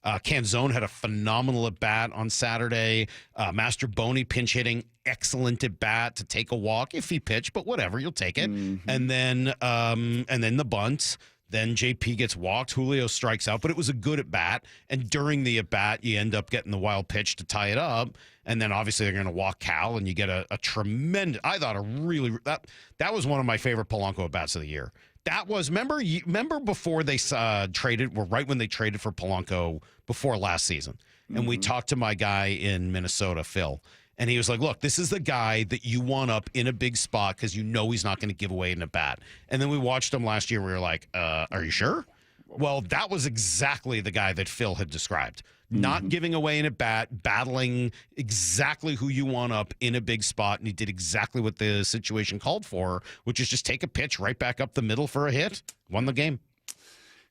Canzone had a phenomenal at-bat on Saturday. Master Boney pinch hitting, excellent at-bat to take a walk if he pitched, but whatever, you'll take it. Mm-hmm. And then the bunt. Then JP gets walked. Julio strikes out, but it was a good at-bat. And during the at-bat, you end up getting the wild pitch to tie it up. And then obviously they're going to walk Cal, and you get a tremendous, I thought that was one of my favorite Polanco at-bats of the year. That was, remember before they traded, right when they traded for Polanco before last season. And we talked to my guy in Minnesota, Phil, and he was like, look, this is the guy that you want up in a big spot because you know he's not going to give away an at-bat. And then we watched him last year. We were like, are you sure? Well, that was exactly the guy that Phil had described. Not giving away an at-bat, battling exactly who you want up in a big spot, and he did exactly what the situation called for, which is just take a pitch right back up the middle for a hit. Won the game.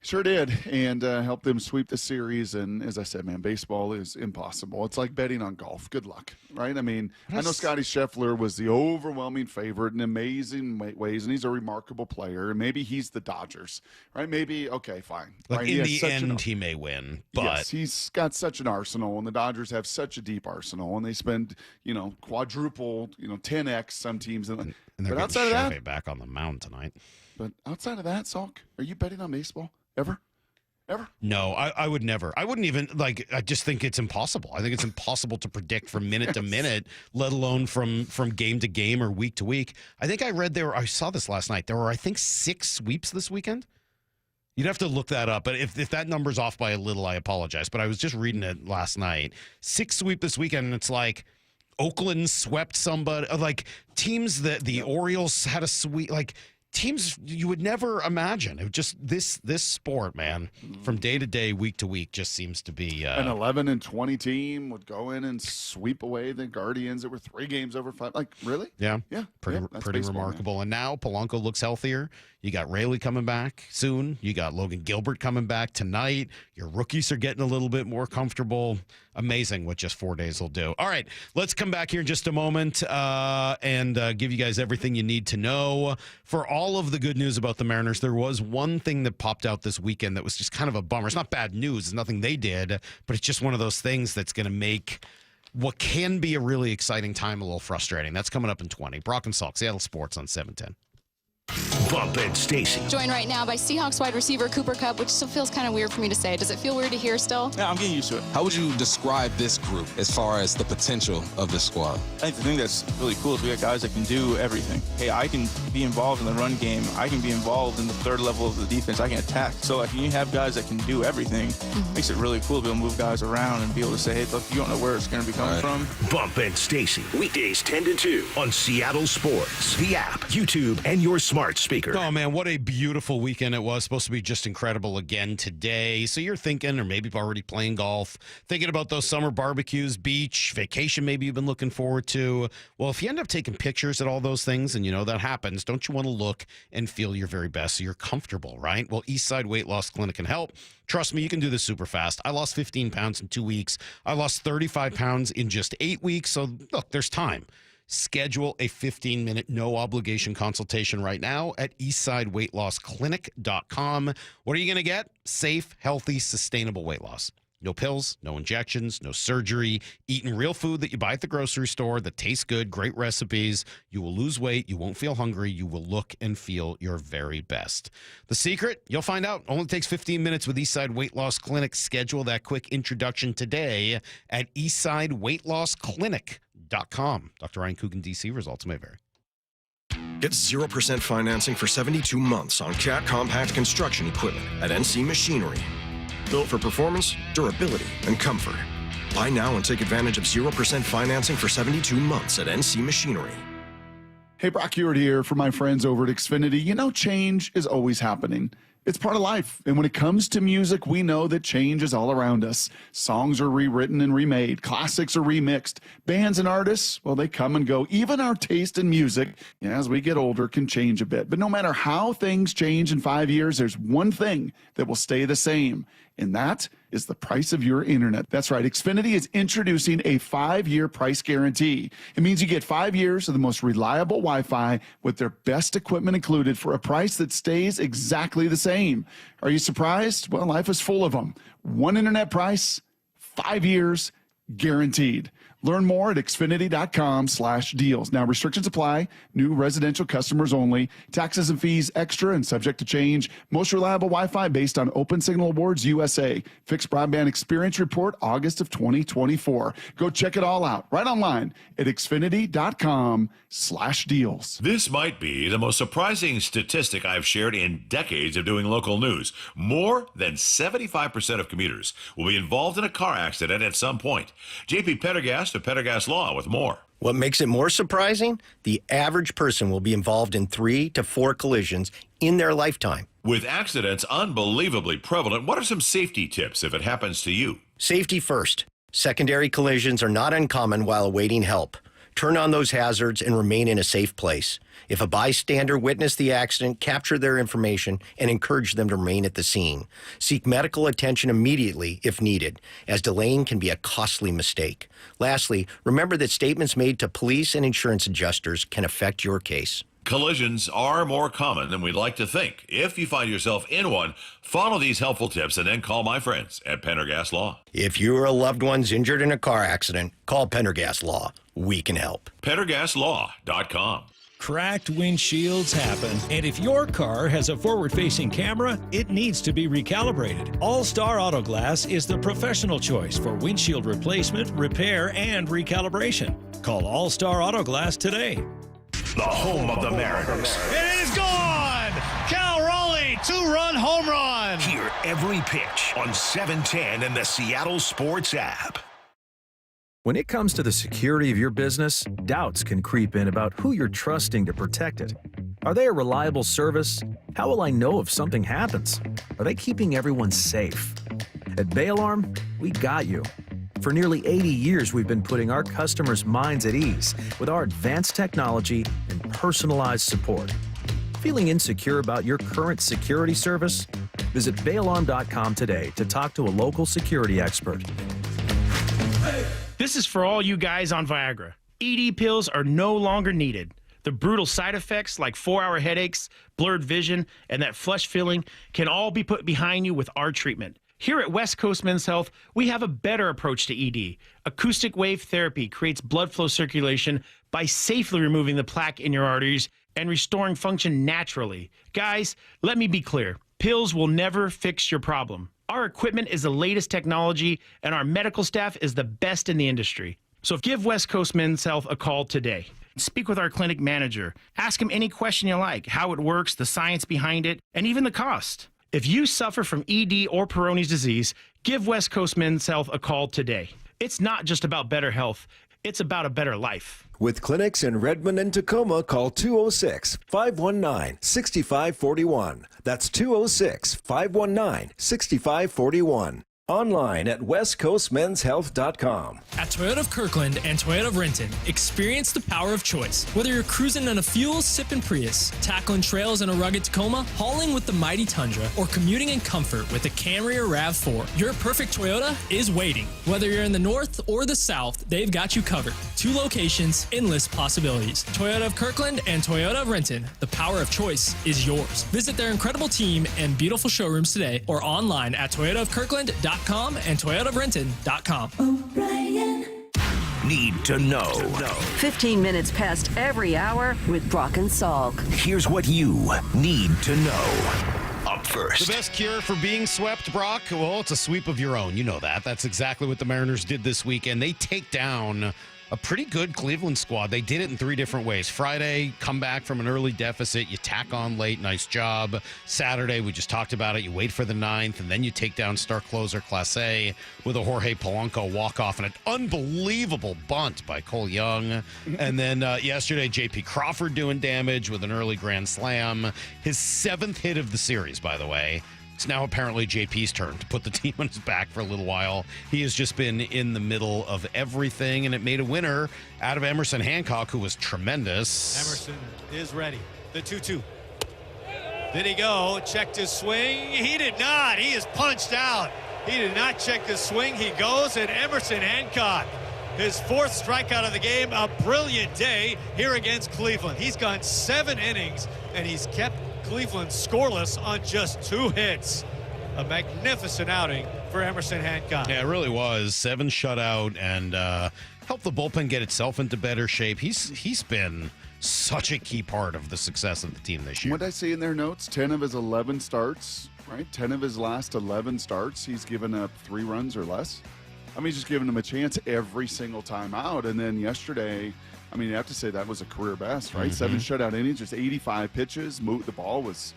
Sure did, and helped them sweep the series. And as I said, man, baseball is impossible. It's like betting on golf. Good luck, right? I mean, I know Scotty Scheffler was the overwhelming favorite in amazing ways, and he's a remarkable player. And maybe he's the Dodgers, right? Maybe, okay, fine. Like right? in the end, he may win, but yes, he's got such an arsenal, and the Dodgers have such a deep arsenal, and they spend, quadruple, 10x some teams. And they're getting Chevy back on the mound tonight. But outside of that, Salk, are you betting on baseball? Ever? No, I would never. I wouldn't even, I just think it's impossible. I think it's impossible to predict from minute to minute, let alone from game to game or week to week. I think I saw this last night. There were, I think, 6 sweeps this weekend. You'd have to look that up. But if that number's off by a little, I apologize. But I was just reading it last night. 6 sweep this weekend, and it's like Oakland swept somebody. Like teams that the Orioles had a sweep, teams you would never imagine. It was just this sport, man, from day to day, week to week, just seems to be an 11-20 team would go in and sweep away the Guardians that were 3 games over 5. Like, really? Yeah, yeah, pretty baseball, remarkable. Man. And now Polanco looks healthier. You got Rayleigh coming back soon. You got Logan Gilbert coming back tonight. Your rookies are getting a little bit more comfortable. Amazing what just 4 days will do. All right, let's come back here in just a moment and give you guys everything you need to know. For all of the good news about the Mariners, there was one thing that popped out this weekend that was just kind of a bummer. It's not bad news. It's nothing they did, but it's just one of those things that's going to make what can be a really exciting time a little frustrating. That's coming up in 20. Brock and Salk, Seattle Sports on 710. Bump and Stacy. Joined right now by Seahawks wide receiver Cooper Kupp, which still feels kind of weird for me to say. Does it feel weird to hear still? Yeah, I'm getting used to it. How would you describe this group as far as the potential of this squad? I think the thing that's really cool is we got guys that can do everything. Hey, I can be involved in the run game. I can be involved in the third level of the defense. I can attack. So when you have guys that can do everything, makes it really cool to be able to move guys around and be able to say, hey, look, you don't know where it's going to be coming from. Bump and Stacy. Weekdays 10 to 2 on Seattle Sports, the app, YouTube, and your smart speaker. Oh, man, what a beautiful weekend it was. Supposed to be just incredible again today. So you're thinking, or maybe already playing golf, thinking about those summer barbecues, beach, vacation maybe you've been looking forward to. Well, if you end up taking pictures at all those things, and that happens, don't you want to look and feel your very best so you're comfortable, right? Well, Eastside Weight Loss Clinic can help. Trust me, you can do this super fast. I lost 15 pounds in 2 weeks. I lost 35 pounds in just 8 weeks. So, look, there's time. Schedule a 15-minute no-obligation consultation right now at eastsideweightlossclinic.com. What are you going to get? Safe, healthy, sustainable weight loss. No pills, no injections, no surgery. Eating real food that you buy at the grocery store that tastes good, great recipes. You will lose weight. You won't feel hungry. You will look and feel your very best. The secret? You'll find out. Only takes 15 minutes with Eastside Weight Loss Clinic. Schedule that quick introduction today at eastsideweightlossclinic.com. Dr. Ryan Coogan, D.C. Results may vary. Get 0% financing for 72 months on Cat compact construction equipment at NC Machinery. Built for performance, durability, and comfort. Buy now and take advantage of 0% financing for 72 months at NC Machinery. Hey, Brock Hewitt here for my friends over at Xfinity. Change is always happening. It's part of life. And when it comes to music, we know that change is all around us. Songs are rewritten and remade. Classics are remixed. Bands and artists, well, they come and go. Even our taste in music, as we get older, can change a bit. But no matter how things change in 5 years, there's one thing that will stay the same, and that is the price of your internet. That's right. Xfinity is introducing a 5-year price guarantee. It means you get 5 years of the most reliable Wi-Fi with their best equipment included for a price that stays exactly the same. Are you surprised? Well, life is full of them. One internet price, 5 years, guaranteed. Learn more at Xfinity.com/deals. Now, restrictions apply. New residential customers only. Taxes and fees extra and subject to change. Most reliable Wi-Fi based on Open Signal Awards USA. Fixed Broadband Experience Report, August of 2024. Go check it all out right online at Xfinity.com/deals. This might be the most surprising statistic I've shared in decades of doing local news. More than 75% of commuters will be involved in a car accident at some point. JP Pendergast of Pendergast Law with more. What makes it more surprising? The average person will be involved in 3 to 4 collisions in their lifetime. With accidents unbelievably prevalent, what are some safety tips if it happens to you? Safety first. Secondary collisions are not uncommon while awaiting help. Turn on those hazards and remain in a safe place. If a bystander witnessed the accident, capture their information and encourage them to remain at the scene. Seek medical attention immediately if needed, as delaying can be a costly mistake. Lastly, remember that statements made to police and insurance adjusters can affect your case. Collisions are more common than we'd like to think. If you find yourself in one, follow these helpful tips and then call my friends at Pendergast Law. If you or a loved one's injured in a car accident, call Pendergast Law. We can help. PendergastLaw.com. Cracked windshields happen, and if your car has a forward-facing camera, it needs to be recalibrated. All-Star Auto Glass is the professional choice for windshield replacement, repair, and recalibration. Call All-Star Auto Glass today. The home of the Mariners. It is gone! Cal Raleigh, 2-run home run! Hear every pitch on 710 and the Seattle Sports app. When it comes to the security of your business, doubts can creep in about who you're trusting to protect it. Are they a reliable service? How will I know if something happens? Are they keeping everyone safe? At Bay Alarm, we got you. For nearly 80 years, we've been putting our customers' minds at ease with our advanced technology and personalized support. Feeling insecure about your current security service? Visit bayalarm.com today to talk to a local security expert. This is for all you guys on Viagra. ED pills are no longer needed. The brutal side effects like 4-hour headaches, blurred vision, and that flush feeling can all be put behind you with our treatment. Here at West Coast Men's Health, we have a better approach to ED. Acoustic wave therapy creates blood flow circulation by safely removing the plaque in your arteries and restoring function naturally. Guys, let me be clear. Pills will never fix your problem. Our equipment is the latest technology, and our medical staff is the best in the industry. So give West Coast Men's Health a call today. Speak with our clinic manager. Ask him any question you like, how it works, the science behind it, and even the cost. If you suffer from ED or Peyronie's disease, give West Coast Men's Health a call today. It's not just about better health, it's about a better life. With clinics in Redmond and Tacoma, call 206-519-6541. That's 206-519-6541. Online at westcoastmenshealth.com. At Toyota of Kirkland and Toyota of Renton, experience the power of choice. Whether you're cruising in a fuel-sipping Prius, tackling trails in a rugged Tacoma, hauling with the mighty Tundra, or commuting in comfort with the Camry or RAV4, your perfect Toyota is waiting. Whether you're in the north or the south, they've got you covered. 2 locations, endless possibilities. Toyota of Kirkland and Toyota of Renton, the power of choice is yours. Visit their incredible team and beautiful showrooms today or online at toyotaofkirkland.com and toyotaofrenton.com. Need to know. 15 minutes past every hour with Brock and Salk. Here's what you need to know. Up first. The best cure for being swept, Brock? Well, it's a sweep of your own. You know that. That's exactly what the Mariners did this weekend. They take down a pretty good Cleveland squad. They did it in 3 different ways. Friday, come back from an early deficit. You tack on late. Nice job. Saturday, we just talked about it. You wait for the 9th, and then you take down star closer Class A with a Jorge Polanco walk-off and an unbelievable bunt by Cole Young. And then yesterday, J.P. Crawford doing damage with an early grand slam. His 7th hit of the series, by the way. It's now apparently JP's turn to put the team on his back for a little while. He has just been in the middle of everything, and it made a winner out of Emerson Hancock, who was tremendous. Emerson is ready. The 2-2. Did he go? Checked his swing. He did not. He is punched out. He did not check the swing. He goes, and Emerson Hancock, his 4th strikeout of the game, a brilliant day here against Cleveland. He's gone 7 innings, and he's kept Cleveland scoreless on just 2 hits. A magnificent outing for Emerson Hancock. Yeah, it really was. 7 shutout and helped the bullpen get itself into better shape. He's been such a key part of the success of the team this year. What did I see in their notes? 10 of his 11 starts, right? 10 of his last 11 starts, he's given up 3 runs or less. I mean, he's just giving them a chance every single time out. And then yesterday, I mean, you have to say that was a career best, right? 7 shutout innings, just 85 pitches. The ball was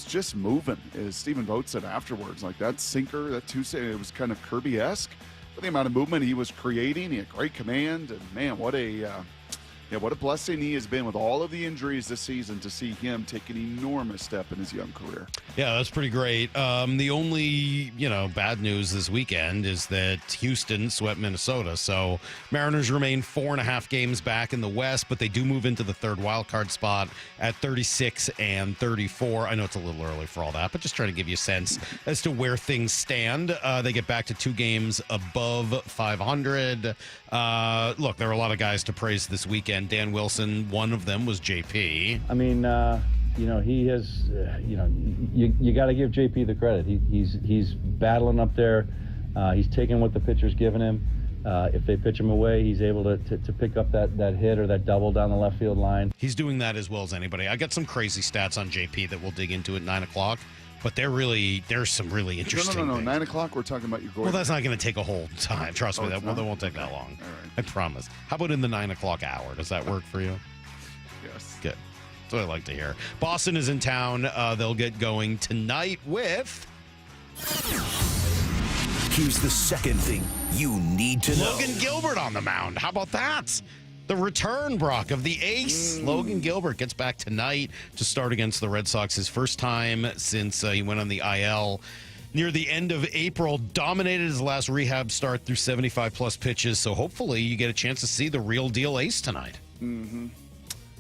just moving, as Stephen Vogt said afterwards. Like that sinker, that Tuesday, it was kind of Kirby-esque. But the amount of movement he was creating, he had great command. And man, what a blessing he has been with all of the injuries this season to see him take an enormous step in his young career. Yeah, that's pretty great. The only, bad news this weekend is that Houston swept Minnesota. So Mariners remain 4.5 games back in the West, but they do move into the 3rd wild card spot at 36 and 34. I know it's a little early for all that, but just trying to give you a sense as to where things stand. They get back to 2 games above 500. Look, there are a lot of guys to praise this weekend. Dan Wilson, one of them was JP. I mean, he has, you got to give JP the credit. He's battling up there. He's taking what the pitcher's giving him. If they pitch him away, he's able to pick up that hit or that double down the left field line. He's doing that as well as anybody. I got some crazy stats on JP that we'll dig into at 9 o'clock. But there's some really interesting No. things. 9 o'clock, we're talking about your Gordon. Well, that's not going to take a whole time. Trust me, that won't take that long. All right. I promise. How about in the 9 o'clock hour? Does that work for you? Yes. Good. That's what I like to hear. Boston is in town. They'll get going tonight with... Here's the second thing you need to know. Logan Gilbert on the mound. How about that? The return, Brock, of the ace. Logan Gilbert gets back tonight to start against the Red Sox. His first time since he went on the IL near the end of April. Dominated his last rehab start through 75-plus pitches. So hopefully you get a chance to see the real deal ace tonight. Mm-hmm.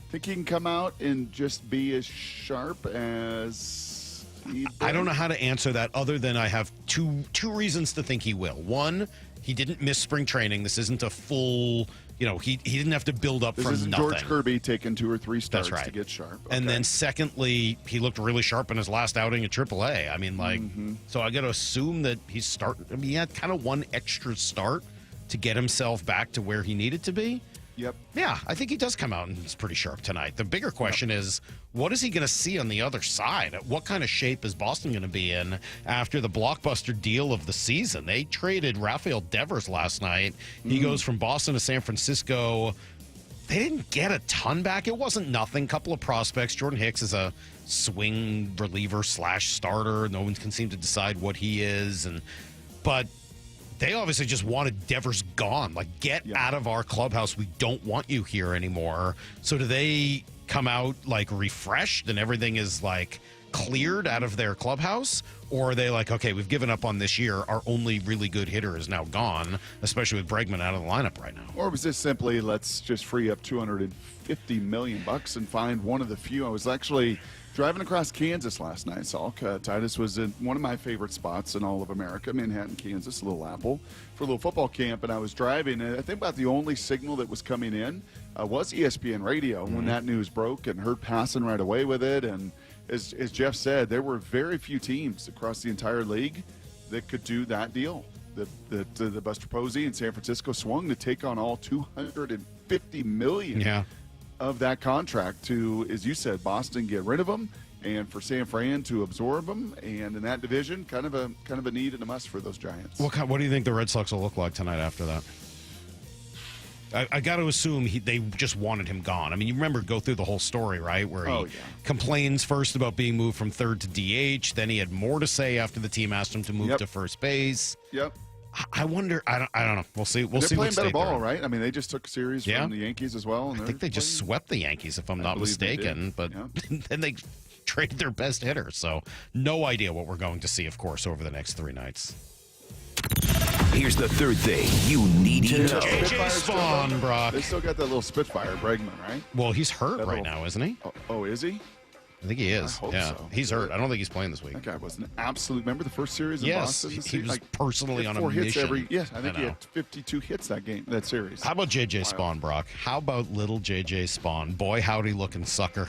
Think he can come out and just be as sharp as he I don't know how to answer that other than I have two reasons to think he will. One, he didn't miss spring training. This isn't a full... he didn't have to build up this from isn't nothing. George Kirby taking 2 or 3 starts That's right. to get sharp. And then secondly, he looked really sharp in his last outing at AAA. I mean, so I got to assume that he's starting. I mean, he had kind of one extra start to get himself back to where he needed to be. Yep. Yeah, I think he does come out and he's pretty sharp tonight. The bigger question is, what is he going to see on the other side? What kind of shape is Boston going to be in after the blockbuster deal of the season? They traded Rafael Devers last night. He goes from Boston to San Francisco. They didn't get a ton back. It wasn't nothing. Couple of prospects. Jordan Hicks is a swing reliever / starter. No one can seem to decide what he is. But they obviously just wanted Devers gone. Like, get out of our clubhouse. We don't want you here anymore. So do they come out, like, refreshed and everything is, like, cleared out of their clubhouse? Or are they like, okay, we've given up on this year. Our only really good hitter is now gone, especially with Bregman out of the lineup right now? Or was this simply, let's just free up $250 million and find one of the few? I was actually driving across Kansas last night, Salk. Titus was in one of my favorite spots in all of America, Manhattan, Kansas, Little Apple, for a little football camp. And I was driving, and I think about the only signal that was coming in was ESPN radio when that news broke, and heard passing right away with it. And as Jeff said, there were very few teams across the entire league that could do that deal. The Buster Posey in San Francisco swung to take on all $250 million of that contract to, as you said, Boston get rid of them, and for San Fran to absorb them. And in that division, kind of a need and a must for those Giants. What do you think the Red Sox will look like tonight after that? I got to assume they just wanted him gone. I mean, you remember, go through the whole story, right? Where he complains first about being moved from third to DH. Then he had more to say after the team asked him to move to first base. Yep. I wonder. I don't know. We'll see. We'll see. They're playing better ball, they're right? I mean, they just took a series from the Yankees as well. And I think they just swept the Yankees, if I'm not mistaken. But then they traded their best hitter. So no idea what we're going to see, of course, over the next 3 nights. Here's the third thing you need to know. JJ Spawn, Brock. They still got that little Spitfire, Bregman, right? Well, he's hurt right now, isn't he? Oh, is he? I think he is. I hope yeah, so. he's hurt. I don't think he's playing this week. That guy was an absolute. Remember the first series in Yes, Boston? he was personally he had on a 4 hits mission. I think he had 52 hits that series. How about JJ Spawn, Brock? How about little JJ Spawn? Boy, howdy looking sucker.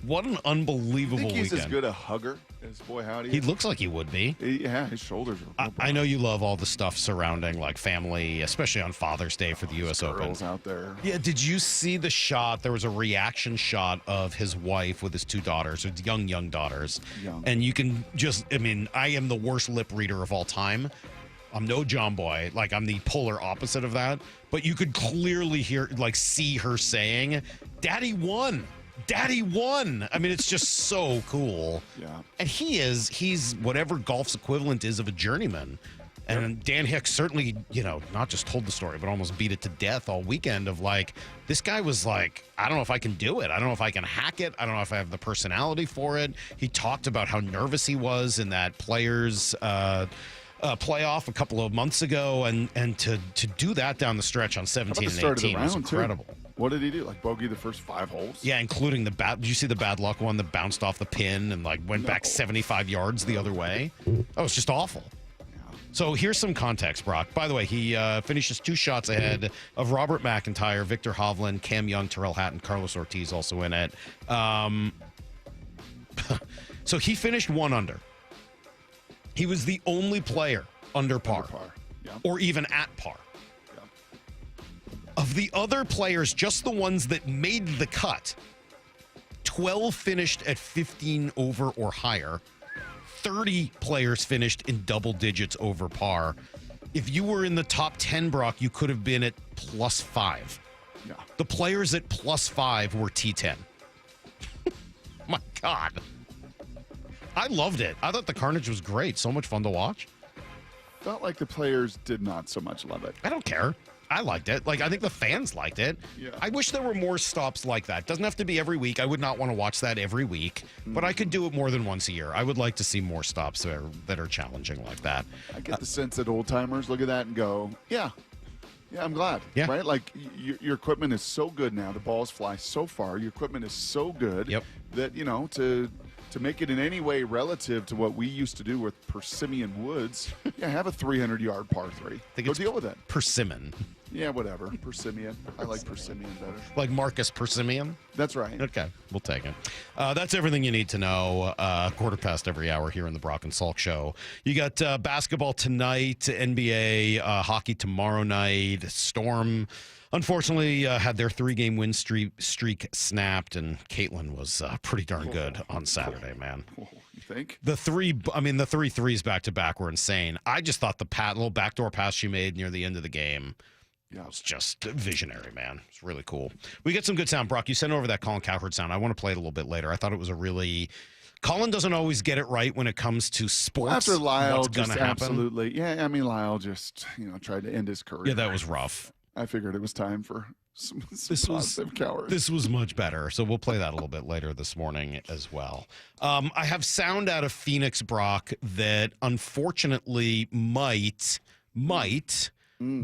What an unbelievable I think he's weekend. as good a hugger as Boy Howdy. He looks like he would be. Yeah, his shoulders are. I know you love all the stuff surrounding like family, especially on Father's Day for the U.S. Open. Girls out there. Yeah, did you see the shot? There was a reaction shot of his wife with his 2 daughters, or young daughters. Young. And you can just, I mean, I am the worst lip reader of all time. I'm no John Boy. Like, I'm the polar opposite of that. But you could clearly see her saying, Daddy won. Daddy won. I mean, it's just so cool. Yeah. And he's whatever golf's equivalent is of a journeyman. And Dan Hicks certainly, not just told the story, but almost beat it to death all weekend of like, this guy was like, I don't know if I can do it. I don't know if I can hack it. I don't know if I have the personality for it. He talked about how nervous he was in that Players playoff a couple of months ago. And to do that down the stretch on 17 and 18 was incredible. Too? What did he do? Like bogey the first 5 holes? Yeah, including the did you see the bad luck one that bounced off the pin and went back 75 yards the other way? That was just awful. So here's some context, Brock. By the way, he finishes 2 shots ahead of Robert McIntyre, Victor Hovland, Cam Young, Terrell Hatton, Carlos Ortiz also in it. So he finished 1 under. He was the only player under par. Yeah. Or even at par. Of the other players, just the ones that made the cut, 12 finished at 15 over or higher. 30 players finished in double digits over par. If you were in the top 10, Brock, you could have been at +5. Yeah. The players at +5 were T10. My God. I loved it. I thought the carnage was great. So much fun to watch. Felt like the players did not so much love it. I don't care. I liked it. I think the fans liked it. Yeah. I wish there were more stops like that. Doesn't have to be every week. I would not want to watch that every week, but I could do it more than once a year. I would like to see more stops that are challenging like that. I get the sense that old timers look at that and go, yeah, I'm glad. Yeah. Right? Like your equipment is so good now. The balls fly so far. Your equipment is so good that, to make it in any way relative to what we used to do with Persimmon Woods, have a 300-yard par 3. Go deal with it. Persimmon. Yeah, whatever. Persimmon. I like Persimmon better. Like Marcus Persimmon? That's right. Okay, we'll take it. That's everything you need to know. 1/4 every hour here in the Brock and Salk Show. You got basketball tonight, NBA, hockey tomorrow night. Storm, unfortunately, had their 3-game win streak snapped, and Caitlin was pretty darn good on Saturday, man. You think? The 3 threes back-to-back were insane. I just thought the little backdoor pass she made near the end of the game was just visionary, man. It's really cool. We get some good sound. Brock, you sent over that Colin Cowherd sound. I want to play it a little bit later. I thought it was a really... Colin doesn't always get it right when it comes to sports. After Lyle what's just gonna happen. absolutely... Yeah, I mean, Lyle just, tried to end his career. Yeah, that was rough. I figured it was time for some positive Cowherd. This was much better. So we'll play that a little bit later this morning as well. I have sound out of Phoenix, Brock, that unfortunately might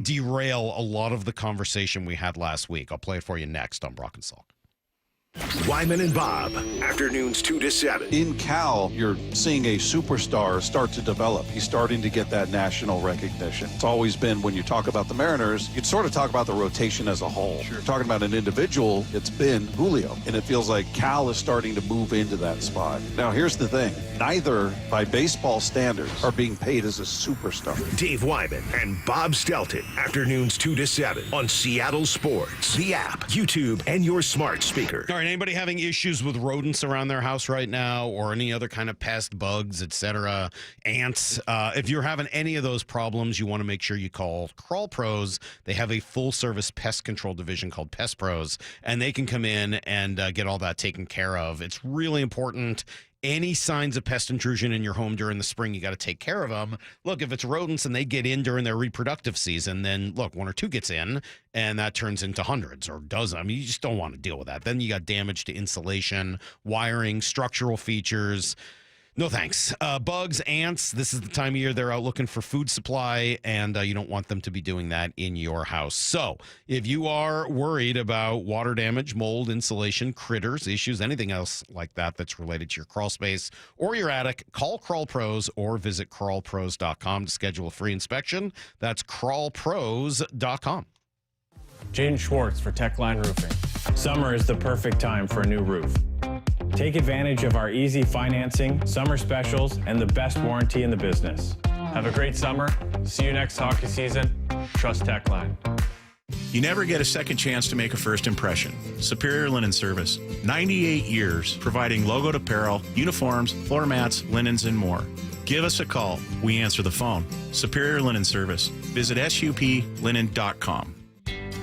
derail a lot of the conversation we had last week. I'll play it for you next on Brock and Salk. Wyman and Bob, afternoons 2 to 7. In Cal, you're seeing a superstar start to develop. He's starting to get that national recognition. It's always been, when you talk about the Mariners, you'd sort of talk about the rotation as a whole. Sure. Talking about an individual, it's been Julio. And it feels like Cal is starting to move into that spot. Now, here's the thing. Neither, by baseball standards, are being paid as a superstar. Dave Wyman and Bob Stelton, afternoons 2 to 7 on Seattle Sports, the app, YouTube, and your smart speaker. All right, anybody having issues with rodents around their house right now, or any other kind of pest, bugs, etc., ants, if you're having any of those problems, you want to make sure you call Crawl Pros. They have a full-service pest control division called Pest Pros, and they can come in and get all that taken care of. It's really important. Any signs of pest intrusion in your home during the spring, you got to take care of them. Look, if it's rodents and they get in during their reproductive season, then look, 1 or 2 gets in, and that turns into hundreds or dozens. I mean, you just don't want to deal with that. Then you got damage to insulation, wiring, structural features. No thanks. Bugs, ants, this is the time of year they're out looking for food supply, and you don't want them to be doing that in your house. So if you are worried about water damage, mold, insulation, critters, issues, anything else like that that's related to your crawl space or your attic, call Crawl Pros or visit crawlpros.com to schedule a free inspection. That's crawlpros.com. Jaden Schwartz for Techline Roofing. Summer is the perfect time for a new roof. Take advantage of our easy financing, summer specials, and the best warranty in the business. Have a great summer. See you next hockey season. Trust Techline. You never get a second chance to make a first impression. Superior Linen Service. 98 years providing logoed apparel, uniforms, floor mats, linens, and more. Give us a call. We answer the phone. Superior Linen Service. Visit suplinen.com.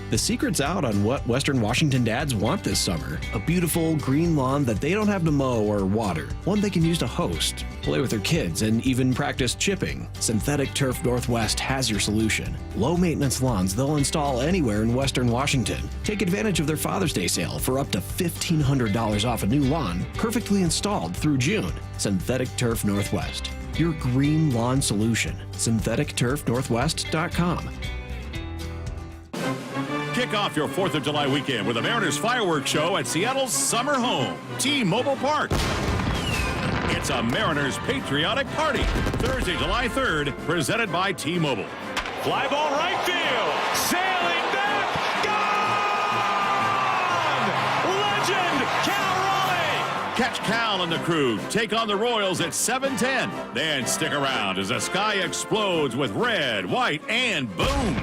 The secret's out on what Western Washington dads want this summer. A beautiful green lawn that they don't have to mow or water. One they can use to host, play with their kids, and even practice chipping. Synthetic Turf Northwest has your solution. Low maintenance lawns they'll install anywhere in Western Washington. Take advantage of their Father's Day sale for up to $1,500 off a new lawn, perfectly installed through June. Synthetic Turf Northwest. Your green lawn solution. SyntheticTurfNorthwest.com. Kick off your 4th of July weekend with a Mariners fireworks show at Seattle's summer home, T-Mobile Park. It's a Mariners patriotic party. Thursday, July 3rd, presented by T-Mobile. Fly ball right field. Sailing back. Gone! Legend, Cal Raleigh. Catch Cal and the crew take on the Royals at 7:10. Then stick around as the sky explodes with red, white, and boom.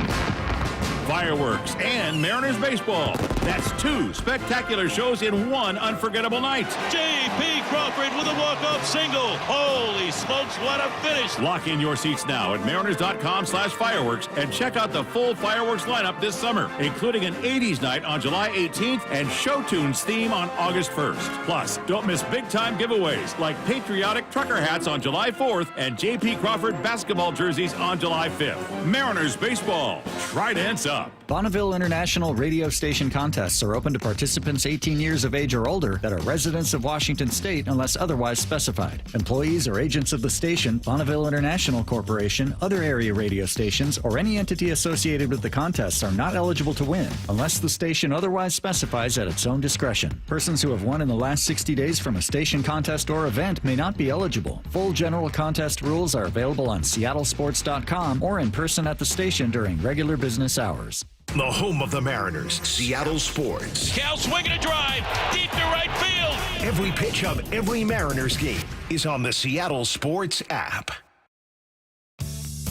Fireworks and Mariners baseball. That's 2 spectacular shows in one unforgettable night. J.P. Crawford with a walk-off single. Holy smokes, what a finish. Lock in your seats now at mariners.com/fireworks and check out the full fireworks lineup this summer, including an 80s night on July 18th and Show Tunes theme on August 1st. Plus, don't miss big-time giveaways like patriotic trucker hats on July 4th and J.P. Crawford basketball jerseys on July 5th. Mariners baseball. Tridents up. Bonneville International radio station contests are open to participants 18 years of age or older that are residents of Washington State unless otherwise specified. Employees or agents of the station, Bonneville International Corporation, other area radio stations, or any entity associated with the contests are not eligible to win unless the station otherwise specifies at its own discretion. Persons who have won in the last 60 days from a station contest or event may not be eligible. Full general contest rules are available on seattlesports.com or in person at the station during regular business hours. The home of the Mariners, Seattle Sports. Cal swinging a drive deep to right field. Every pitch of every Mariners game is on the Seattle Sports app.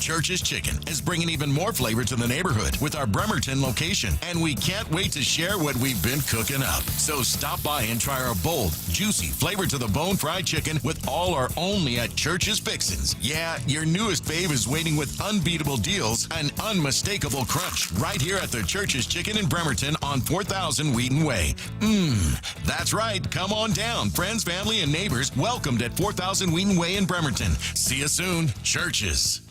Church's Chicken is bringing even more flavor to the neighborhood with our Bremerton location, and we can't wait to share what we've been cooking up. So stop by and try our bold, juicy, flavor-to-the-bone fried chicken with all our only at Church's Fixins. Yeah, your newest fave is waiting with unbeatable deals and unmistakable crunch right here at the Church's Chicken in Bremerton on 4000 Wheaton Way. That's right. Come on down. Friends, family, and neighbors welcomed at 4000 Wheaton Way in Bremerton. See you soon. Church's.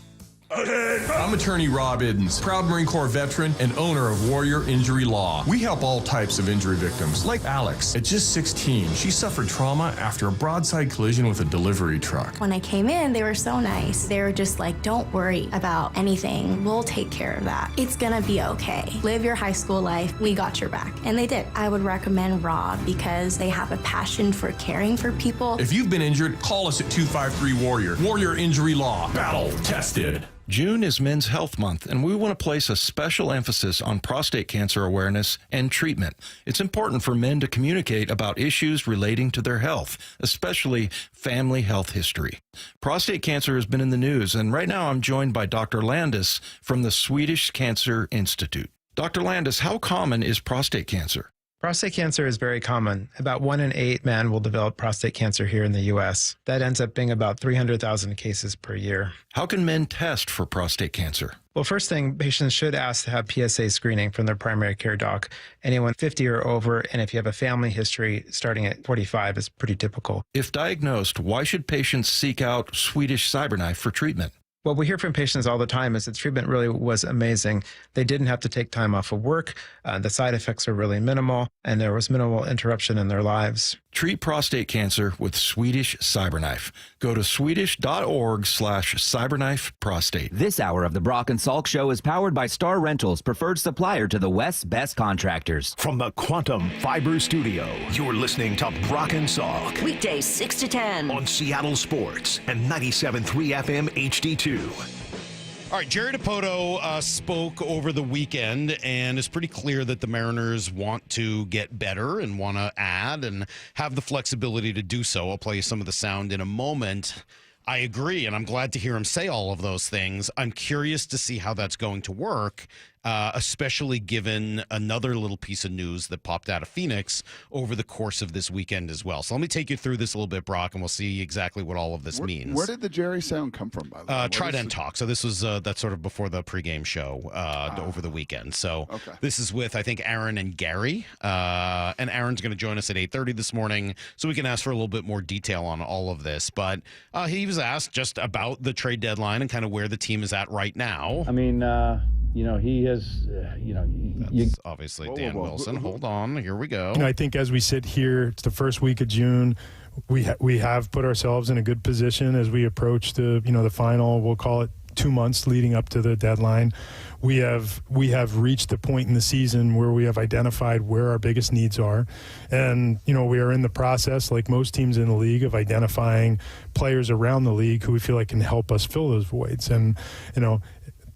I'm attorney Rob Iddens, proud Marine Corps veteran and owner of Warrior Injury Law. We help all types of injury victims, like Alex. At just 16, she suffered trauma after a broadside collision with a delivery truck. When I came in, they were so nice. They were just like, don't worry about anything. We'll take care of that. It's gonna be okay. Live your high school life. We got your back. And they did. I would recommend Rob because they have a passion for caring for people. If you've been injured, call us at 253-WARRIOR. Warrior Injury Law. Battle tested. June is Men's Health Month, and we want to place a special emphasis on prostate cancer awareness and treatment. It's important for men to communicate about issues relating to their health, especially family health history. Prostate cancer has been in the news, and right now I'm joined by Dr. Landis from the Swedish Cancer Institute. Dr. Landis, how common is prostate cancer? Prostate cancer is very common. About 1 in 8 men will develop prostate cancer here in the U.S. That ends up being about 300,000 cases per year. How can men test for prostate cancer? Well, first thing, patients should ask to have PSA screening from their primary care doc. Anyone 50 or over, and if you have a family history starting at 45 is pretty typical. If diagnosed, why should patients seek out Swedish CyberKnife for treatment? What we hear from patients all the time is that treatment really was amazing. They didn't have to take time off of work. The side effects are really minimal, and there was minimal interruption in their lives. Treat prostate cancer with Swedish CyberKnife. Go to swedish.org/cyberknifeprostate. This hour of the Brock and Salk Show is powered by Star Rentals, preferred supplier to the West's best contractors. From the Quantum Fiber Studio, you're listening to Brock and Salk. Weekdays 6 to 10. On Seattle Sports and 97.3 FM HD2. All right, Jerry Dipoto spoke over the weekend, and it's pretty clear that the Mariners want to get better and want to add and have the flexibility to do so. I'll play you some of the sound in a moment. I agree, and I'm glad to hear him say all of those things. I'm curious to see how that's going to work, especially given another little piece of news that popped out of Phoenix over the course of this weekend as well. So let me take you through this a little bit, Brock, and we'll see exactly what all of this means. Where did the Jerry sound come from, by the way? Trident Talk. So this was that's sort of before the pregame show over the weekend. So This is with, I think, Aaron and Gary. And Aaron's going to join us at 8:30 this morning so we can ask for a little bit more detail on all of this. But he was asked just about the trade deadline and kind of where the team is at right now. I mean, he has, That's obviously Dan Wilson. Hold on. Here we go. I think as we sit here, it's the first week of June. We have put ourselves in a good position as we approach the final, we'll call it 2 months leading up to the deadline. We have reached the point in the season where we have identified where our biggest needs are. And, we are in the process, like most teams in the league, of identifying players around the league who we feel like can help us fill those voids. And,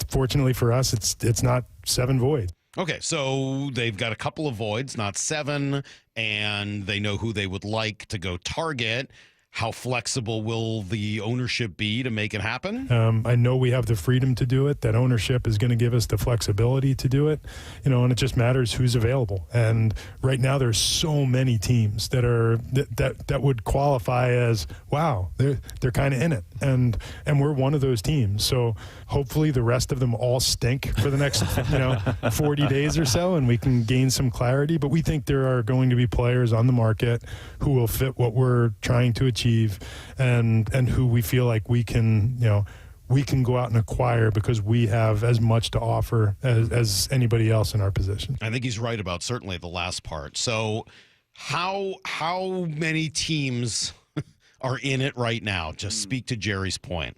fortunately for us, it's not 7 voids. Okay, so they've got a couple of voids, not 7, and they know who they would like to go target. How flexible will the ownership be to make it happen? I know we have the freedom to do it. That ownership is going to give us the flexibility to do it, and it just matters who's available. And right now, there's so many teams that are that would qualify as, wow, they're kind of in it, and we're one of those teams. So hopefully, the rest of them all stink for the next 40 days or so, and we can gain some clarity. But we think there are going to be players on the market who will fit what we're trying to achieve, and who we feel like we can go out and acquire because we have as much to offer as anybody else in our position. I think he's right about certainly the last part. So how many teams are in it right now? Just speak to Jerry's point.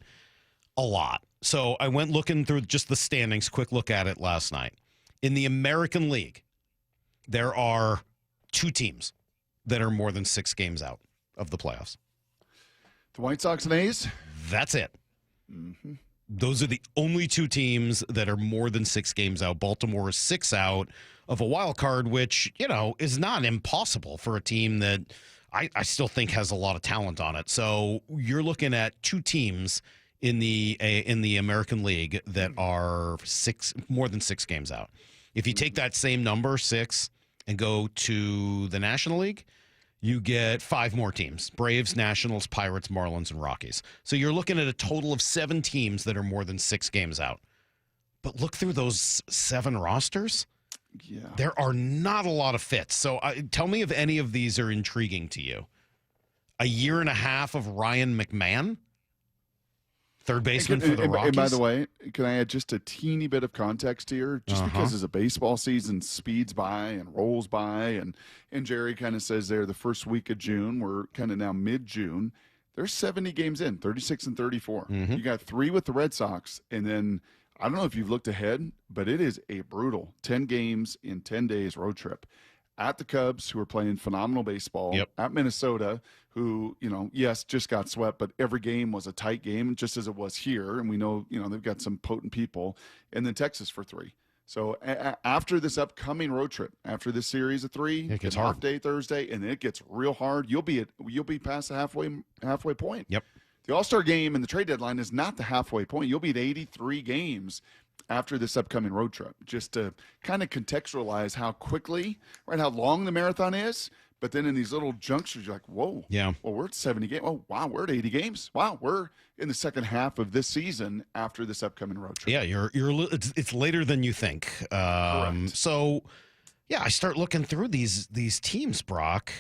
A lot. So I went looking through just the standings, quick look at it last night. In the American League, there are 2 teams that are more than 6 games out of the playoffs. The White Sox and A's? That's it. Mm-hmm. Those are the only 2 teams that are more than 6 games out. Baltimore is 6 out of a wild card, which, is not impossible for a team that I still think has a lot of talent on it. So you're looking at 2 teams in the American League that are more than 6 games out. If you take that same number, 6, and go to the National League, you get 5 more teams: Braves, Nationals, Pirates, Marlins, and Rockies. So you're looking at a total of 7 teams that are more than 6 games out. But look through those 7 rosters. Yeah. There are not a lot of fits. So tell me if any of these are intriguing to you. A year and a half of Ryan McMahon, third baseman for the Rockies. And by the way, can I add just a teeny bit of context here? Just because as a baseball season speeds by and rolls by, and Jerry kind of says there the first week of June, we're kind of now mid-June, there's 70 games in, 36 and 34. You got 3 with the Red Sox, and then I don't know if you've looked ahead, but it is a brutal 10 games in 10 days road trip. At the Cubs, who are playing phenomenal baseball. Yep. At Minnesota, who, yes, just got swept, but every game was a tight game, just as it was here. And we know, they've got some potent people. And then Texas for 3. So after this upcoming road trip, after this series of 3, it gets off hard. day Thursday, and then it gets real hard. You'll be past the halfway point. Yep. The All-Star game and the trade deadline is not the halfway point. You'll be at 83 games after this upcoming road trip, just to kind of contextualize how quickly, right, how long the marathon is. But then in these little junctures, you're like, whoa, yeah. Well, we're at 70 games. Oh, wow, we're at 80 games. Wow, we're in the second half of this season after this upcoming road trip. Yeah, it's later than you think. So, yeah, I start looking through these teams, Brock.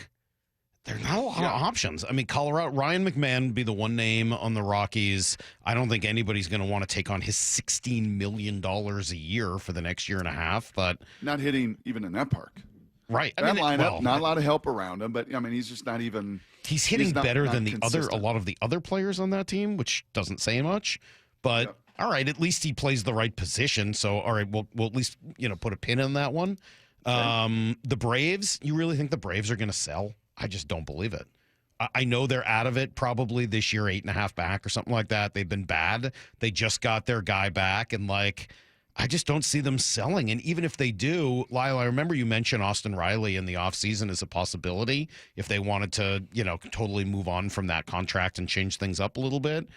There's not a lot of options. I mean, Colorado, Ryan McMahon would be the one name on the Rockies. I don't think anybody's going to want to take on his $16 million a year for the next year and a half. But not hitting even in that park. Right. That lineup, not a lot of help around him, but I mean, he's just not even. He's hitting better than consistent. a lot of the other players on that team, which doesn't say much. But all right, at least he plays the right position. So all right, we'll at least put a pin in that one. Okay. The Braves, you really think the Braves are going to sell? I just don't believe it. I know they're out of it probably this year, 8.5 back or something like that. They've been bad. They just got their guy back, and I just don't see them selling. And even if they do, Lyle, I remember you mentioned Austin Riley in the offseason as a possibility if they wanted to, totally move on from that contract and change things up a little bit.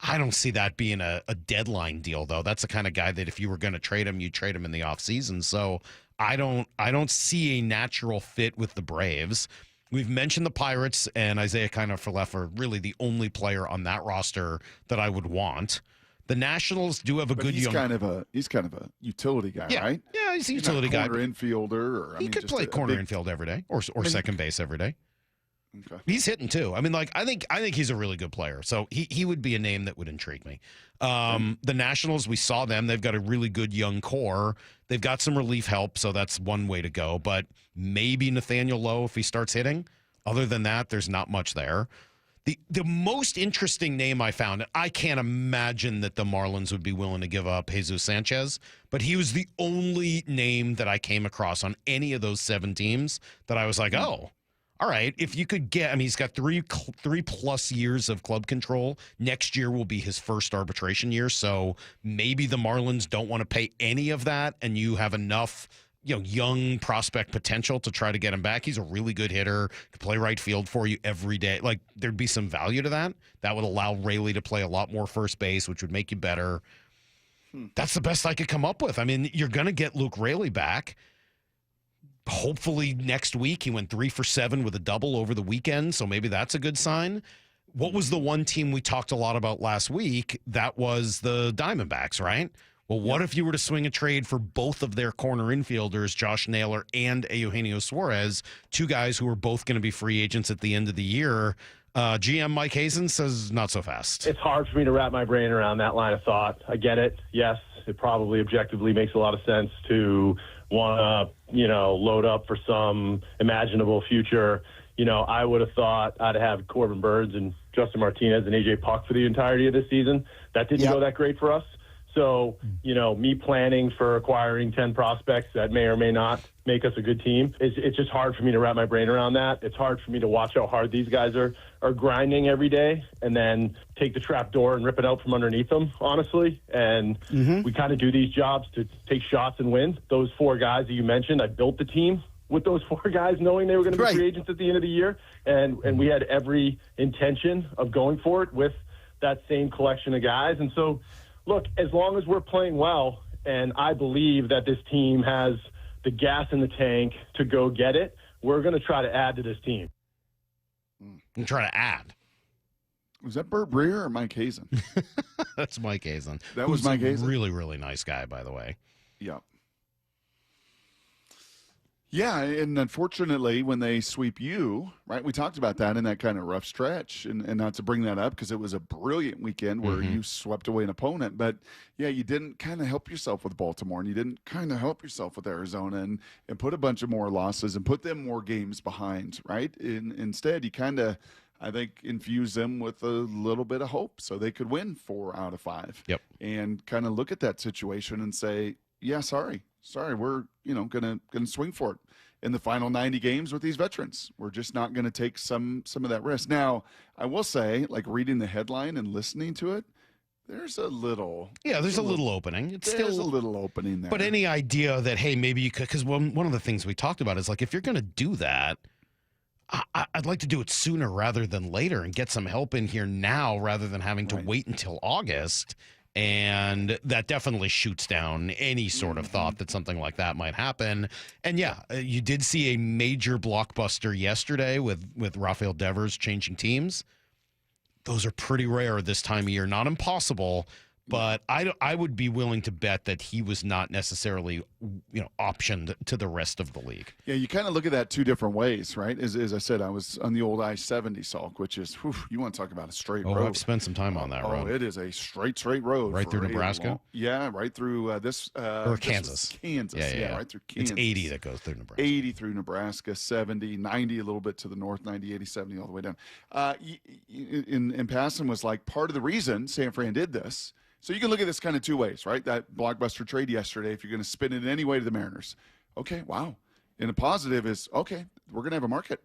I don't see that being a deadline deal, though. That's the kind of guy that if you were going to trade him, you'd trade him in the offseason. So I don't see a natural fit with the Braves. We've mentioned the Pirates, and Isaiah Kiner-Falefa are really the only player on that roster that I would want. The Nationals do have a good he's young. He's kind of a utility guy, right? Yeah, he's a utility guy. Corner infielder, He could play corner infield every day, or second base every day. Okay. He's hitting too. I mean, I think he's a really good player. So he would be a name that would intrigue me. The Nationals, we saw them. They've got a really good young core. They've got some relief help, so that's one way to go. But maybe Nathaniel Lowe if he starts hitting. Other than that, there's not much there. The most interesting name I found, I can't imagine that the Marlins would be willing to give up Jesus Sanchez, but he was the only name that I came across on any of those 7 teams that I was like, oh, all right, if you could get, I mean, he's got 3+ years of club control. Next year will be his first arbitration year, so maybe the Marlins don't want to pay any of that, and you have enough young prospect potential to try to get him back. He's a really good hitter, could play right field for you every day. There'd be some value to that. That would allow Raley to play a lot more first base, which would make you better. That's the best I could come up with. I mean, you're going to get Luke Raley back. Hopefully next week. He went 3 for 7 with a double over the weekend, so maybe that's a good sign. What was the one team we talked a lot about last week? That was the Diamondbacks, right? Well, what if you were to swing a trade for both of their corner infielders, Josh Naylor and Eugenio Suarez, 2 guys who are both going to be free agents at the end of the year? GM Mike Hazen says not so fast. It's hard for me to wrap my brain around that line of thought. I get it. Yes, it probably objectively makes a lot of sense to want to, load up for some imaginable future. I would have thought I'd have Corbin Burns and Justin Martinez and AJ Puck for the entirety of this season. That didn't go that great for us. So, me planning for acquiring 10 prospects that may or may not make us a good team, it's just hard for me to wrap my brain around that. It's hard for me to watch how hard these guys are grinding every day and then take the trap door and rip it out from underneath them, honestly. And we kind of do these jobs to take shots and win. Those 4 guys that you mentioned, I built the team with those 4 guys knowing they were going to be free agents at the end of the year. And we had every intention of going for it with that same collection of guys. And so, look, as long as we're playing well, and I believe that this team has the gas in the tank to go get it, we're going to try to add to this team. And try to add. Was that Bert Breer or Mike Hazen? That's Mike Hazen. That was Mike Hazen. Really, really nice guy, by the way. Yeah. Yeah, and unfortunately, when they sweep you, right, we talked about that in that kind of rough stretch, and not to bring that up because it was a brilliant weekend where you swept away an opponent, but, yeah, you didn't kind of help yourself with Baltimore, and you didn't kind of help yourself with Arizona and put a bunch of more losses and put them more games behind, right? Instead, you kind of, I think, infuse them with a little bit of hope so they could win 4 out of 5. Yep. And kind of look at that situation and say, yeah, sorry, we're, gonna swing for it in the final 90 games with these veterans. We're just not going to take some of that risk. Now, I will say, reading the headline and listening to it, there's a little. Yeah, there's a little opening. It's there's still a little opening there. But any idea that, hey, maybe you could, because one of the things we talked about is if you're going to do that, I'd like to do it sooner rather than later and get some help in here now rather than having to wait until August. And that definitely shoots down any sort of thought that something like that might happen. And yeah, you did see a major blockbuster yesterday with Rafael Devers changing teams. Those are pretty rare this time of year. Not impossible, But I would be willing to bet that he was not necessarily, optioned to the rest of the league. Yeah, you kind of look at that two different ways, right? As I said, I was on the old I-70, Salk, which is, you want to talk about a straight road. I've spent some time on that road. Oh, it is a straight road. Right through Nebraska? Right through or Kansas. Kansas, yeah, right through Kansas. It's 80 that goes through Nebraska. 80 through Nebraska, 70, 90 a little bit to the north, 90, 80, 70 all the way down. In passing was like part of the reason San Fran did this. So you can look at this kind of two ways, right? That blockbuster trade yesterday, if you're going to spin it in any way to the Mariners. Okay, wow. And the positive is, okay, we're going to have a market.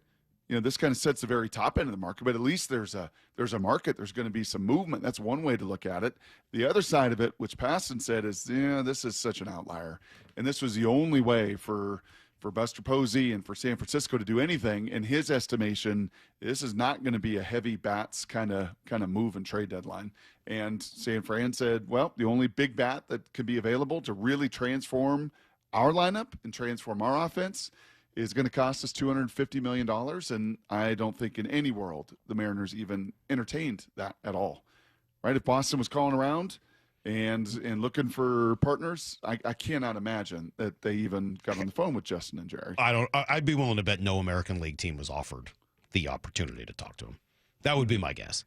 This kind of sets the very top end of the market, but at least there's a market. There's going to be some movement. That's one way to look at it. The other side of it, which Passon said, is, this is such an outlier. And this was the only way for Buster Posey and for San Francisco to do anything. In his estimation, this is not going to be a heavy bats kind of move and trade deadline. And San Fran said, well, the only big bat that could be available to really transform our lineup and transform our offense is going to cost us $250 million. And I don't think in any world the Mariners even entertained that at all. Right? If Boston was calling around and looking for partners, I cannot imagine that they even got on the phone with Justin and Jerry. I'd be willing to bet no American League team was offered the opportunity to talk to him. That would be my guess.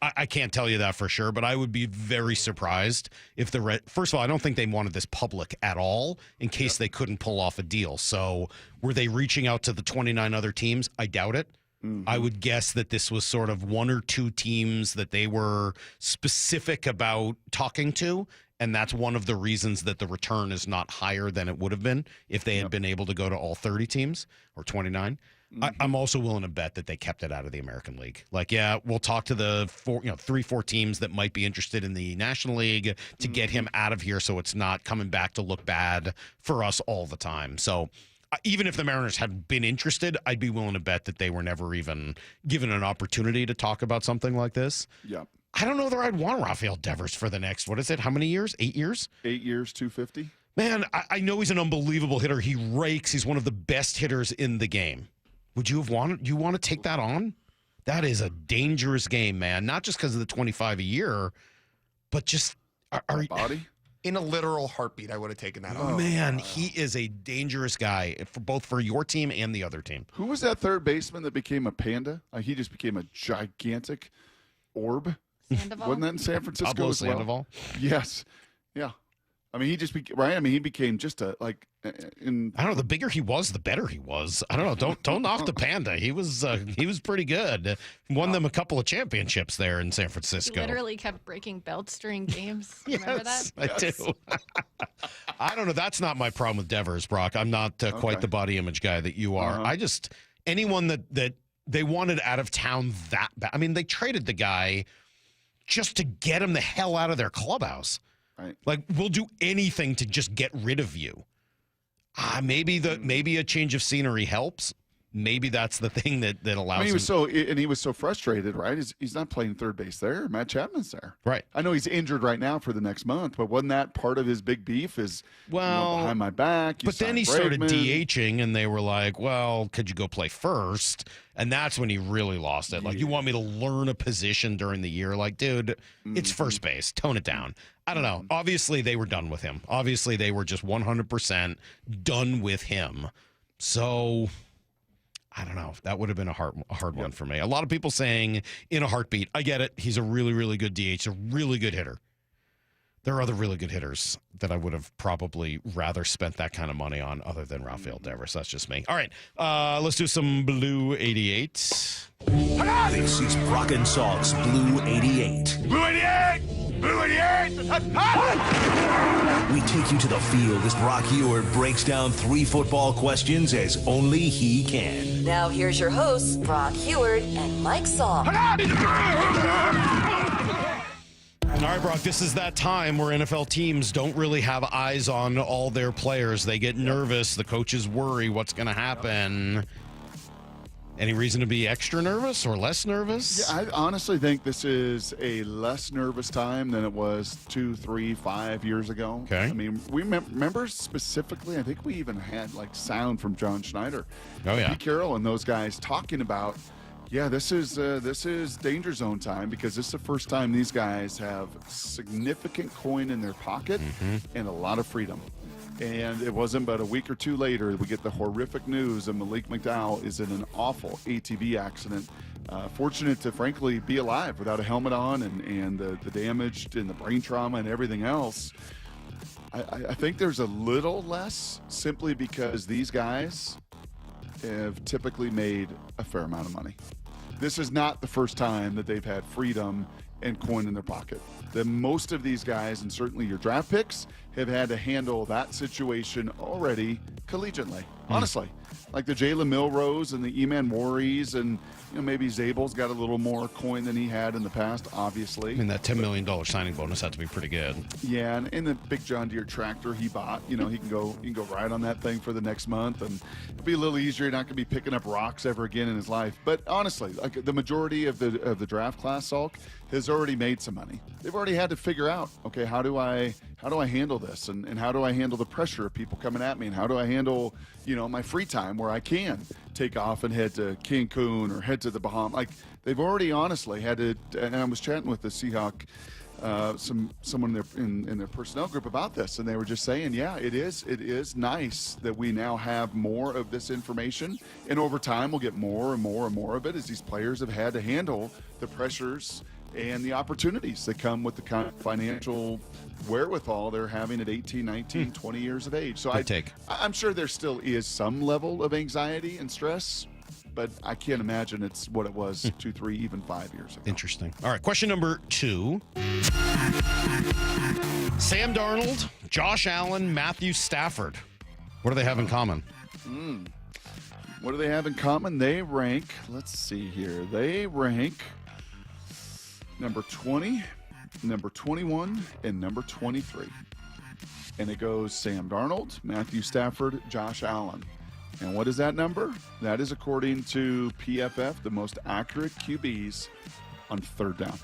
I can't tell you that for sure, but I would be very surprised if first of all, I don't think they wanted this public at all in case they couldn't pull off a deal. So were they reaching out to the 29 other teams? I doubt it. Mm-hmm. I would guess that this was sort of one or two teams that they were specific about talking to, and that's one of the reasons that the return is not higher than it would have been if they had been able to go to all 30 teams or 29. Mm-hmm. I'm also willing to bet that they kept it out of the American League. Like, yeah, we'll talk to the 3-4 teams that might be interested in the National League to get him out of here so it's not coming back to look bad for us all the time. So even if the Mariners had been interested, I'd be willing to bet that they were never even given an opportunity to talk about something like this. Yeah. I don't know whether I'd want Rafael Devers for the next, what is it? How many years? 8 years? 8 years, 250. Man, I know he's an unbelievable hitter. He rakes. He's one of the best hitters in the game. Would you want to take that on? That is a dangerous game, man. Not just because of the 25 a year, but just body. In a literal heartbeat, I would have taken that on. Man, he is a dangerous guy for both your team and the other team. Who was that third baseman that became a panda? He just became a gigantic orb. Sandoval? Wasn't that in San Francisco Pablo as well? Sandoval? Yes. Yeah. I mean, he just right. I mean, he became just I don't know. The bigger he was, the better he was. I don't know. Don't knock the panda. He was pretty good. Won them a couple of championships there in San Francisco. He literally kept breaking belts during games. Remember that? I do. I don't know. That's not my problem with Devers, Brock. I'm not quite the body image guy that you are. I just anyone that they wanted out of town that bad. I mean, they traded the guy just to get him the hell out of their clubhouse. Right. Like, we'll do anything to just get rid of you. Maybe a change of scenery helps. Maybe that's the thing that allows. He was so frustrated, right? He's not playing third base there. Matt Chapman's there, right? I know he's injured right now for the next month, but wasn't that part of his big beef? Is behind my back? But then he started DHing, and they were like, "Well, could you go play first?" And that's when he really lost it. Like, you want me to learn a position during the year? Like, dude, it's first base. Tone it down. I don't know. Obviously, they were done with him. Obviously, they were just 100% done with him. So I don't know. That would have been a hard one for me. A lot of people saying in a heartbeat. I get it. He's a really, really good DH, a really good hitter. There are other really good hitters that I would have probably rather spent that kind of money on other than Rafael Devers. That's just me. All right. Let's do some Blue 88. This is Brock and Salk's Blue 88. Blue 88! Blue 88! We take you to the field as Brock Ewart breaks down 3 football questions as only he can. Now here's your hosts, Brock Ewart and Mike Salk. All right, Brock, this is that time where NFL teams don't really have eyes on all their players. They get nervous. The coaches worry what's going to happen. Any reason to be extra nervous or less nervous? Yeah, I honestly think this is a less nervous time than it was 2, 3, 5 years ago. Okay. I mean, we remember specifically, I think we even had sound from John Schneider. Oh, yeah. Pete Carroll and those guys talking about, Yeah, this is danger zone time because this is the first time these guys have significant coin in their pocket and a lot of freedom. And it wasn't but a week or two later we get the horrific news that Malik McDowell is in an awful ATV accident. Fortunate to, frankly, be alive without a helmet on and the damage and the brain trauma and everything else. I think there's a little less simply because these guys have typically made a fair amount of money. This is not the first time that they've had freedom and coin in their pocket. Most of these guys, and certainly your draft picks, have had to handle that situation already collegiately, honestly. Like the Jalen Milrose and the Eman Moreys, and maybe Zabel's got a little more coin than he had in the past, obviously. I mean, that $10 million signing bonus had to be pretty good. Yeah, and the big John Deere tractor he bought, he can go ride on that thing for the next month, and it'll be a little easier. You're not going to be picking up rocks ever again in his life. But honestly, like the majority of the draft class, Salk, has already made some money. They've already had to figure out, okay, how do I handle this, and how do I handle the pressure of people coming at me, and how do I handle my free time where I can take off and head to Cancun or head to the Bahamas. Like they've already honestly had to. And I was chatting with the Seahawk, someone in their personnel group about this, and they were just saying, yeah, it is nice that we now have more of this information, and over time we'll get more and more and more of it as these players have had to handle the pressures and the opportunities that come with the kind of financial wherewithal they're having at 18, 19, 20 years of age. So I'm sure there still is some level of anxiety and stress, but I can't imagine it's what it was 2, 3, even 5 years ago. Interesting. All right, question number 2. Sam Darnold, Josh Allen, Matthew Stafford. What do they have in common? What do they have in common? They rank, let's see here, they rank number 20, number 21, and number 23. And it goes Sam Darnold, Matthew Stafford, Josh Allen. And what is that number? That is, according to PFF, the most accurate QBs on third down.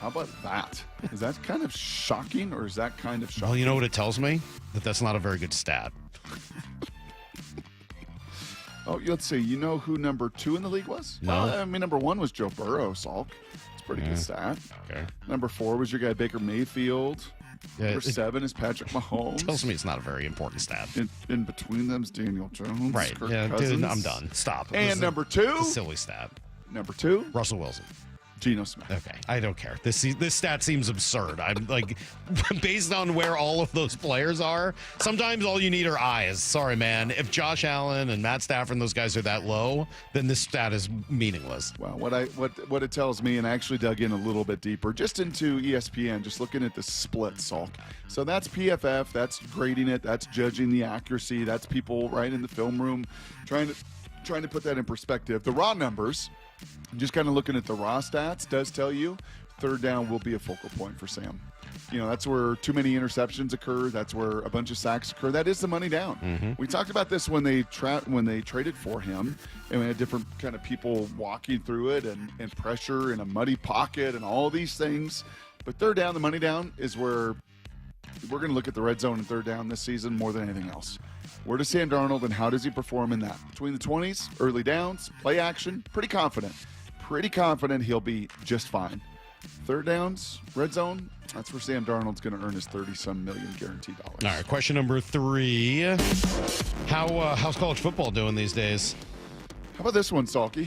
How about that? Is that kind of shocking, or is that kind of shocking? Well, you know what it tells me? That's not a very good stat. Oh, let's see. You know who number 2 in the league was? No. Well, I mean, number 1 was Joe Burrow, Salk. It's a pretty good stat. Okay. Number 4 was your guy Baker Mayfield. Number 7 is Patrick Mahomes. Tells me it's not a very important stat. In between them is Daniel Jones. Right. Kirk Yeah, Cousins. dude, I'm done. Stop. And number 2? It's a silly stat. Number 2? Russell Wilson. Geno Smith. Okay, I don't care. This stat seems absurd. I'm like, based on where all of those players are, sometimes all you need are eyes. Sorry, man. If Josh Allen and Matt Stafford and those guys are that low, then this stat is meaningless. Well, what it tells me, and I actually dug in a little bit deeper, just into ESPN, just looking at the split, Salk. So that's PFF, that's grading it, that's judging the accuracy, that's people right in the film room trying to put that in perspective. The raw numbers, just kind of looking at the raw stats, does tell you third down will be a focal point for Sam. That's where too many interceptions occur. That's where a bunch of sacks occur. That is the money down. We talked about this when they traded for him, and we had different kind of people walking through it and pressure in a muddy pocket and all these things. But third down, the money down is where we're going to look at the red zone and third down this season more than anything else. Where does Sam Darnold and how does he perform in that? Between the 20s, early downs, play action, pretty confident he'll be just fine. Third downs, red zone, that's where Sam Darnold's going to earn his 30-some million guaranteed dollars. All right, question number 3. How's college football doing these days? How about this one, Salky?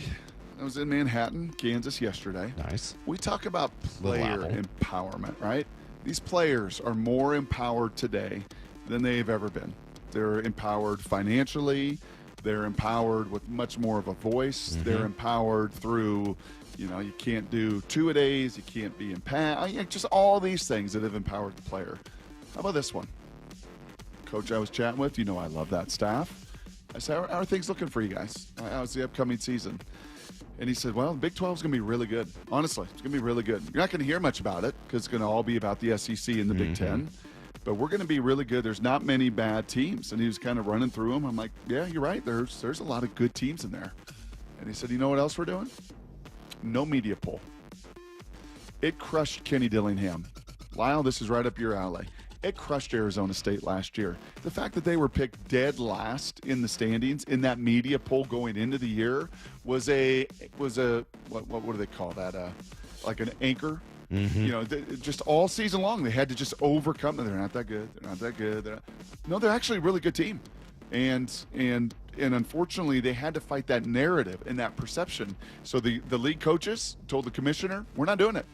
I was in Manhattan, Kansas yesterday. Nice. We talk about player empowerment, right? These players are more empowered today than they've ever been. They're empowered financially. They're empowered with much more of a voice. They're empowered through, you can't do 2-a-days. You can't be in just all these things that have empowered the player. How about this one? Coach I was chatting with, I love that staff. I said, how are things looking for you guys? How's the upcoming season? And he said, well, the Big 12 is going to be really good. Honestly, it's going to be really good. You're not going to hear much about it because it's going to all be about the SEC and the Big 10. But we're going to be really good. There's not many bad teams. And he was kind of running through them. I'm like, yeah, you're right. There's a lot of good teams in there. And he said, you know what else we're doing? No media poll. It crushed Kenny Dillingham. Lyle, this is right up your alley. it crushed Arizona State last year. The fact that they were picked dead last in the standings in that media poll going into the year was a what do they call that? Like an anchor. Mm-hmm. You know, just all season long they had to just overcome. They're not that good. They're not that good. No, they're actually a really good team, and unfortunately they had to fight that narrative and that perception. So the league coaches told the commissioner, "We're not doing it.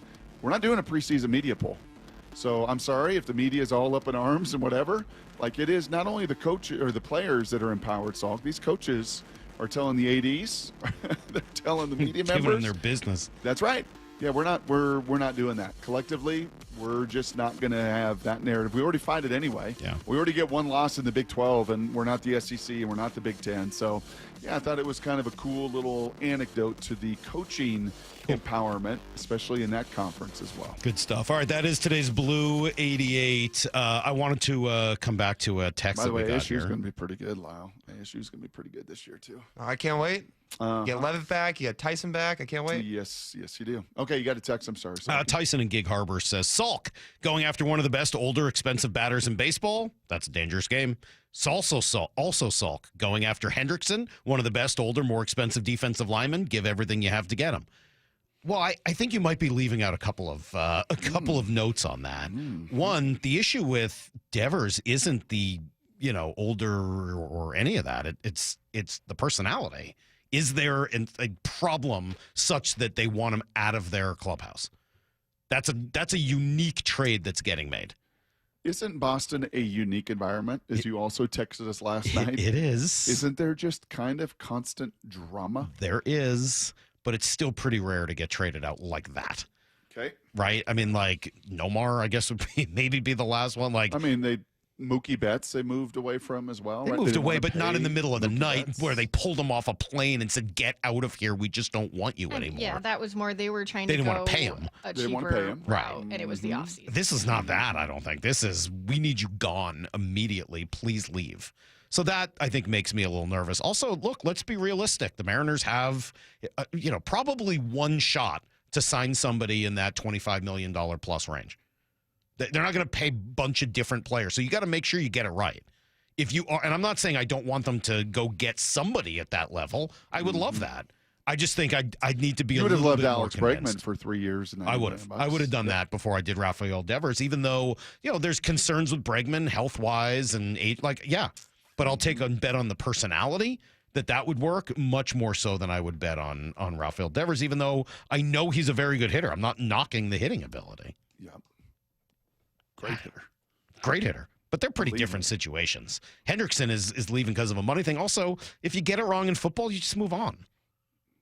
We're not doing a preseason media poll." So I'm sorry if the media is all up in arms and whatever. Like, it is not only the coach or the players that are empowered, Salk. These coaches are telling the ADs, they're telling the media members. Giving them their business. That's right. Yeah, we're not doing that. Collectively, we're just not going to have that narrative. We already fight it anyway. Yeah. We already get one loss in the Big 12, and we're not the SEC, and we're not the Big 10. So, yeah, I thought it was kind of a cool little anecdote to the coaching empowerment, especially in that conference as well. Good stuff. All right, that is today's Blue 88. I wanted to come back to a text By the that way, we got ASU's here. going to be pretty good, Lyle. ASU's going to be pretty good this year, too. I can't wait. You get Levitt back. You got Tyson back. I can't wait. Yes, you do. Okay, you got a text. I'm sorry. Tyson in Gig Harbor says, Salk, going after one of the best older, expensive batters in baseball? That's a dangerous game. Also Salk, going after Hendrickson, one of the best older, more expensive defensive linemen? Give everything you have to get him. Well, I think you might be leaving out a couple of notes on that. One, the issue with Devers isn't the older or any of that. It's the personality. Is there a problem such that they want him out of their clubhouse? That's a unique trade that's getting made. Isn't Boston a unique environment, as you also texted us last night? It is. Isn't there just kind of constant drama? There is, but it's still pretty rare to get traded out like that. Okay. Right? I mean, like, Nomar, I guess, would maybe be the last one. Like, I mean, Mookie Betts, they moved away from as well. They right? moved They away, didn't but wanna not in the pay middle of the Mookie night Betts. where they pulled him off a plane and said, get out of here. We just don't want you anymore. Yeah, that was more they were trying They to didn't go want to pay him. a They didn't wanna cheaper pay him. route, Right. and it was the offseason. This is not that, I don't think. This is, we need you gone immediately. Please leave. So that, I think, makes me a little nervous. Also, look, let's be realistic. The Mariners have, probably one shot to sign somebody in that $25 million plus range. They're not going to pay a bunch of different players. So you got to make sure you get it right. If you are, and I'm not saying I don't want them to go get somebody at that level. I would love that. I just think I'd need to be You a would have little loved bit Alex more Bregman convinced. for 3 years. And I would have. I would have done that before I did Rafael Devers, even though, there's concerns with Bregman health-wise and age. But I'll take a bet on the personality that would work much more so than I would bet on Rafael Devers, even though I know he's a very good hitter. I'm not knocking the hitting ability. Yeah. Great hitter. Great hitter. But they're pretty different situations. Hendrickson is leaving because of a money thing. Also, if you get it wrong in football, you just move on.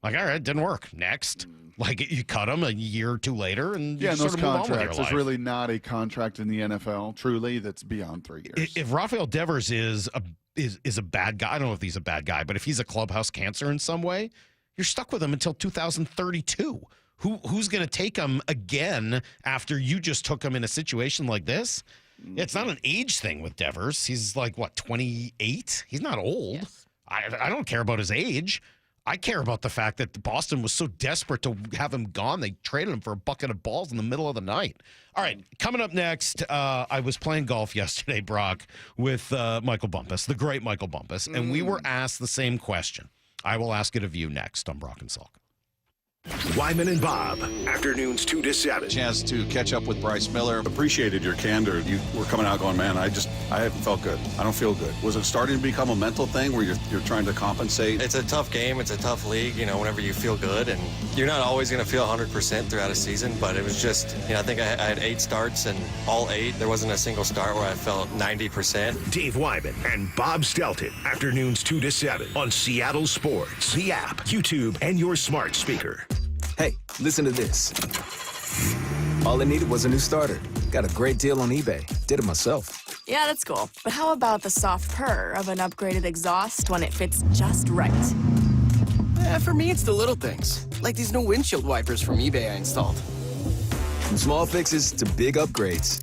Like, all right, it didn't work. Next. Like, you cut him a year or two later, and you Yeah, and sort those of move on with your contracts, life. there's really not a contract in the NFL, truly, that's beyond 3 years. If Rafael Devers is a bad guy, I don't know if he's a bad guy, but if he's a clubhouse cancer in some way, you're stuck with him until 2032. Who's going to take him again after you just took him in a situation like this? It's not an age thing with Devers. He's like, 28? He's not old. Yes. I don't care about his age. I care about the fact that Boston was so desperate to have him gone, they traded him for a bucket of balls in the middle of the night. All right, coming up next, I was playing golf yesterday, Brock, with Michael Bumpus, the great Michael Bumpus, and we were asked the same question. I will ask it of you next on Brock and Salk. Wyman and Bob, afternoons 2 to 7. Chance to catch up with Bryce Miller. Appreciated your candor. You were coming out going, man, I haven't felt good. I don't feel good. Was it starting to become a mental thing where you're trying to compensate? It's a tough game. It's a tough league, whenever you feel good. And you're not always going to feel 100% throughout a season, but it was just, I think I had 8 starts, and all 8, there wasn't a single start where I felt 90%. Dave Wyman and Bob Stelton, afternoons 2 to 7 on Seattle Sports, the app, YouTube, and your smart speaker. Hey, listen to this. All I needed was a new starter. Got a great deal on eBay. Did it myself. Yeah, that's cool. But how about the soft purr of an upgraded exhaust when it fits just right? For me, it's the little things. Like these new windshield wipers from eBay I installed. From small fixes to big upgrades,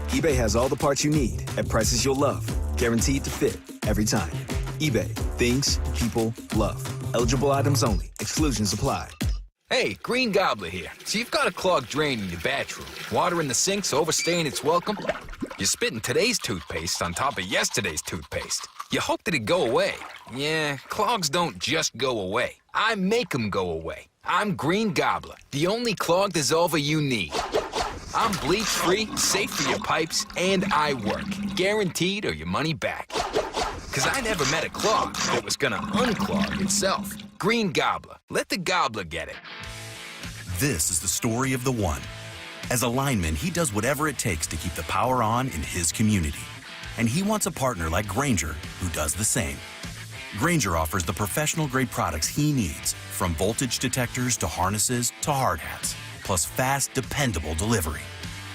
eBay has all the parts you need at prices you'll love. Guaranteed to fit every time. eBay. Things people love. Eligible items only. Exclusions apply. Hey, Green Gobbler here. So you've got a clogged drain in your bathroom. Water in the sink's overstaying its welcome. You spit in today's toothpaste on top of yesterday's toothpaste. You hope that it go away. Yeah, clogs don't just go away. I make them go away. I'm Green Gobbler, the only clog dissolver you need. I'm bleach-free, safe for your pipes, and I work. Guaranteed or your money back. Because I never met a clog that was gonna unclog itself. Green Gobbler. Let the gobbler get it. This is the story of the one. As a lineman, he does whatever it takes to keep the power on in his community. And he wants a partner like Grainger who does the same. Grainger offers the professional-grade products he needs, from voltage detectors to harnesses to hard hats, plus fast, dependable delivery,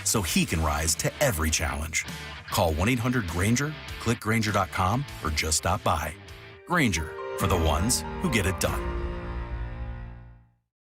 so he can rise to every challenge. Call 1-800-GRAINGER, click Grainger.com, or just stop by. Grainger, for the ones who get it done.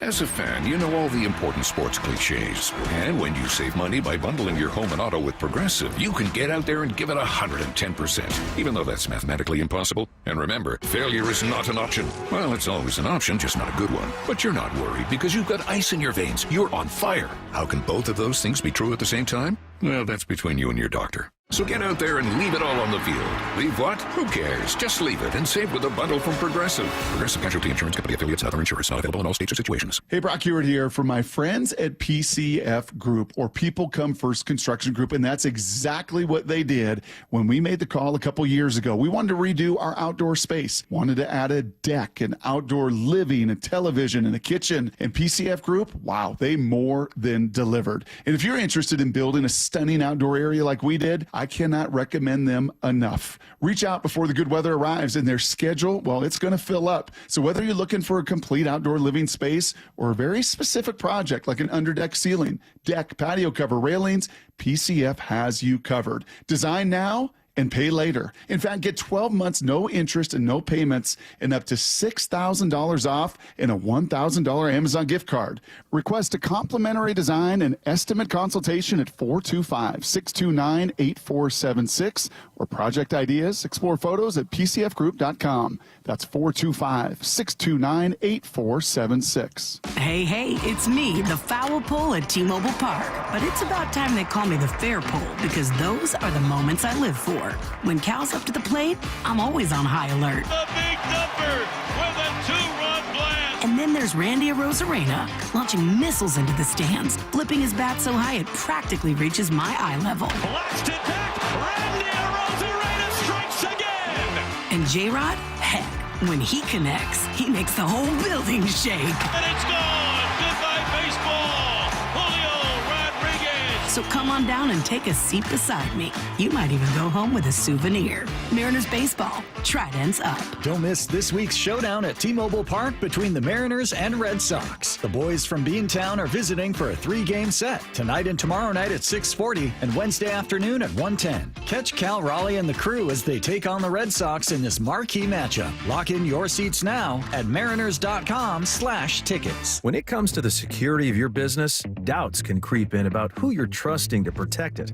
As a fan, you know all the important sports cliches. And when you save money by bundling your home and auto with Progressive, you can get out there and give it 110%, even though that's mathematically impossible. And remember, failure is not an option. Well, it's always an option, just not a good one. But you're not worried because you've got ice in your veins. You're on fire. How can both of those things be true at the same time? Well, that's between you and your doctor. So get out there and leave it all on the field. Leave what? Who cares? Just leave it and save with a bundle from Progressive. Progressive Casualty Insurance Company affiliates, other insurers, not available in all states or situations. Hey, Brock Hewitt here for my friends at PCF Group, or People Come First Construction Group, and that's exactly what they did when we made the call a couple years ago. We wanted to redo our outdoor space, wanted to add a deck, and outdoor living, a television, and a kitchen. And PCF Group, wow, they more than delivered. And if you're interested in building a stunning outdoor area like we did, I cannot recommend them enough. Reach out before the good weather arrives, and their schedule, well, it's going to fill up. So whether you're looking for a complete outdoor living space or a very specific project like an underdeck ceiling, deck, patio cover, railings, PCF has you covered. Design now and pay later. In fact, get 12 months, no interest and no payments, and up to $6,000 off and a $1,000 Amazon gift card. Request a complimentary design and estimate consultation at 425-629-8476 or project ideas. Explore photos at pcfgroup.com. That's 425-629-8476. Hey, it's me, the foul pole at T-Mobile Park. But it's about time they call me the fair pole, because those are the moments I live for. When Cal's up to the plate, I'm always on high alert. The big dumper with a two-run blast. And then there's Randy Arozarena launching missiles into the stands, flipping his bat so high it practically reaches my eye level. Blasted back, Randy Arozarena strikes again. And J-Rod, heck, when he connects, he makes the whole building shake. And it's gone. Goodbye, baseball. Julio Rodriguez. So come on down and take a seat beside me. You might even go home with a souvenir. Mariners baseball, Tridents up. Don't miss this week's showdown at T-Mobile Park between the Mariners and Red Sox. The boys from Beantown are visiting for a 3-game set tonight and tomorrow night at 6:40 and Wednesday afternoon at 1:10. Catch Cal Raleigh and the crew as they take on the Red Sox in this marquee matchup. Lock in your seats now at mariners.com/tickets. When it comes to the security of your business, doubts can creep in about who you're trusting to protect it.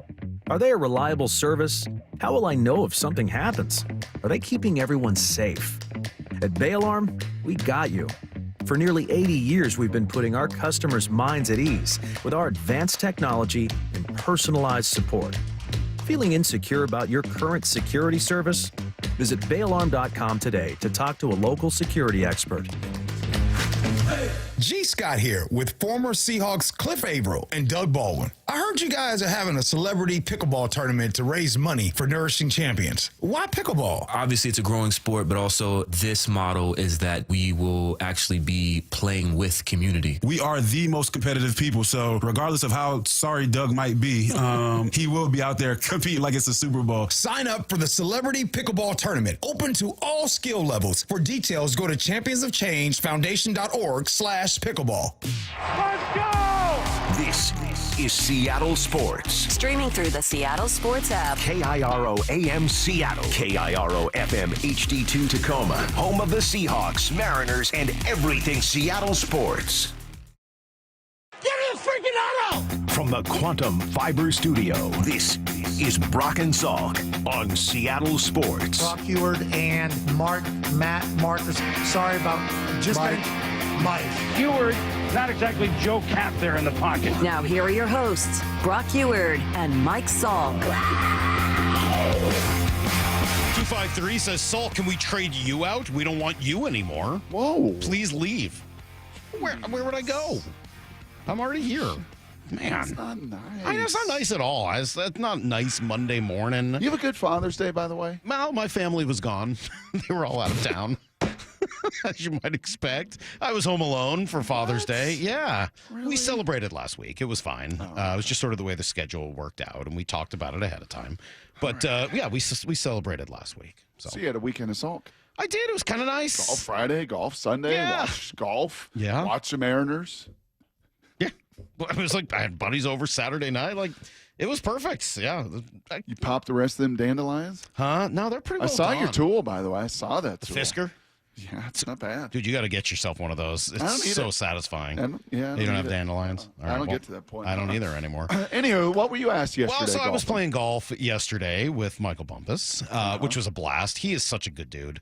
Are they a reliable service? How will I know if something happens? Are they keeping everyone safe? At Bay Alarm, we got you. For nearly 80 years, we've been putting our customers' minds at ease with our advanced technology and personalized support. Feeling insecure about your current security service? Visit bayalarm.com today to talk to a local security expert. G. Scott here with former Seahawks Cliff Averill and Doug Baldwin. I heard you guys are having a celebrity pickleball tournament to raise money for Nourishing Champions. Why pickleball? Obviously, it's a growing sport, but also this model is that we will actually be playing with community. We are the most competitive people, so regardless of how sorry Doug might be, he will be out there competing like it's a Super Bowl. Sign up for the Celebrity Pickleball Tournament, open to all skill levels. For details, go to championsofchangefoundation.org/pickleball. Let's go! This is Seattle Sports. Streaming through the Seattle Sports app. KIRO AM Seattle. KIRO FM HD2 Tacoma. Home of the Seahawks, Mariners, and everything Seattle sports. Give me a freaking auto! From the Quantum Fiber Studio, this is Brock and Salk on Seattle Sports. Brock Hewitt and Matt Marcus. Sorry about just Mike Hewitt Not exactly Joe Cap there in the pocket. Now here are your hosts, Brock Heward and Mike Salk. 253 says, Salk, can we trade you out? We don't want you anymore. Whoa. Please leave. Where would I go? I'm already here. Man. That's not nice. That's not nice at all. That's not nice Monday morning. You have a good Father's Day, by the way? Well, my family was gone. They were all out of town. As you might expect. I was home alone for Father's Day. Yeah. Really? We celebrated last week. It was fine. It was just sort of the way the schedule worked out, and we talked about it ahead of time. But, yeah, we celebrated last week. So you had a weekend of Salk. I did. It was kind of nice. Golf Friday, golf Sunday, Yeah. watch golf, Yeah. watch the Mariners. Yeah. Well, it was like I had buddies over Saturday night. Like, it was perfect. Yeah. You popped the rest of them dandelions? Huh? No, they're pretty I well saw gone. your tool, by the way. I saw that The tool. Fisker? Yeah, it's not bad. Dude, you got to get yourself one of those. I don't It's need so it. satisfying. I don't You don't have need it. dandelions? All I right, don't well, get to that point. I don't either anymore. Anywho, what were you asked yesterday? Well, so I was golfing? playing golf yesterday with Michael Bumpus, which was a blast. He is such a good dude.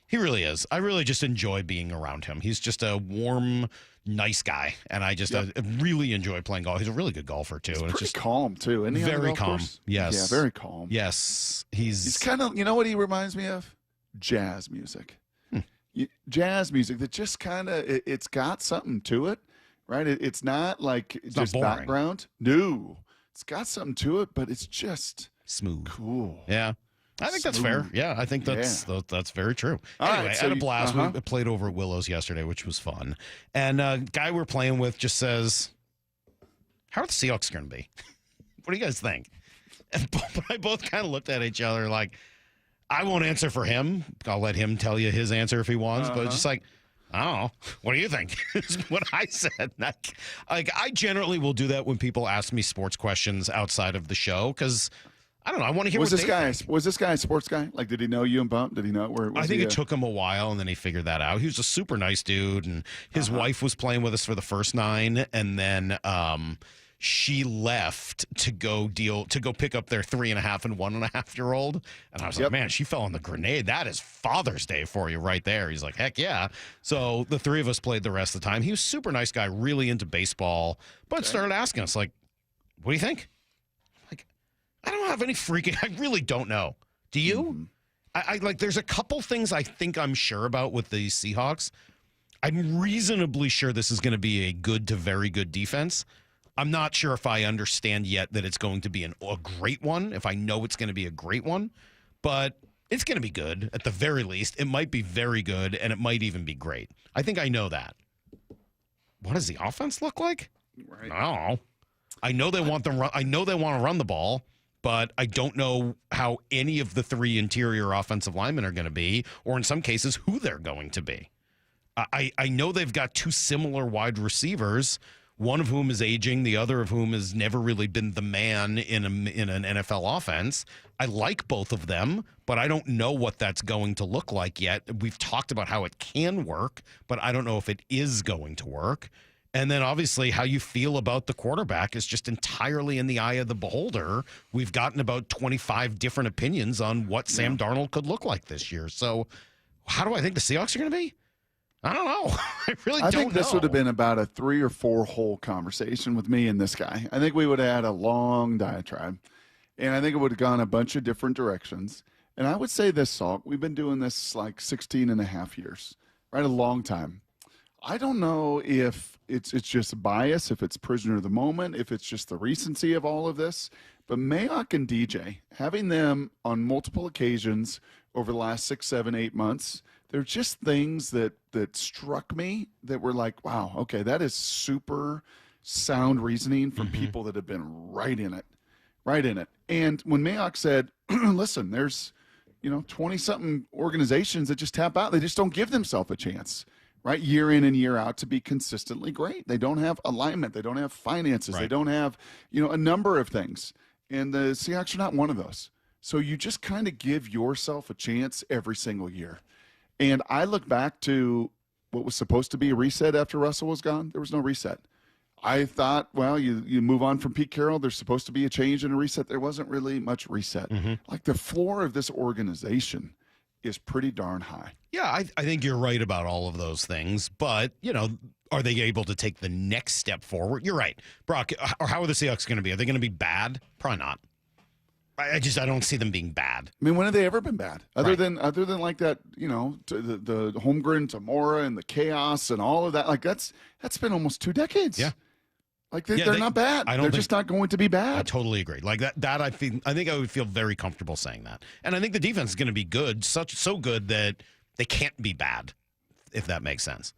He really is. I really just enjoy being around him. He's just a warm, nice guy, and I just really enjoy playing golf. He's a really good golfer, too. He's and pretty it's just calm, too. Isn't he, on the very golf calm. course? Yes. Yeah, very calm. Yes. He's kind of, you know what he reminds me of? Jazz music. Jazz music that just kind of, it's got something to it, right? It's not like just boring. background. No. It's got something to it, but it's just smooth. Cool. Yeah. I think that's fair. Yeah, I think that's very true. All right, Anyway, so I had a you- blast. We played over at Willows yesterday, which was fun. And guy we're playing with just says, how are the Seahawks going to be? What do you guys think? And Bob and I both kind of looked at each other like, I won't answer for him. I'll let him tell you his answer if he wants. But it's just like, I don't know. What do you think? Is what I said. Like, I generally will do that when people ask me sports questions outside of the show because I don't know. I want to hear was what this they guy think. was this guy a sports guy? Like, did he know you and Bump? Did he know where? I think it took him a while, and then he figured that out. He was a super nice dude, and his wife was playing with us for the first 9, and then she left to go pick up their 3.5 and 1.5-year-old. And I was like, man, she fell on the grenade. That is Father's Day for you right there. He's like, heck yeah. So the three of us played the rest of the time. He was a super nice guy, really into baseball, but started asking us, like, what do you think? Like, I don't have any freaking, I really don't know. Do you? I like, there's a couple things I think I'm sure about with the Seahawks. I'm reasonably sure this is going to be a good to very good defense. I'm not sure if I understand yet that it's going to be a great one, if I know it's going to be a great one, but it's going to be good at the very least. It might be very good, and it might even be great. I think I know that. What does the offense look like? Right. I don't know. I know they want them. I know they want to run the ball, but I don't know how any of the 3 interior offensive linemen are going to be, or in some cases, who they're going to be. I know they've got 2 similar wide receivers, one of whom is aging, the other of whom has never really been the man in an NFL offense. I like both of them, but I don't know what that's going to look like yet. We've talked about how it can work, but I don't know if it is going to work. And then obviously how you feel about the quarterback is just entirely in the eye of the beholder. We've gotten about 25 different opinions on what Sam Darnold could look like this year. So how do I think the Seahawks are going to be? I don't know. I really don't know. I think this would have been about a 3 or 4 hole conversation with me and this guy. I think we would have had a long diatribe, and I think it would have gone a bunch of different directions. And I would say this, Salk, we've been doing this like 16 and a half years, right? A long time. I don't know if it's just bias, if it's prisoner of the moment, if it's just the recency of all of this. But Mayock and DJ, having them on multiple occasions over the last 6, 7, 8 months, they're just things that struck me that were like, wow, okay, that is super sound reasoning from people that have been right in it. And when Mayock said, listen, there's 20-something organizations that just tap out. They just don't give themselves a chance, right? Year in and year out to be consistently great. They don't have alignment. They don't have finances. They don't have, a number of things. And the Seahawks are not one of those. So you just kind of give yourself a chance every single year. And I look back to what was supposed to be a reset after Russell was gone. There was no reset. I thought, well, you move on from Pete Carroll. There's supposed to be a change and a reset. There wasn't really much reset. Like the floor of this organization is pretty darn high. Yeah, I think you're right about all of those things. But, are they able to take the next step forward? You're right. Brock, or how are the Seahawks going to be? Are they going to be bad? Probably not. I don't see them being bad. I mean, when have they ever been bad? Other than like that, the Holmgren, Tamora, and the chaos and all of that. Like that's been almost 2 decades. Yeah. Like they're not bad. They're just not going to be bad. I totally agree. Like that I think I would feel very comfortable saying that. And I think the defense is going to be good, so good that they can't be bad, if that makes sense.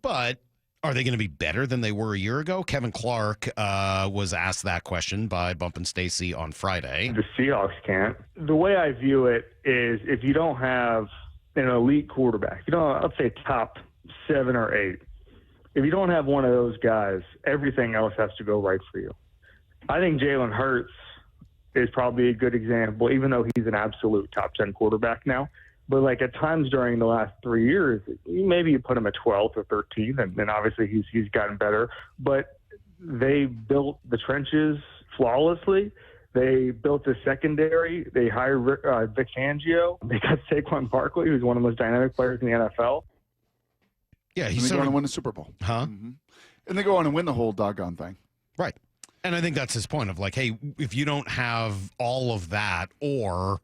But are they going to be better than they were a year ago? Kevin Clark was asked that question by Bump and Stacy on Friday. The Seahawks can't. The way I view it is if you don't have an elite quarterback, let's say top 7 or 8, if you don't have one of those guys, everything else has to go right for you. I think Jalen Hurts is probably a good example, even though he's an absolute top 10 quarterback now. But like at times during the last 3 years, maybe you put him at 12th or 13th, and obviously he's gotten better. But they built the trenches flawlessly. They built the secondary. They hired Vic Fangio. They got Saquon Barkley, who's one of the most dynamic players in the NFL. Yeah, he's going to win the Super Bowl. Huh? Mm-hmm. And they go on and win the whole doggone thing. Right. And I think that's his point of like, hey, if you don't have all of that or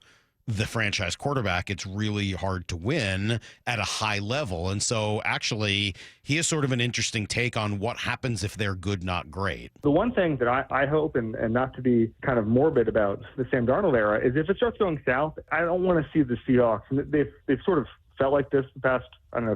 the franchise quarterback, it's really hard to win at a high level. And so actually he has sort of an interesting take on what happens if they're good, not great. The one thing that I hope, and not to be kind of morbid about the Sam Darnold era, is if it starts going south, I don't want to see the Seahawks. They've sort of felt like this the past,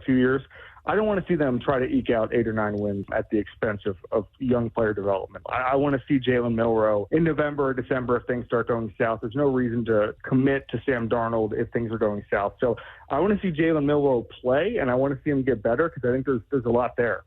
few years. I don't want to see them try to eke out 8 or 9 wins at the expense of young player development. I want to see Jalen Milroe in November or December if things start going south. There's no reason to commit to Sam Darnold if things are going south. So I want to see Jalen Milroe play, and I want to see him get better because I think there's a lot there.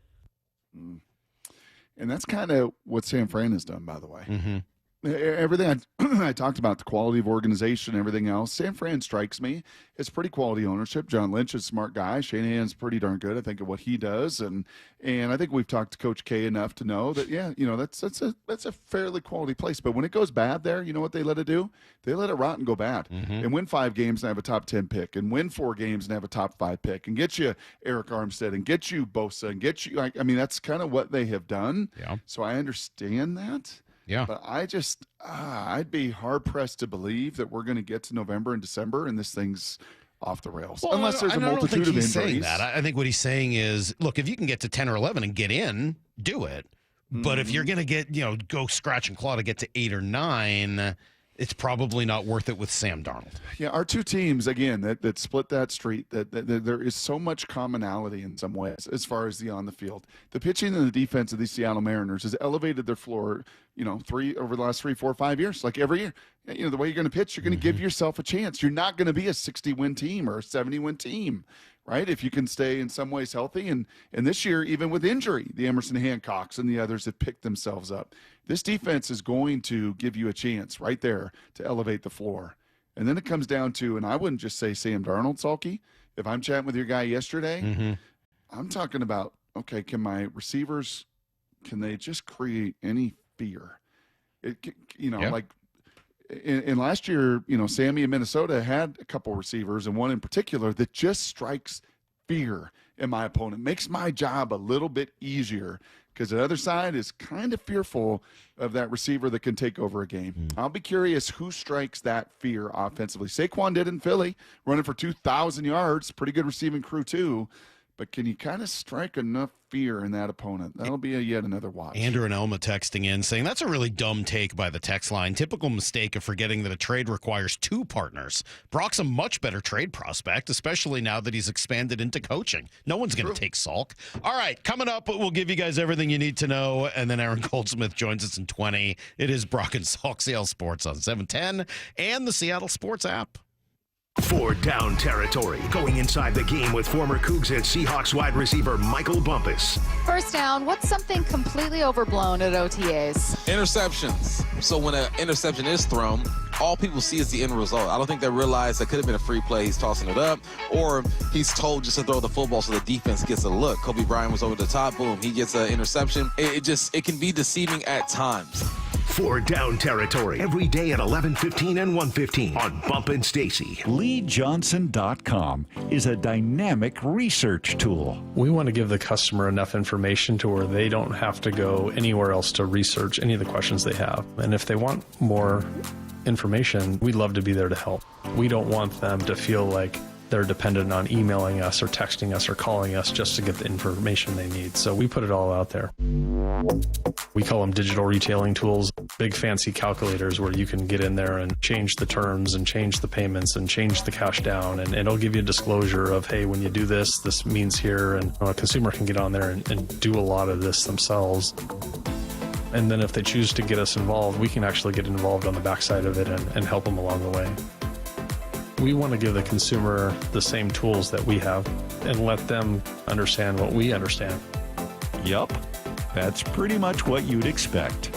And that's kind of what San Fran has done, by the way. Mm-hmm. Everything I talked about, the quality of organization, everything else, San Fran strikes me as pretty quality ownership. John Lynch is a smart guy. Shanahan's pretty darn good, I think, at what he does. And I think we've talked to Coach K enough to know that, that's a fairly quality place. But when it goes bad there, you know what they let it do? They let it rot and go bad. Mm-hmm. And win 5 games and have a top 10 pick, and win 4 games and have a top 5 pick, and get you Eric Armstead, and get you Bosa, and get you, that's kind of what they have done. Yeah. So I understand that. Yeah. But I just, I'd be hard-pressed to believe that we're going to get to November and December and this thing's off the rails. Well, unless there's a multitude of injuries. Saying that. I think what he's saying is, look, if you can get to 10 or 11 and get in, do it. But if you're going to get, go scratch and claw to get to 8 or 9, it's probably not worth it with Sam Darnold. Yeah, our two teams, again, that split that street, that there is so much commonality in some ways as far as the on the field. The pitching and the defense of these Seattle Mariners has elevated their floor, over the last 3, 4, 5 years, like every year. The way you're going to pitch, you're going to give yourself a chance. You're not going to be a 60-win team or a 70-win team, right? If you can stay in some ways healthy. And this year, even with injury, the Emerson Hancocks and the others have picked themselves up. This defense is going to give you a chance right there to elevate the floor. And then it comes down to, and I wouldn't just say Sam Darnold, Salky. If I'm chatting with your guy yesterday, I'm talking about, okay, can my receivers, can they just create any fear? Like in last year, Sammy in Minnesota had a couple receivers, and one in particular that just strikes fear in my opponent. Makes my job a little bit easier because the other side is kind of fearful of that receiver that can take over a game. I'll be curious who strikes that fear offensively. Saquon did in Philly, running for 2,000 yards, pretty good receiving crew too. But can you kind of strike enough fear in that opponent? That'll be yet another watch. Andrew and Elma texting in saying, that's a really dumb take by the text line. Typical mistake of forgetting that a trade requires 2 partners. Brock's a much better trade prospect, especially now that he's expanded into coaching. No one's going to take Salk. All right, coming up, we'll give you guys everything you need to know. And then Aaron Goldsmith joins us in 20. It is Brock and Salk, Seattle Sports on 710 and the Seattle Sports app. 4 down territory, going inside the game with former Cougs and Seahawks wide receiver Michael Bumpus. First down, what's something completely overblown at OTAs? Interceptions. So when an interception is thrown, all people see is the end result. I don't think they realize that could have been a free play. He's tossing it up, or he's told just to throw the football so the defense gets a look. Kobe Bryant was over the top. Boom, he gets an interception. It can be deceiving at times. for Down Territory. Every day at 11:15 and 1:15 on Bump and Stacy. LeeJohnson.com is a dynamic research tool. We want to give the customer enough information to where they don't have to go anywhere else to research any of the questions they have. And if they want more information, we'd love to be there to help. We don't want them to feel like they're dependent on emailing us or texting us or calling us just to get the information they need. So we put it all out there. We call them digital retailing tools, big fancy calculators where you can get in there and change the terms and change the payments and change the cash down. And it'll give you a disclosure of, hey, when you do this, this means here. And a consumer can get on there and do a lot of this themselves. And then if they choose to get us involved, we can actually get involved on the backside of it and help them along the way. We want to give the consumer the same tools that we have and let them understand what we understand. Yup, that's pretty much what you'd expect.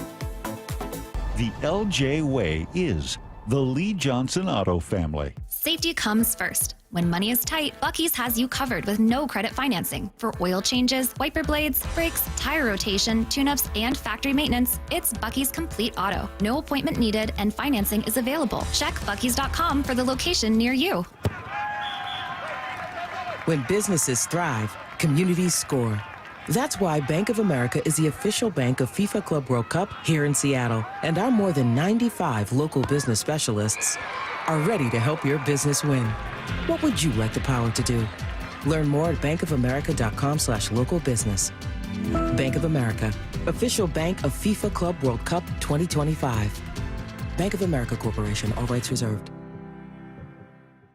The LJ Way is the Lee Johnson Auto family. Safety comes first. When money is tight, Buc-ee's has you covered with no credit financing. For oil changes, wiper blades, brakes, tire rotation, tune-ups, and factory maintenance, it's Buc-ee's Complete Auto. No appointment needed and financing is available. Check Buc-ee's.com for the location near you. When businesses thrive, communities score. That's why Bank of America is the official bank of FIFA Club World Cup here in Seattle. And our more than 95 local business specialists are ready to help your business win. What would you like the power to do? Learn more at bankofamerica.com/local business. Bank of America, official bank of FIFA Club World Cup 2025. Bank of America Corporation, all rights reserved.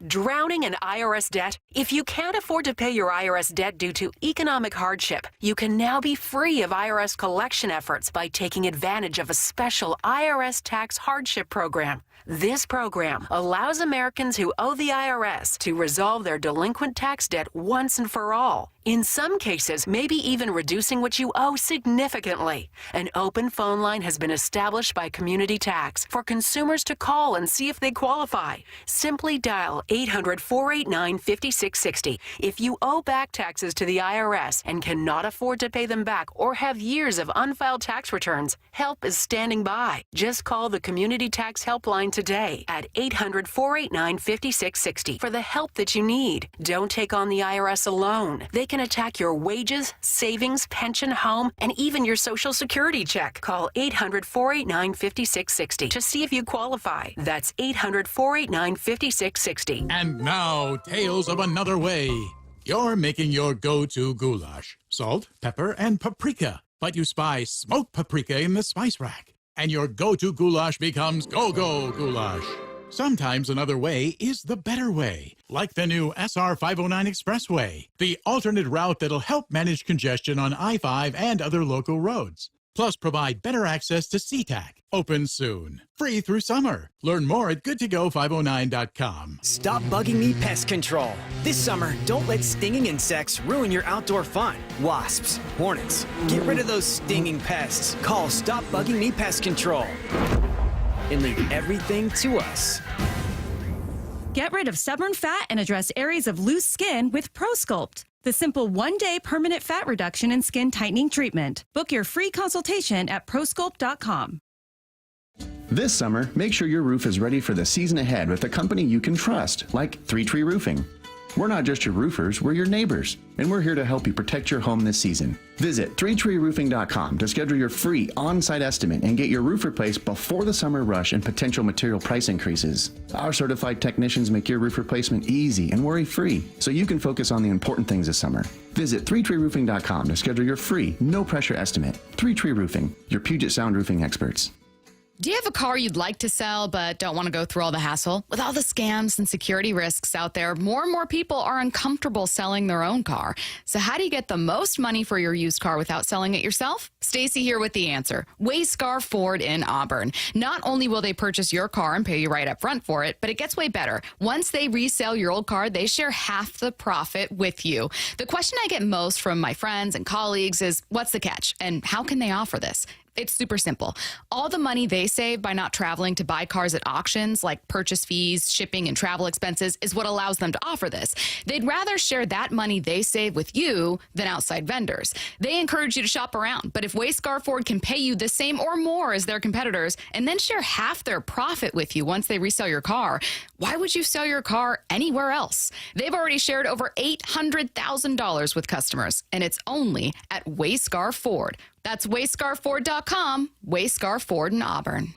Drowning in IRS debt? If you can't afford to pay your IRS debt due to economic hardship, you can now be free of IRS collection efforts by taking advantage of a special IRS tax hardship program. This program allows Americans who owe the IRS to resolve their delinquent tax debt once and for all. In some cases, maybe even reducing what you owe significantly. An open phone line has been established by Community Tax for consumers to call and see if they qualify. Simply dial 800-489-5660. If you owe back taxes to the IRS and cannot afford to pay them back or have years of unfiled tax returns, help is standing by. Just call the Community Tax Helpline today at 800-489-5660 for the help that you need. Don't take on the IRS alone. They can attack your wages, savings, pension, home, and even your Social Security check. Call 800-489-5660 to see if you qualify. That's 800-489-5660. And now, tales of another way. You're making your go-to goulash. Salt, pepper, and paprika. But you spy smoked paprika in the spice rack. And your go-to goulash becomes go-go goulash. Sometimes another way is the better way, like the new SR 509 Expressway, the alternate route that'll help manage congestion on I-5 and other local roads. Plus, provide better access to SeaTac. Open soon. Free through summer. Learn more at goodtogo509.com. Stop bugging me pest control. This summer, don't let stinging insects ruin your outdoor fun. Wasps, hornets, get rid of those stinging pests. Call Stop Bugging Me Pest Control and leave everything to us. Get rid of stubborn fat and address areas of loose skin with ProSculpt, the simple one-day permanent fat reduction and skin tightening treatment. Book your free consultation at prosculpt.com. This summer, make sure your roof is ready for the season ahead with a company you can trust, like 3 Tree Roofing. We're not just your roofers, we're your neighbors, and we're here to help you protect your home this season. Visit 3treeroofing.com to schedule your free on-site estimate and get your roof replaced before the summer rush and potential material price increases. Our certified technicians make your roof replacement easy and worry-free, so you can focus on the important things this summer. Visit 3treeroofing.com to schedule your free, no-pressure estimate. 3 Tree Roofing, your Puget Sound roofing experts. Do you have a car you'd like to sell but don't want to go through all the hassle? With all the scams and security risks out there, more and more people are uncomfortable selling their own car. So how do you get the most money for your used car without selling it yourself? Stacy here with the answer. Wayscar Ford in Auburn. Not only will they purchase your car and pay you right up front for it, but it gets way better. Once they resell your old car, they share half the profit with you. The question I get most from my friends and colleagues is, what's the catch? And how can they offer this? It's super simple. All the money they save by not traveling to buy cars at auctions, like purchase fees, shipping, and travel expenses, is what allows them to offer this. They'd rather share that money they save with you than outside vendors. They encourage you to shop around, but if Wayscar Ford can pay you the same or more as their competitors and then share half their profit with you once they resell your car, why would you sell your car anywhere else? They've already shared over $800,000 with customers, and it's only at Wayscar Ford. That's wayscarford.com, Wayscar Ford in Auburn.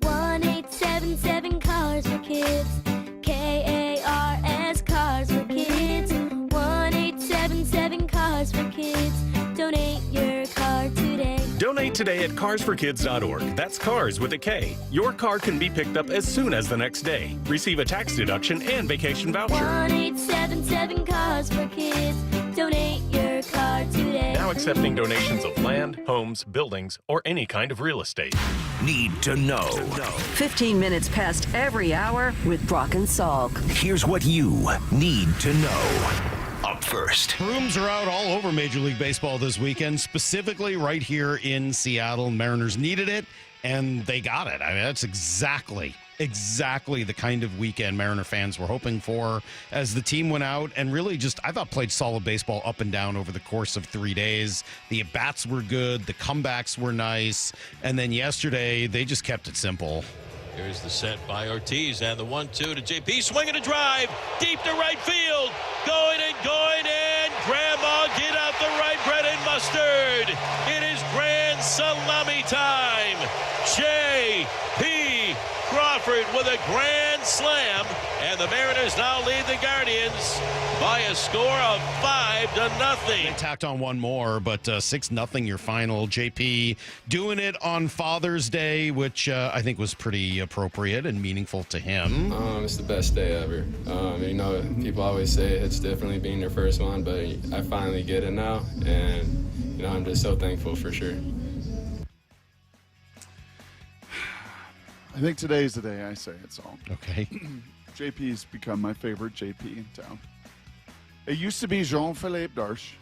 1877 Cars for Kids. KARS Cars for Kids. 1877 Cars for Kids. Donate your car today. Donate today at carsforkids.org. That's cars with a K. Your car can be picked up as soon as the next day. Receive a tax deduction and vacation voucher. 1877 Cars for Kids. Donate your car today. Now accepting donations of land, homes, buildings, or any kind of real estate. Need to know. 15 minutes past every hour with Brock and Salk. Here's what you need to know. Up first. Brooms are out all over Major League Baseball this weekend, specifically right here in Seattle. Mariners needed it, and they got it. I mean, that's exactly the kind of weekend Mariner fans were hoping for as the team went out and really just, I thought, played solid baseball up and down over the course of 3 days. The at-bats were good. The comebacks were nice. And then yesterday, they just kept it simple. Here's the set by Ortiz and the 1-2 to JP. Swinging a drive deep to right field. Going and Grandma, get out the right bread and mustard. It is grand salami time. J.P. Crawford with a grand slam, and the Mariners now lead the Guardians by a score of 5-0. They tacked on one more, but 6-0 your final. JP doing it on Father's Day, which I think was pretty appropriate and meaningful to him. It's the best day ever. You know, people always say it's differently being their first one, but I finally get it now, and you know, I'm just so thankful for sure. I think today's the day I say it, so. Okay. JP's become my favorite JP in town. It used to be Jean-Philippe Darche.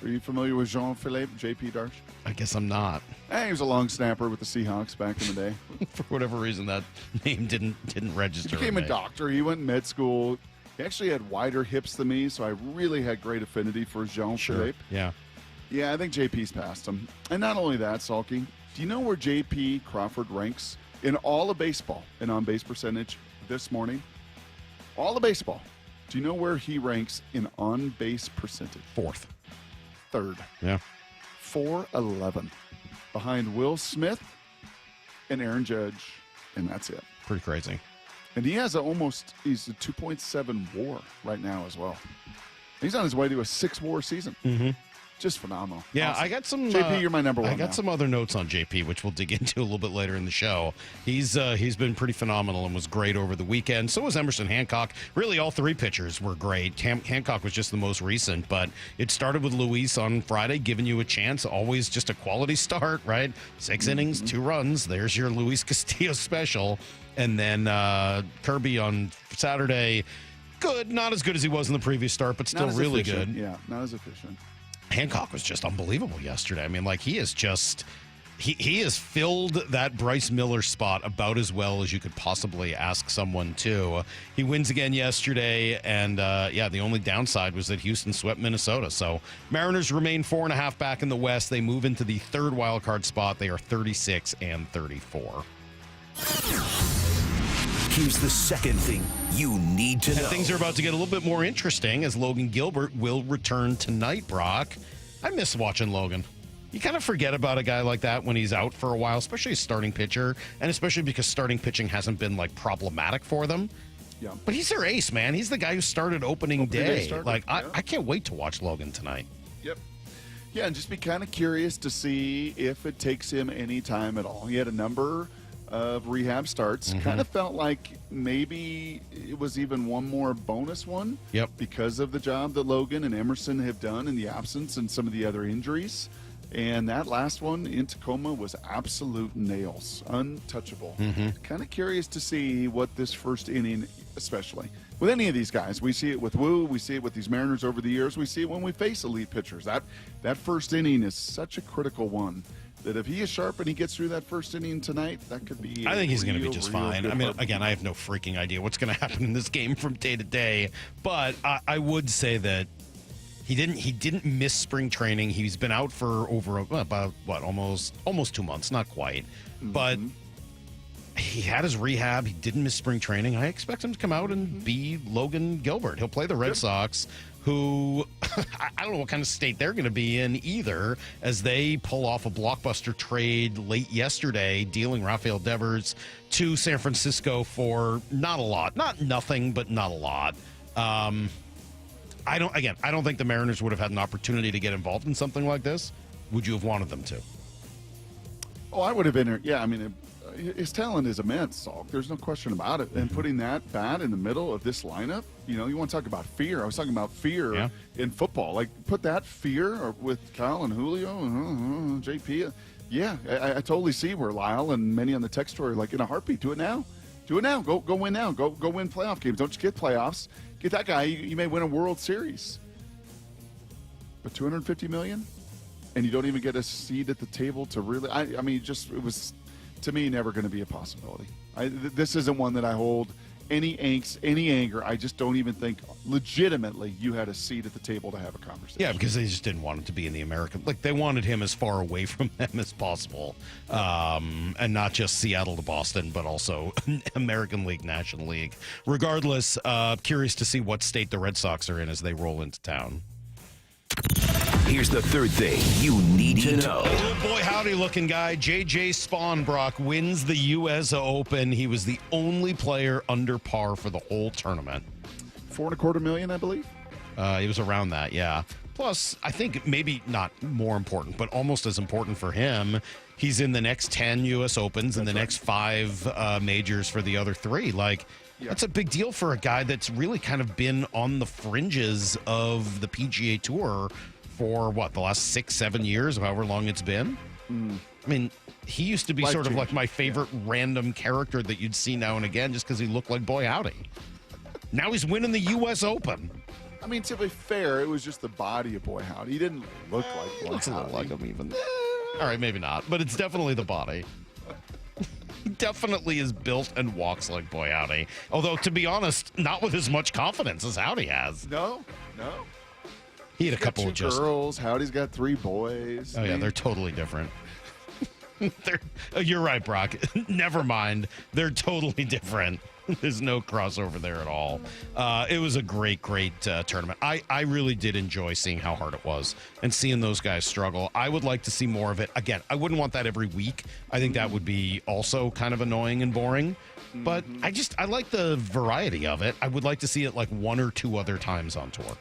Are you familiar with Jean-Philippe, JP Darche? I guess I'm not. He was a long snapper with the Seahawks back in the day. For whatever reason, that name didn't register. He became a doctor. He went in med school. He actually had wider hips than me, so I really had great affinity for Jean-Philippe. Sure. Yeah. Yeah, I think JP's passed him. And not only that, Salky, do you know where JP Crawford ranks in all of baseball in on-base percentage this morning? All of baseball. Do you know where he ranks in on-base percentage? Fourth. Third. Yeah. 411. Behind Will Smith and Aaron Judge, and that's it. Pretty crazy. And he has he's a 2.7 WAR right now as well. He's on his way to a 6-WAR season. Mm-hmm. Just phenomenal. Yeah, awesome. I got some. JP, you're my number one. I got some other notes on JP, which we'll dig into a little bit later in the show. He's been pretty phenomenal and was great over the weekend. So was Emerson Hancock. Really, all three pitchers were great. Hancock was just the most recent, but it started with Luis on Friday, giving you a chance. Always just a quality start, right? 6 innings, 2 runs. There's your Luis Castillo special, and then Kirby on Saturday. Good, not as good as he was in the previous start, but still really good. Yeah, not as efficient. Hancock was just unbelievable yesterday. I mean, like, he is just he has filled that Bryce Miller spot about as well as you could possibly ask someone to. He wins again yesterday, and the only downside was that Houston swept Minnesota. So Mariners remain 4.5 back in the West. They move into the third wild card spot. They are 36-34. Here's the second thing you need to know. And things are about to get a little bit more interesting as Logan Gilbert will return tonight, Brock. I miss watching Logan. You kind of forget about a guy like that when he's out for a while, especially a starting pitcher, and especially because starting pitching hasn't been, like, problematic for them. Yeah. But he's their ace, man. He's the guy who started opening day. Like, yeah. I can't wait to watch Logan tonight. Yep. Yeah, and just be kind of curious to see if it takes him any time at all. He had a number of rehab starts. Mm-hmm. Kind of felt like maybe it was even one more bonus one. Yep. Because of the job that Logan and Emerson have done in the absence and some of the other injuries. And that last one in Tacoma was absolute nails, untouchable. Mm-hmm. Kind of curious to see what this first inning, especially with any of these guys. We see it with Wu. We see it with these Mariners over the years. We see it when we face elite pitchers. That first inning is such a critical one. that if he is sharp and he gets through that first inning tonight, that could be. I think he's going to be just real fine. good I mean, part. again, I have no freaking idea what's going to happen in this game from day to day, but I would say that he didn't miss spring training. He's been out for almost 2 months, not quite, but he had his rehab. He didn't miss spring training. I expect him to come out and be Logan Gilbert. He'll play the Red Sox, who I don't know what kind of state they're going to be in either, as they pull off a blockbuster trade late yesterday, dealing Rafael Devers to San Francisco for not a lot, not nothing, but not a lot. I don't think the Mariners would have had an opportunity to get involved in something like this. Would you have wanted them to? Oh, I would have been. Yeah, I mean, his talent is immense, Salk. There's no question about it. And putting that bat in the middle of this lineup, you want to talk about fear. I was talking about fear in football. Like, put that fear with Kyle and Julio and JP. Yeah, I totally see where Lyle and many on the text story are like, in a heartbeat, do it now. Do it now. Go win now. Go win playoff games. Don't just get playoffs. Get that guy. You may win a World Series. But $250 million? And you don't even get a seat at the table to really. I mean, it was, to me, never going to be a possibility. This isn't one that I hold any angst, any anger. I just don't even think legitimately you had a seat at the table to have a conversation. Yeah, because they just didn't want him to be in the American. Like, they wanted him as far away from them as possible, and not just Seattle to Boston, but also American League, National League. Regardless, curious to see what state the Red Sox are in as they roll into town. Here's the third thing you need to know. Oh boy, howdy looking guy. J.J. Spawnbrock wins the U.S. Open. He was the only player under par for the whole tournament. $4.25 million, I believe. It was around that, yeah. Plus, I think maybe not more important, but almost as important for him, he's in the next 10 U.S. Opens and the next 5 majors for the other 3. Like, that's a big deal for a guy that's really kind of been on the fringes of the PGA Tour for, the last 6-7 years, however long it's been? I mean, he used to be sort of like my favorite random character that you'd see now and again just because he looked like Boy Howdy. Now he's winning the U.S. Open. I mean, to be fair, it was just the body of Boy Howdy. He didn't look like Boy Howdy. Looks a little like him even. All right, maybe not, but it's definitely the body. He definitely is built and walks like Boy Howdy. Although, to be honest, not with as much confidence as Howdy has. No. He had a couple of girls. Howdy's got 3 boys. Oh, yeah, they're totally different. You're right, Brock. Never mind. They're totally different. There's no crossover there at all. It was a great tournament. I really did enjoy seeing how hard it was and seeing those guys struggle. I would like to see more of it. Again, I wouldn't want that every week. I think that would be also kind of annoying and boring. But I like the variety of it. I would like to see it like 1 or 2 other times on tour.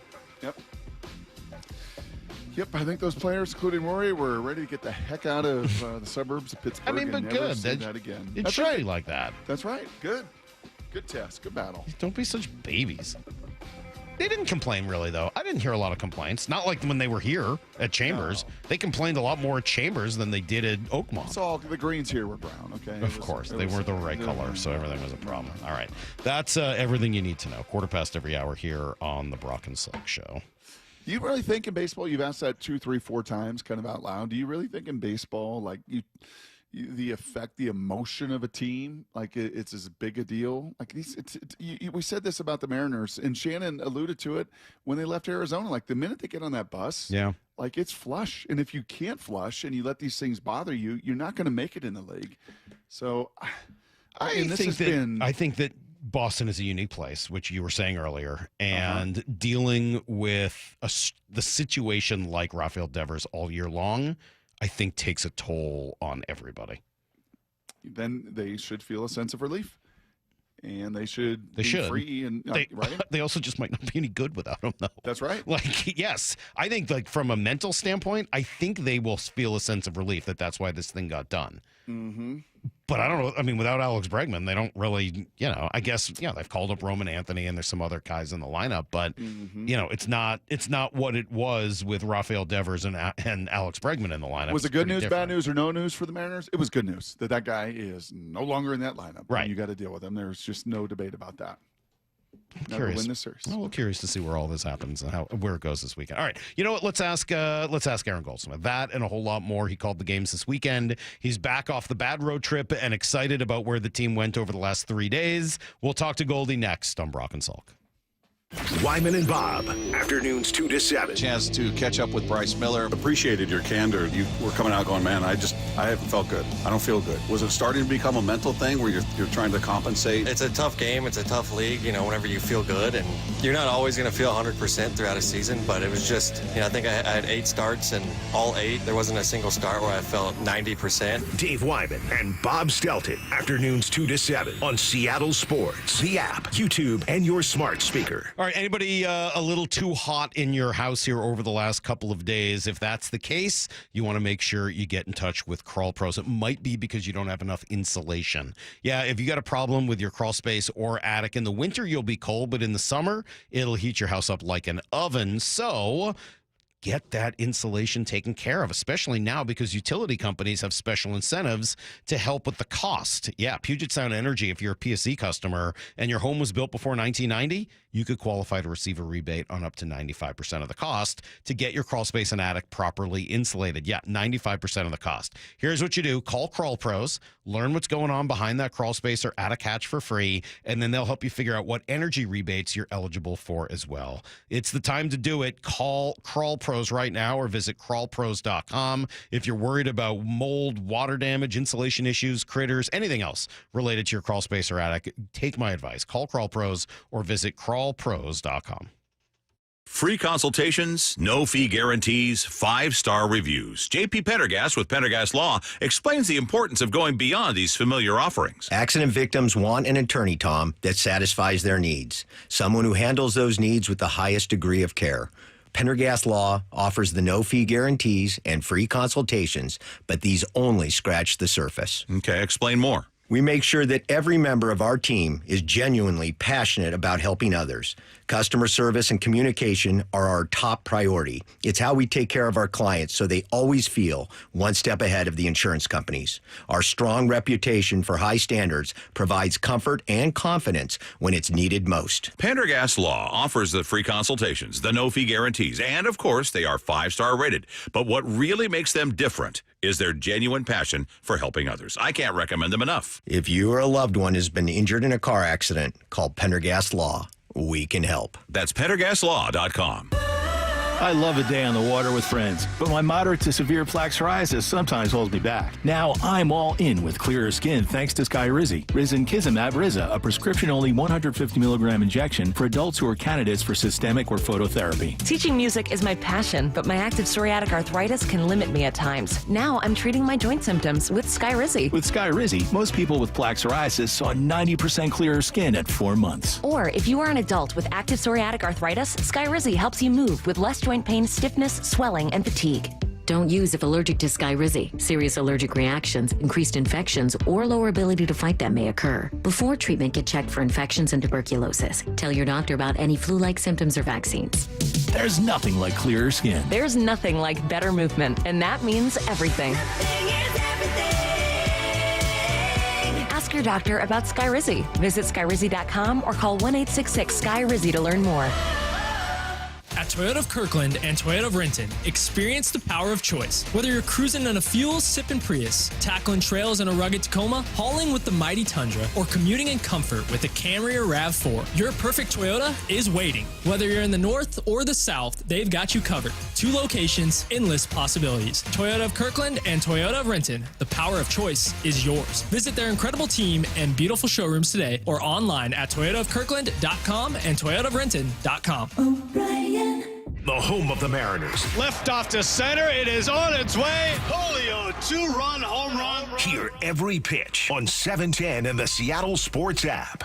Yep, I think those players, including Rory, were ready to get the heck out of the suburbs of Pittsburgh. I mean, but and never good. see that again. It That's should right. be like that. That's right. Good test. Good battle. Don't be such babies. They didn't complain, really, though. I didn't hear a lot of complaints. Not like when they were here at Chambers. No. They complained a lot more at Chambers than they did at Oakmont. It's all the greens here were brown, okay? Of course. They were the right color, so everything was a problem. All right. That's everything you need to know. 1/4 every hour here on the Brock and Salk Show. Do you really think in baseball, you've asked that 2, 3, 4 times kind of out loud, do you really think in baseball, like the effect, the emotion of a team, like it's as big a deal? Like we said this about the Mariners, and Shannon alluded to it when they left Arizona. Like the minute they get on that bus, like it's flush. And if you can't flush and you let these things bother you, you're not going to make it in the league. So I think that Boston is a unique place, which you were saying earlier, and dealing with the situation like Rafael Devers all year long, I think takes a toll on everybody. Then they should feel a sense of relief, and they should be free. And right? They also just might not be any good without him, though. That's right. Like, yes, I think like from a mental standpoint, I think they will feel a sense of relief that's why this thing got done. But I don't know. I mean, without Alex Bregman, they don't really, I guess, they've called up Roman Anthony and there's some other guys in the lineup, but it's not what it was with Rafael Devers and Alex Bregman in the lineup. Was it good news, bad news, or no news for the Mariners? It was good news that guy is no longer in that lineup. Right. You got to deal with him. There's just no debate about that. never win the series. Well, we're curious to see where all this happens and where it goes this weekend. All right, you know what? Let's ask Aaron Goldsmith that and a whole lot more. He called the games this weekend. He's back off the bad road trip and excited about where the team went over the last 3 days. We'll talk to Goldie next on Brock and Salk. Wyman and Bob, afternoons 2 to 7. Chance to catch up with Bryce Miller. Appreciated your candor. You were coming out going, man, I haven't felt good. I don't feel good. Was it starting to become a mental thing where you're trying to compensate? It's a tough game. It's a tough league, whenever you feel good. And you're not always going to feel 100% throughout a season, but it was just, I think I had 8 starts, and all 8, there wasn't a single start where I felt 90%. Dave Wyman and Bob Stelton, afternoons 2 to 7 on Seattle Sports, the app, YouTube, and your smart speaker. All right, anybody a little too hot in your house here over the last couple of days? If that's the case, you want to make sure you get in touch with Crawl Pros. It might be because you don't have enough insulation. Yeah, if you got a problem with your crawl space or attic, in the winter you'll be cold, but in the summer it'll heat your house up like an oven. So get that insulation taken care of, especially now because utility companies have special incentives to help with the cost. Yeah, Puget Sound Energy, if you're a PSE customer and your home was built before 1990, you could qualify to receive a rebate on up to 95% of the cost to get your crawl space and attic properly insulated. Yeah, 95% of the cost. Here's what you do. Call Crawl Pros, learn what's going on behind that crawl space or attic hatch for free, and then they'll help you figure out what energy rebates you're eligible for as well. It's the time to do it. Call Crawl Pros right now or visit crawlpros.com. If you're worried about mold, water damage, insulation issues, critters, anything else related to your crawl space or attic, take my advice. Call Crawl Pros or visit crawlpros.com. Free consultations, no fee guarantees, 5-star reviews. JP Pendergast with Pendergast Law explains the importance of going beyond these familiar offerings. Accident victims want an attorney, Tom, that satisfies their needs. Someone who handles those needs with the highest degree of care. Pendergast Law offers the no-fee guarantees and free consultations, but these only scratch the surface. Okay, explain more. We make sure that every member of our team is genuinely passionate about helping others. Customer service and communication are our top priority. It's how we take care of our clients so they always feel one step ahead of the insurance companies. Our strong reputation for high standards provides comfort and confidence when it's needed most. Pendergast Law offers the free consultations, the no-fee guarantees, and of course, they are 5-star rated. But what really makes them different is their genuine passion for helping others. I can't recommend them enough. If you or a loved one has been injured in a car accident, call Pendergast Law. We can help. That's PendergastLaw.com. I love a day on the water with friends, but my moderate to severe plaque psoriasis sometimes holds me back. Now I'm all in with clearer skin thanks to Skyrizi. Risankizumab Riza, a prescription-only 150 milligram injection for adults who are candidates for systemic or phototherapy. Teaching music is my passion, but my active psoriatic arthritis can limit me at times. Now I'm treating my joint symptoms with Skyrizi. With Skyrizi, most people with plaque psoriasis saw 90% clearer skin at 4 months. Or if you are an adult with active psoriatic arthritis, Skyrizi helps you move with less joint pain, stiffness, swelling, and fatigue. Don't use if allergic to Skyrizi. Serious allergic reactions, increased infections, or lower ability to fight them may occur. Before treatment, get checked for infections and tuberculosis. Tell your doctor about any flu-like symptoms or vaccines. There's nothing like clearer skin. There's nothing like better movement, and that means everything. Ask your doctor about Skyrizi. Visit Skyrizi.com or call 1-866-SKY-RIZI to learn more. At Toyota of Kirkland and Toyota of Renton, experience the power of choice. Whether you're cruising in a fuel-sipping Prius, tackling trails in a rugged Tacoma, hauling with the mighty Tundra, or commuting in comfort with the Camry or RAV4, your perfect Toyota is waiting. Whether you're in the north or the south, they've got you covered. 2 locations, endless possibilities. Toyota of Kirkland and Toyota of Renton, the power of choice is yours. Visit their incredible team and beautiful showrooms today or online at toyotaofkirkland.com and toyotaofrenton.com. O'Brien. The home of the Mariners. Left off to center. It is on its way. Julio, 2-run home run. Hear every pitch on 710 and the Seattle Sports app.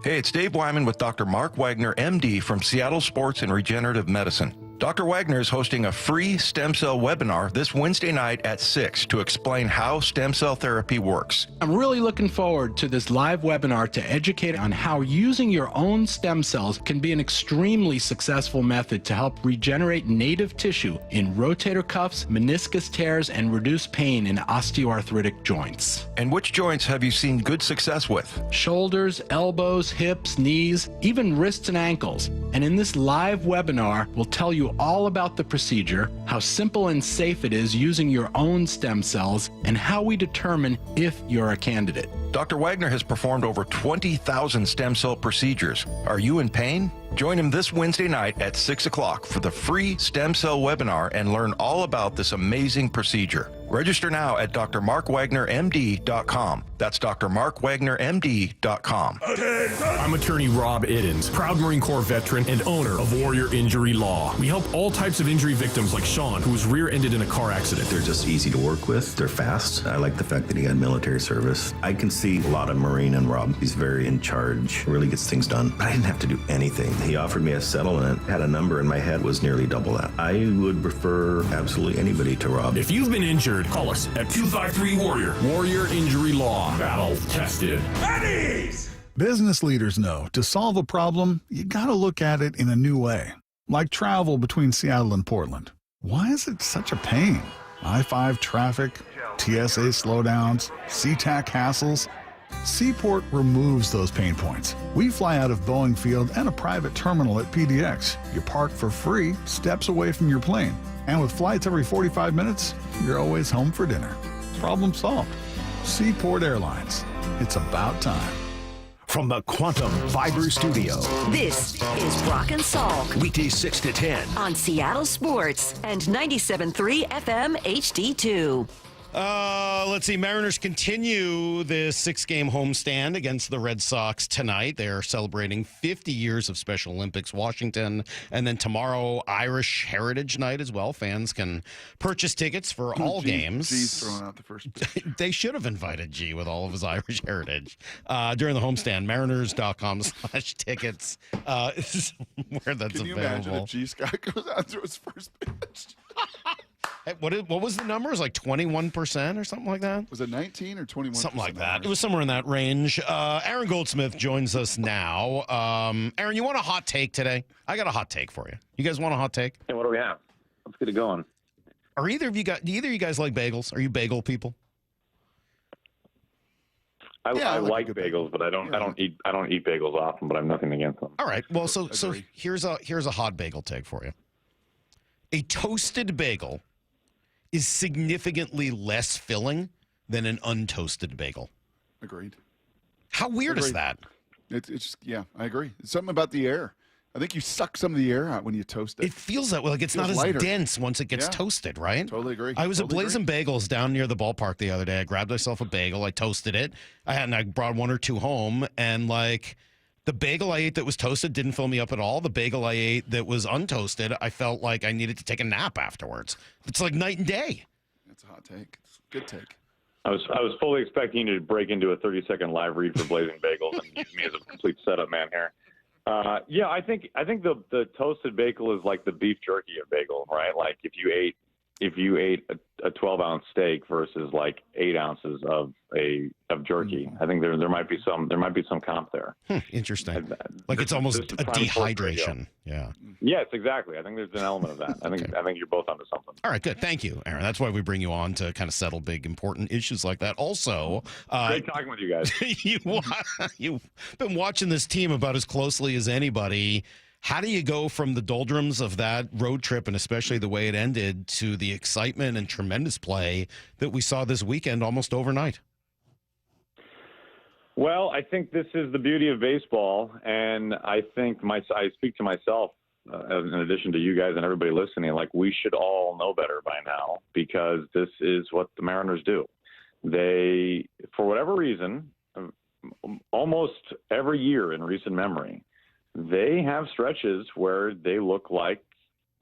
Hey, it's Dave Wyman with Dr. Mark Wagner, MD from Seattle Sports and Regenerative Medicine. Dr. Wagner is hosting a free stem cell webinar this Wednesday night at 6 to explain how stem cell therapy works. I'm really looking forward to this live webinar to educate on how using your own stem cells can be an extremely successful method to help regenerate native tissue in rotator cuffs, meniscus tears, and reduce pain in osteoarthritic joints. And which joints have you seen good success with? Shoulders, elbows, hips, knees, even wrists and ankles. And in this live webinar, we'll tell you all about the procedure, how simple and safe it is using your own stem cells, and how we determine if you're a candidate. Dr. Wagner has performed over 20,000 stem cell procedures. Are you in pain? Join him this Wednesday night at 6 o'clock for the free stem cell webinar and learn all about this amazing procedure. Register now at drmarkwagnermd.com. That's drmarkwagnermd.com. I'm attorney Rob Iddens, proud Marine Corps veteran and owner of Warrior Injury Law. We help all types of injury victims like Sean, who was rear-ended in a car accident. They're just easy to work with. They're fast. I like the fact that he had military service. I can see a lot of Marine in Rob. He's very in charge, really gets things done. But I didn't have to do anything. He offered me a settlement, had a number in my head, was nearly double that. I would refer absolutely anybody to Rob. If you've been injured, call us at 253-WARRIOR. Warrior Injury Law. Battle tested. Eddie's! Business leaders know to solve a problem, you gotta look at it in a new way. Like travel between Seattle and Portland. Why is it such a pain? I-5 traffic, TSA slowdowns, SeaTac hassles. Seaport removes those pain points. We fly out of Boeing Field and a private terminal at PDX. You park for free, steps away from your plane. And with flights every 45 minutes, you're always home for dinner. Problem solved. Seaport Airlines. It's about time. From the Quantum Fiber Studio. This is Brock and Salk Weekdays 6 to 10. on Seattle Sports and 97.3 FM HD2. Let's see. Mariners continue this 6-game homestand against the Red Sox tonight. They are celebrating 50 years of Special Olympics Washington. And then tomorrow, Irish Heritage Night as well. Fans can purchase tickets for all games. G's throwing out the first. They should have invited G with all of his Irish heritage during the homestand. Mariners.com/tickets is where that's Can you available. imagine if G Scott goes out through his first pitch? Hey, what was the number? It was like 21% or something like that? Was it 19 or 21? Something like that. It was somewhere in that range. Aaron Goldsmith joins us now. Aaron, you want a hot take today? I got a hot take for you. You guys want a hot take? Hey, what do we have? Let's get it going. Do either of you guys like bagels? Are you bagel people? I like bagels, but I don't eat bagels often, but I have nothing against them. All right. Well, so here's a hot bagel take for you. A toasted bagel is significantly less filling than an untoasted bagel. Agreed. How weird is that? It's just, yeah, I agree. It's something about the air. I think you suck some of the air out when you toast it. It feels that way. Like it's not as lighter. dense once it gets toasted, right? Totally agree. I was at Blazing Bagels down near the ballpark the other day. I grabbed myself a bagel. I toasted it. I brought one or two home, and like the bagel I ate that was toasted didn't fill me up at all. The bagel I ate that was untoasted, I felt like I needed to take a nap afterwards. It's like night and day. That's a hot take. It's a good take. I was fully expecting you to break into a 30-second live read for Blazing Bagels and use me as a complete setup man here. Yeah, I think the toasted bagel is like the beef jerky of bagel, right? Like if you ate a 12-ounce steak versus like 8 ounces of jerky, I think there might be some comp there. Interesting. Like it's almost a dehydration. Yeah. Yes, exactly. I think there's an element of that. I think you're both onto something. All right, good. Thank you, Aaron. That's why we bring you on to kind of settle big, important issues like that. Also, great talking with you guys. You've been watching this team about as closely as anybody. How do you go from the doldrums of that road trip, and especially the way it ended, to the excitement and tremendous play that we saw this weekend almost overnight? Well, I think this is the beauty of baseball, and I think I speak to myself in addition to you guys and everybody listening, like we should all know better by now because this is what the Mariners do. They, for whatever reason, almost every year in recent memory, they have stretches where they look like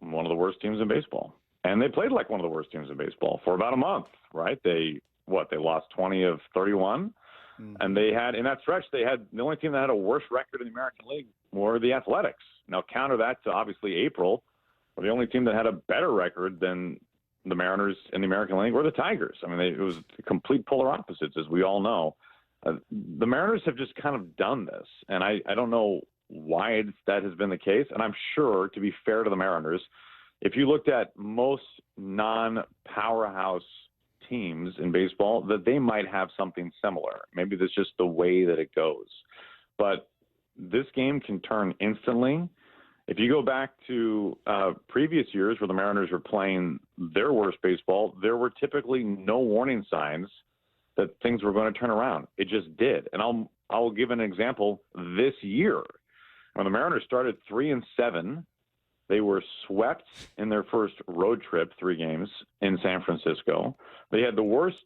one of the worst teams in baseball. And they played like one of the worst teams in baseball for about a month, right? They lost 20 of 31. Mm-hmm. And they had, in that stretch, the only team that had a worse record in the American League were the Athletics. Now counter that to obviously April, were the only team that had a better record than the Mariners in the American League or the Tigers. I mean, it was complete polar opposites, as we all know. The Mariners have just kind of done this, and I don't know why that has been the case. And I'm sure, to be fair to the Mariners, if you looked at most non-powerhouse teams in baseball, that they might have something similar. Maybe that's just the way that it goes. But this game can turn instantly. If you go back to previous years where the Mariners were playing their worst baseball, there were typically no warning signs that things were going to turn around. It just did. And I'll give an example this year. When the Mariners started 3-7, they were swept in their first road trip, 3 games in San Francisco. They had the worst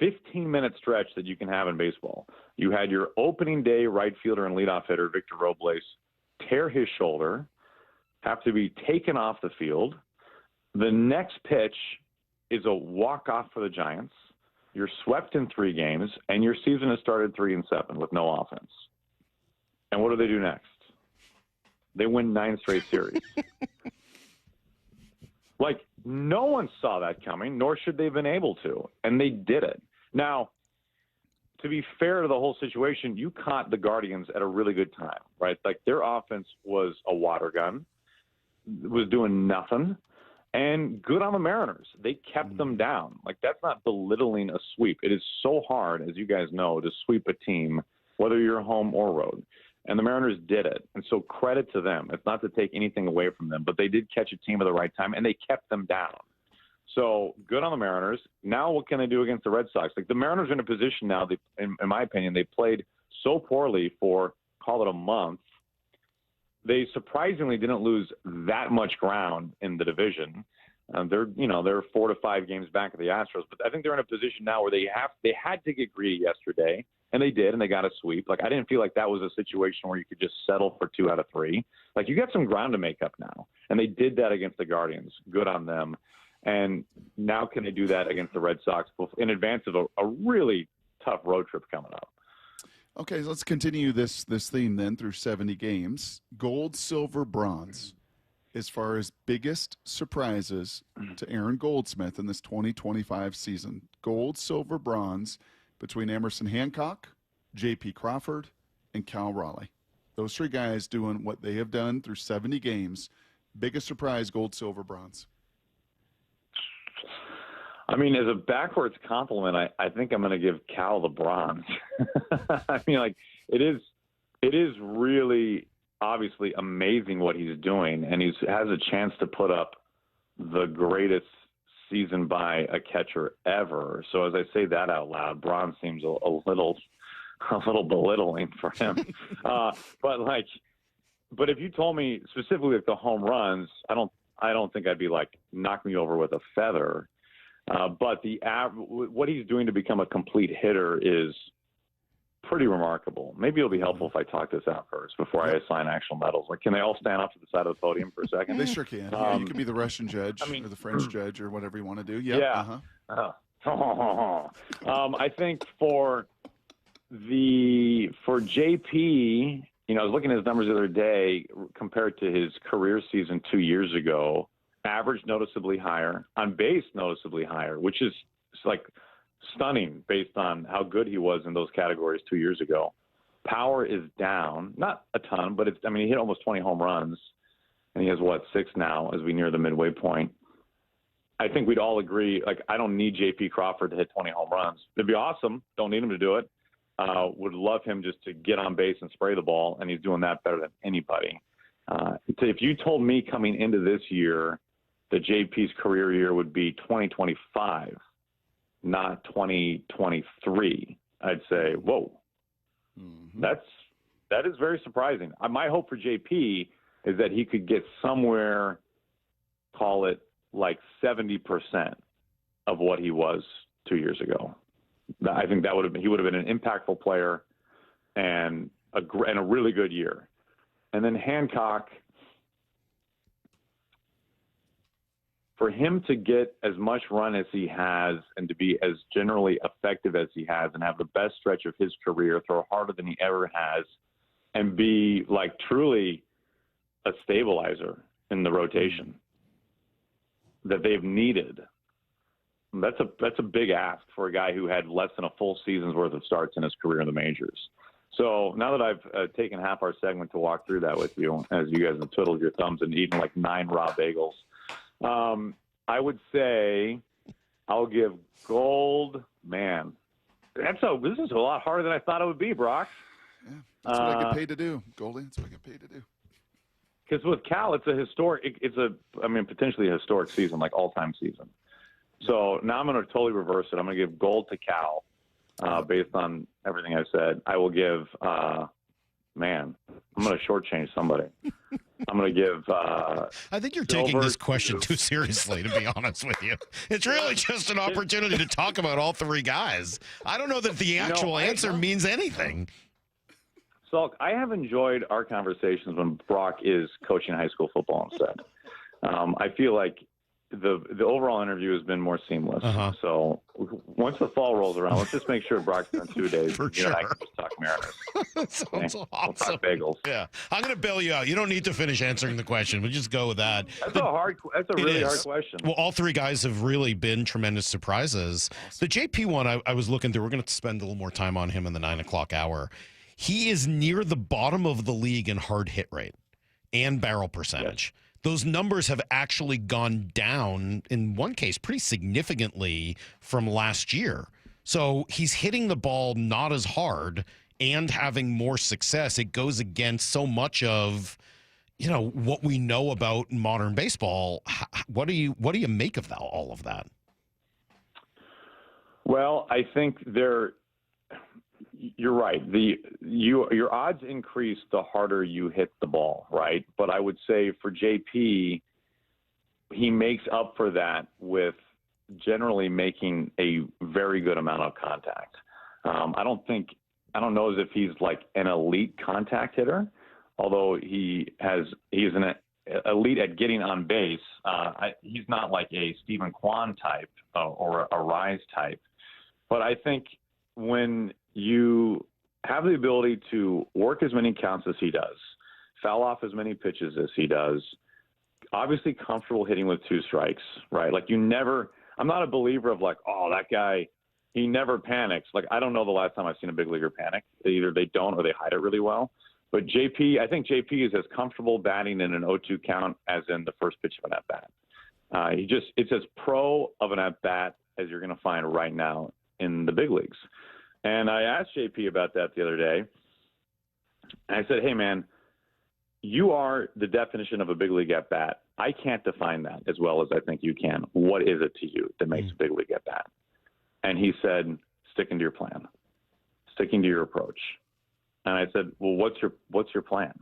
15-minute stretch that you can have in baseball. You had your opening day right fielder and leadoff hitter, Victor Robles, tear his shoulder, have to be taken off the field. The next pitch is a walk-off for the Giants. You're swept in 3 games, and your season has started 3-7 with no offense. And what do they do next? They win 9 straight series. Like, no one saw that coming, nor should they have been able to, and they did it. Now, to be fair to the whole situation, you caught the Guardians at a really good time, right? Like, their offense was a water gun, was doing nothing, and good on the Mariners. They kept them down. Like, that's not belittling a sweep. It is so hard, as you guys know, to sweep a team, whether you're home or road. And the Mariners did it. And so credit to them. It's not to take anything away from them, but they did catch a team at the right time, and they kept them down. So good on the Mariners. Now what can they do against the Red Sox? Like, the Mariners are in a position now, in my opinion, they played so poorly for, call it a month. They surprisingly didn't lose that much ground in the division. They're 4 to 5 games back of the Astros, but I think they're in a position now where they had to get greedy yesterday, and they did, and they got a sweep. Like, I didn't feel like that was a situation where you could just settle for 2 out of 3. Like, you got some ground to make up now, and they did that against the Guardians. Good on them. And now can they do that against the Red Sox in advance of a really tough road trip coming up? Okay, so let's continue this theme then through 70 games. Gold, silver, bronze. As far as biggest surprises to Aaron Goldsmith in this 2025 season. Gold, silver, bronze between Emerson Hancock, J.P. Crawford, and Cal Raleigh. Those 3 guys doing what they have done through 70 games. Biggest surprise, gold, silver, bronze. I mean, as a backwards compliment, I think I'm going to give Cal the bronze. I mean, like, it is really obviously amazing what he's doing, and he has a chance to put up the greatest season by a catcher ever. So as I say that out loud, bronze seems a little belittling for him. But if you told me specifically like the home runs, I don't think I'd be like, knock me over with a feather. But what he's doing to become a complete hitter is pretty remarkable. Maybe it'll be helpful if I talk this out first before I assign actual medals. Like, can they all stand up to the side of the podium for a second? They sure can. You could be the Russian judge or the French judge or whatever you want to do. Yep. Yeah. I think for JP, I was looking at his numbers the other day compared to his career season 2 years ago. Average noticeably higher, on base noticeably higher, which is like stunning based on how good he was in those categories 2 years ago. Power is down, not a ton, but he hit almost 20 home runs, and he has 6 now as we near the midway point. I think we'd all agree, like, I don't need J.P. Crawford to hit 20 home runs. It'd be awesome. Don't need him to do it. Would love him just to get on base and spray the ball, and he's doing that better than anybody. If you told me coming into this year that JP's career year would be 2025, not 2023, I'd say, whoa, that is very surprising. My hope for JP is that he could get somewhere, call it like 70% of what he was 2 years ago. I think he would have been an impactful player and a really good year. And then Hancock, for him to get as much run as he has and to be as generally effective as he has and have the best stretch of his career, throw harder than he ever has, and be like truly a stabilizer in the rotation. that they've needed. That's a big ask for a guy who had less than a full season's worth of starts in his career in the majors. So now that I've taken half our segment to walk through that with you, as you guys have twiddled your thumbs and eaten like 9 raw bagels, I would say I'll give Gold. Man, this is a lot harder than I thought it would be, Brock. Yeah, that's what I get paid to do, Goldie. That's what I get paid to do. Because with Cal, it's potentially a historic season, like all-time season. So now I'm going to totally reverse it. I'm going to give Gold to Cal based on everything I've said. I will give, I'm going to shortchange somebody. I'm going to give I think you're taking this question too seriously, to be honest with you. It's really just an opportunity to talk about all 3 guys. I don't know that the actual answer means anything. Salk, I have enjoyed our conversations when Brock is coaching high school football instead. I feel like the overall interview has been more seamless. So once the fall rolls around, let's just make sure Brock's done 2 days. For sure. I can just talk Mariners. That sounds awesome. We'll talk bagels. Yeah, I'm going to bail you out. You don't need to finish answering the question. We'll just go with that. That's a really hard question. Well, all 3 guys have really been tremendous surprises. The JP one, I was looking through. We're going to spend a little more time on him in the 9 o'clock hour. He is near the bottom of the league in hard hit rate and barrel percentage. Yes. Those numbers have actually gone down, in one case, pretty significantly from last year. So he's hitting the ball not as hard and having more success. It goes against so much of, what we know about modern baseball. What do you make of all of that? Well, I think you're right. Your odds increase the harder you hit the ball, right? But I would say for JP, he makes up for that with generally making a very good amount of contact. I don't know as if he's like an elite contact hitter, although he is an elite at getting on base. He's not like a Stephen Kwan type or a Rise type, but I think when you have the ability to work as many counts as he does, foul off as many pitches as he does, obviously comfortable hitting with 2 strikes, right? Like I'm not a believer of like, oh, that guy, he never panics. Like, I don't know the last time I've seen a big leaguer panic. Either they don't or they hide it really well. But I think JP is as comfortable batting in an 0-2 count as in the first pitch of an at-bat. It's as pro of an at-bat as you're going to find right now in the big leagues. And I asked JP about that the other day. And I said, hey, man, you are the definition of a big league at-bat. I can't define that as well as I think you can. What is it to you that makes a big league at-bat? And he said, sticking to your plan, sticking to your approach. And I said, well, what's your plan?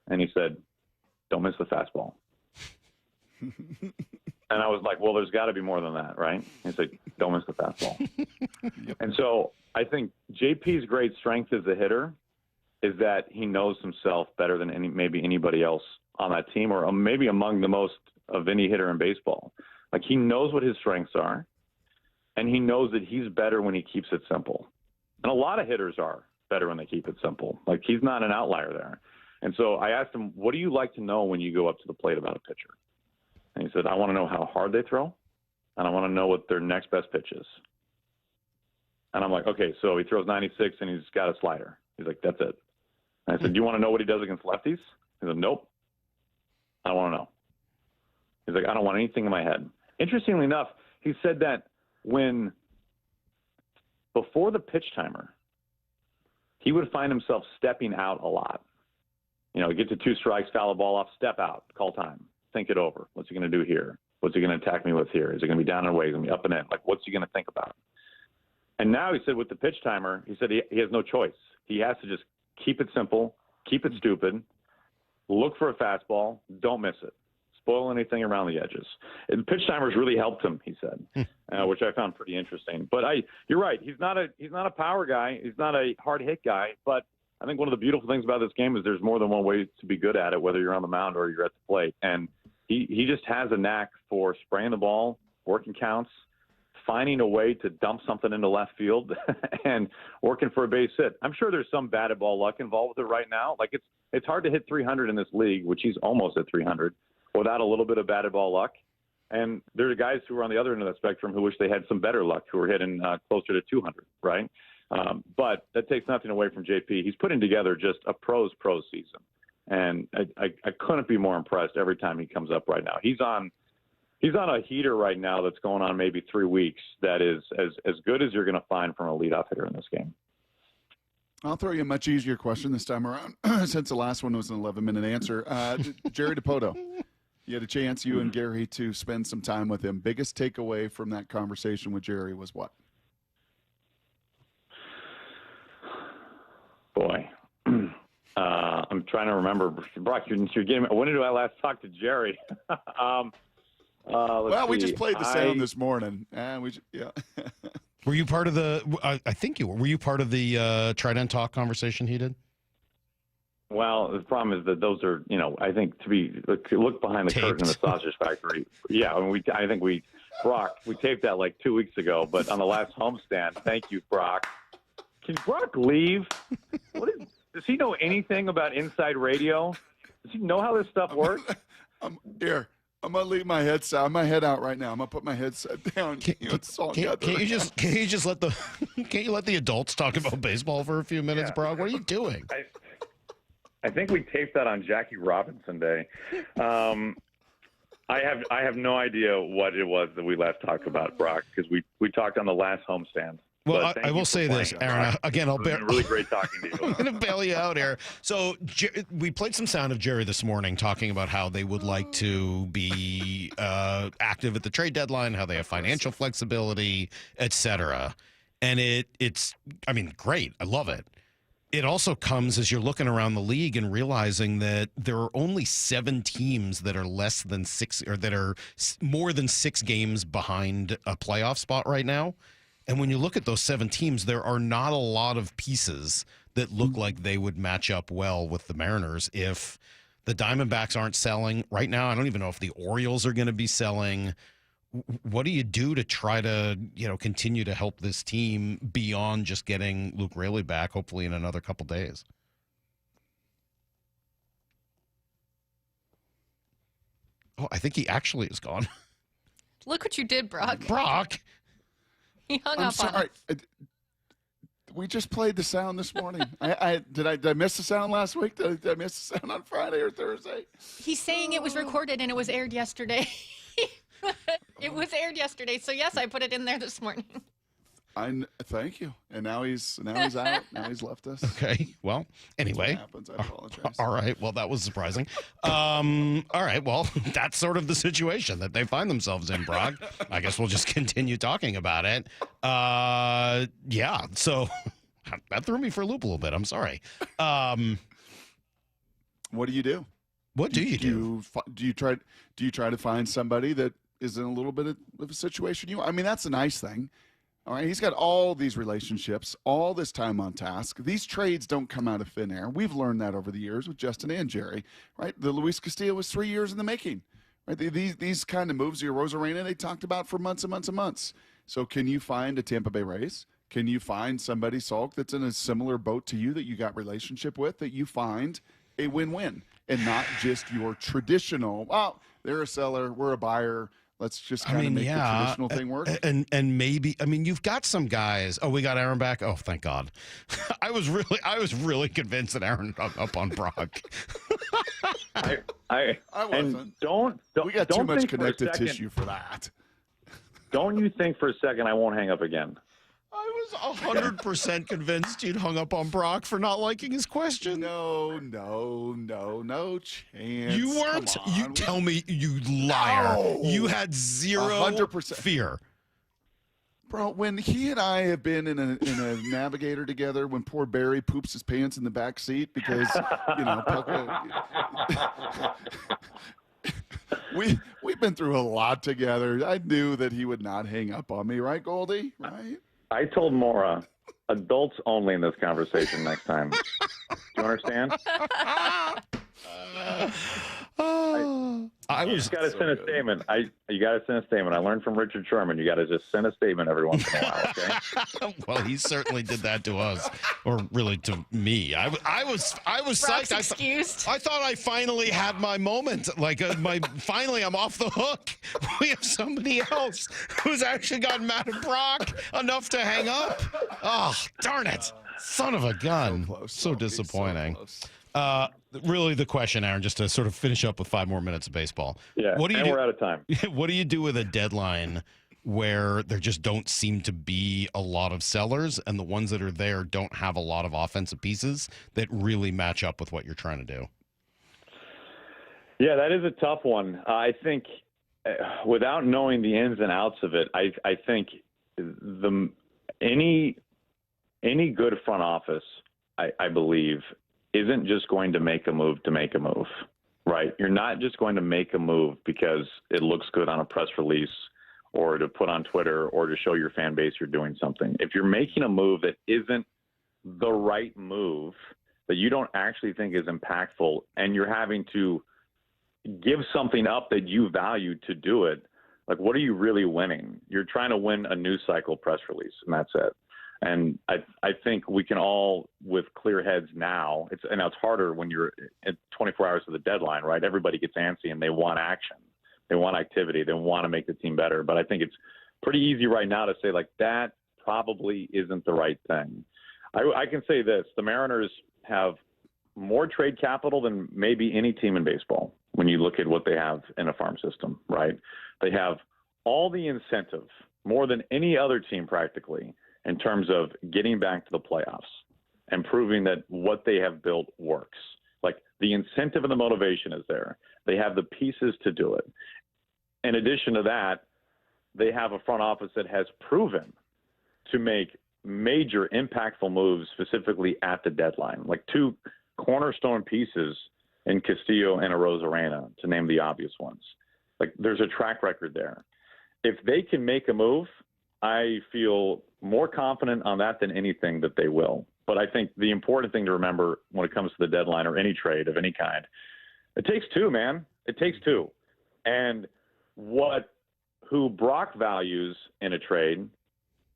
And he said, don't miss the fastball. And I was like, well, there's got to be more than that, right? He's like, don't miss the fastball. Yep. And so I think JP's great strength as a hitter is that he knows himself better than maybe anybody else on that team, or maybe among the most of any hitter in baseball. Like, he knows what his strengths are, and he knows that he's better when he keeps it simple. And a lot of hitters are better when they keep it simple. Like, he's not an outlier there. And so I asked him, what do you like to know when you go up to the plate about a pitcher? And he said, I want to know how hard they throw, and I want to know what their next best pitch is. And I'm like, okay, so he throws 96 and he's got a slider. He's like, that's it. And I said, do you want to know what he does against lefties? He said, nope. I don't want to know. He's like, I don't want anything in my head. Interestingly enough, he said that before the pitch timer, he would find himself stepping out a lot. Get to 2 strikes, foul a ball off, step out, call time. Think it over. What's he going to do here? What's he going to attack me with here? Is it going to be down and away? Is it going to be up and in? Like, what's he going to think about? And now he said with the pitch timer, he said he has no choice. He has to just keep it simple, keep it stupid, look for a fastball, don't miss it, spoil anything around the edges. And pitch timers really helped him, he said, which I found pretty interesting. But you're right. He's not a power guy. He's not a hard hit guy. But I think one of the beautiful things about this game is there's more than one way to be good at it, whether you're on the mound or you're at the plate. And he just has a knack for spraying the ball, working counts, finding a way to dump something into left field and working for a base hit. I'm sure there's some batted ball luck involved with it right now. Like, it's hard to hit 300 in this league, which he's almost at 300, without a little bit of batted ball luck. And there are guys who are on the other end of the spectrum who wish they had some better luck, who are hitting closer to 200, right? But that takes nothing away from JP. He's putting together just a pro season. And I couldn't be more impressed every time he comes up right now. He's on a heater right now that's going on maybe 3 weeks that is as good as you're going to find from a leadoff hitter in this game. I'll throw you a much easier question this time around, since the last one was an 11-minute answer. Jerry DiPoto, you had a chance, you and Gary, to spend some time with him. Biggest takeaway from that conversation with Jerry was what? Boy. I'm trying to remember. Brock, you're getting. When did I last talk to Jerry? We just played the sound this morning. Were you part of the? I think you were. Were you part of the Trident Talk conversation he did? Well, the problem is that those are, I think look behind the curtain in the sausage factory. Yeah, I mean, Brock, we taped that like 2 weeks ago, but on the last homestand. Thank you, Brock. Can Brock leave? Does he know anything about inside radio? Does he know how this stuff works? I'm going to leave my head out right now. I'm going to put my headset down. Can't you just let the adults talk about baseball for a few minutes, Brock? What are you doing? I think we taped that on Jackie Robinson Day. I have no idea what it was that we last talked about, Brock, because we talked on the last homestand. Well, I will say this, Aaron. Again, it's been really great talking to you. I'm going to bail you out here. So we played some sound of Jerry this morning talking about how they would like to be active at the trade deadline, how they have financial flexibility, etc. And it's great. I love it. It also comes as you're looking around the league and realizing that there are only 7 teams that are less than 6 or that are more than 6 games behind a playoff spot right now. And when you look at those 7 teams, there are not a lot of pieces that look like they would match up well with the Mariners. If the Diamondbacks aren't selling right now, I don't even know if the Orioles are going to be selling. What do you do to try to, continue to help this team beyond just getting Luke Raley back, hopefully in another couple days? Oh, I think he actually is gone. Look what you did, Brock. Brock. He hung I'm up sorry. on it. We just played the sound this morning. Did I miss the sound last week? Did I miss the sound on Friday or Thursday? He's saying it was recorded and it was aired yesterday. It was aired yesterday, so yes, I put it in there this morning. Thank you. And now he's out. Now he's left us. Okay. Well, anyway. Happens. I apologize. All right. Well, that was surprising. All right. Well, that's sort of the situation that they find themselves in, Brock. I guess we'll just continue talking about it. Yeah. So that threw me for a loop a little bit. I'm sorry. What do you do? What do you do? Do you try to find somebody that is in a little bit of a situation that's a nice thing. All right, he's got all these relationships, all this time on task. These trades don't come out of thin air. We've learned that over the years with Justin and Jerry, right? The Luis Castillo was 3 years in the making, right? These kind of moves, your Rosarena, they talked about for months and months and months. So can you find a Tampa Bay Rays? Can you find somebody, Salk, that's in a similar boat to you that you got relationship with, that you find a win-win and not just your traditional, they're a seller, we're a buyer, let's just kind of make the traditional thing work. And maybe, you've got some guys. Oh, we got Aaron back. Oh, thank God. I was really convinced that Aaron hung up on Brock. I wasn't. We got too much connective tissue for that. Don't you think for a second I won't hang up again? I was 100% convinced you'd hung up on Brock for not liking his question. No chance. You weren't. You tell me, you liar. No. You had 0% fear. Bro, when he and I have been in a Navigator together, when poor Barry poops his pants in the back seat because, we've been through a lot together. I knew that he would not hang up on me, right, Goldie? Right? I told Maura, adults only in this conversation next time. Do you understand? I You just got to send a statement. You got to send a statement. I learned from Richard Sherman. You got to just send a statement every once in a while. Okay. Well, he certainly did that to us, or really to me. I was psyched. I thought I finally had my moment. Like finally, I'm off the hook. We have somebody else who's actually gotten mad at Brock enough to hang up. Oh, darn it! Son of a gun. So disappointing. Really, the question, Aaron, just to sort of finish up with 5 more minutes of baseball. Yeah, we're out of time. What do you do with a deadline where there just don't seem to be a lot of sellers, and the ones that are there don't have a lot of offensive pieces that really match up with what you're trying to do? Yeah, that is a tough one. I think without knowing the ins and outs of it, I think any good front office, I believe, isn't just going to make a move to make a move, right? You're not just going to make a move because it looks good on a press release or to put on Twitter or to show your fan base you're doing something. If you're making a move that isn't the right move, that you don't actually think is impactful, and you're having to give something up that you value to do it, like, what are you really winning? You're trying to win a news cycle press release, and that's it. And I think we can all, with clear heads now, it's harder when you're at 24 hours of the deadline, right? Everybody gets antsy and they want action. They want activity. They want to make the team better. But I think it's pretty easy right now to say, like, that probably isn't the right thing. I can say this. The Mariners have more trade capital than maybe any team in baseball when you look at what they have in a farm system, right? They have all the incentive, more than any other team practically, in terms of getting back to the playoffs and proving that what they have built works. Like, the incentive and the motivation is there. They have the pieces to do it. In addition to that, they have a front office that has proven to make major impactful moves, specifically at the deadline, like 2 cornerstone pieces in Castillo and Arozarena, to name the obvious ones. Like, there's a track record there. If they can make a move, I feel more confident on that than anything that they will. But I think the important thing to remember when it comes to the deadline or any trade of any kind, it takes 2, man. It takes 2. And who Brock values in a trade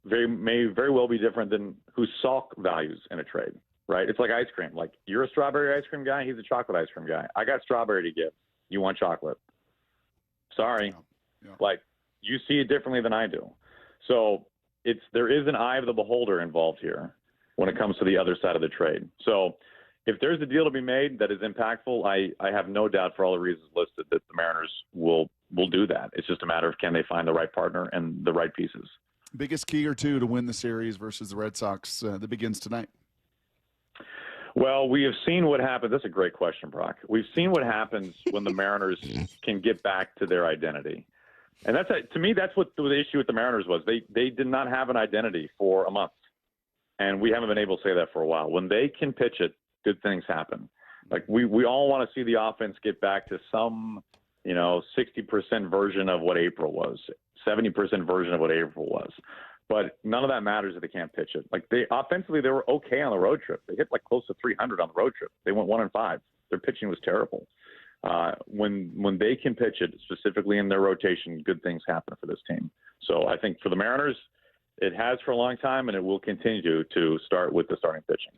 may very well be different than who Salk values in a trade, right? It's like ice cream. Like, you're a strawberry ice cream guy. He's a chocolate ice cream guy. I got strawberry to give. You want chocolate. Sorry. Yeah. Like, you see it differently than I do. So there is an eye of the beholder involved here when it comes to the other side of the trade. So if there's a deal to be made that is impactful, I have no doubt, for all the reasons listed, that the Mariners will do that. It's just a matter of, can they find the right partner and the right pieces. Biggest key or 2 to win the series versus the Red Sox that begins tonight? Well, we have seen what happens. That's a great question, Brock. We've seen what happens when the Mariners can get back to their identity. And to me, that's what the issue with the Mariners was. They did not have an identity for a month. And we haven't been able to say that for a while. When they can pitch it, good things happen. Like, we all want to see the offense get back to some, 60% version of what April was, 70% version of what April was. But none of that matters if they can't pitch it. Like, offensively, they were okay on the road trip. They hit like close to 300 on the road trip. They went 1-5. Their pitching was terrible. When they can pitch it, specifically in their rotation, good things happen for this team. So I think for the Mariners, it has for a long time, and it will continue to start with the starting pitching.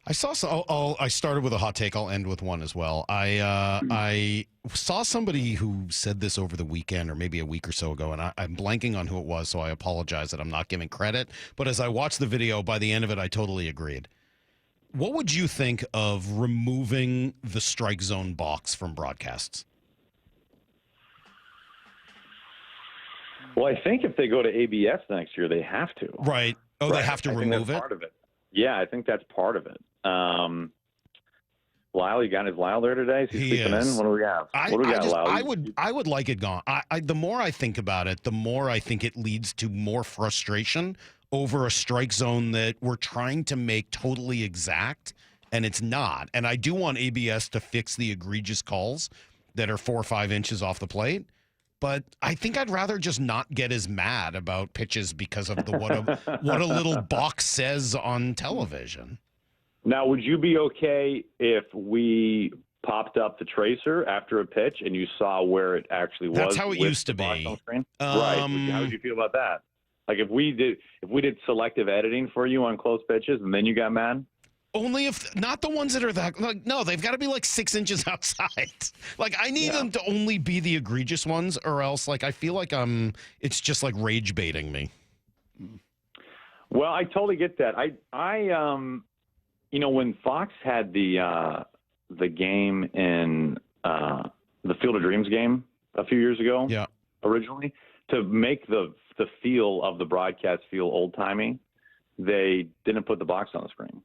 I started with a hot take. I'll end with one as well. I saw somebody who said this over the weekend or maybe a week or so ago, and I'm blanking on who it was, so I apologize that I'm not giving credit. But as I watched the video, by the end of it, I totally agreed. What would you think of removing the strike zone box from broadcasts? Well, I think if they go to ABS next year, they have to. Right. Oh, they have to remove it? Part of it. Yeah, I think that's part of it. Lyle, is Lyle there today? Is he sleeping in? What do we have? Lyle? I would like it gone. The more I think about it, the more I think it leads to more frustration over a strike zone that we're trying to make totally exact, and it's not. And I do want ABS to fix the egregious calls that are 4 or 5 inches off the plate. But I think I'd rather just not get as mad about pitches because of what a little box says on television. Now, would you be okay if we popped up the tracer after a pitch and you saw where it actually was. That's how it with used to the box be. on the screen? Right. How would you feel about that? Like if we did selective editing for you on close pitches and then you got mad? Only if not the ones that are that like no, they've got to be like 6 inches outside. Like I need them to only be the egregious ones, or else like I feel like it's just like rage baiting me. Well, I totally get that. I when Fox had the game in the Field of Dreams game a few years ago, originally to make the feel of the broadcast feel old timey, they didn't put the box on the screen.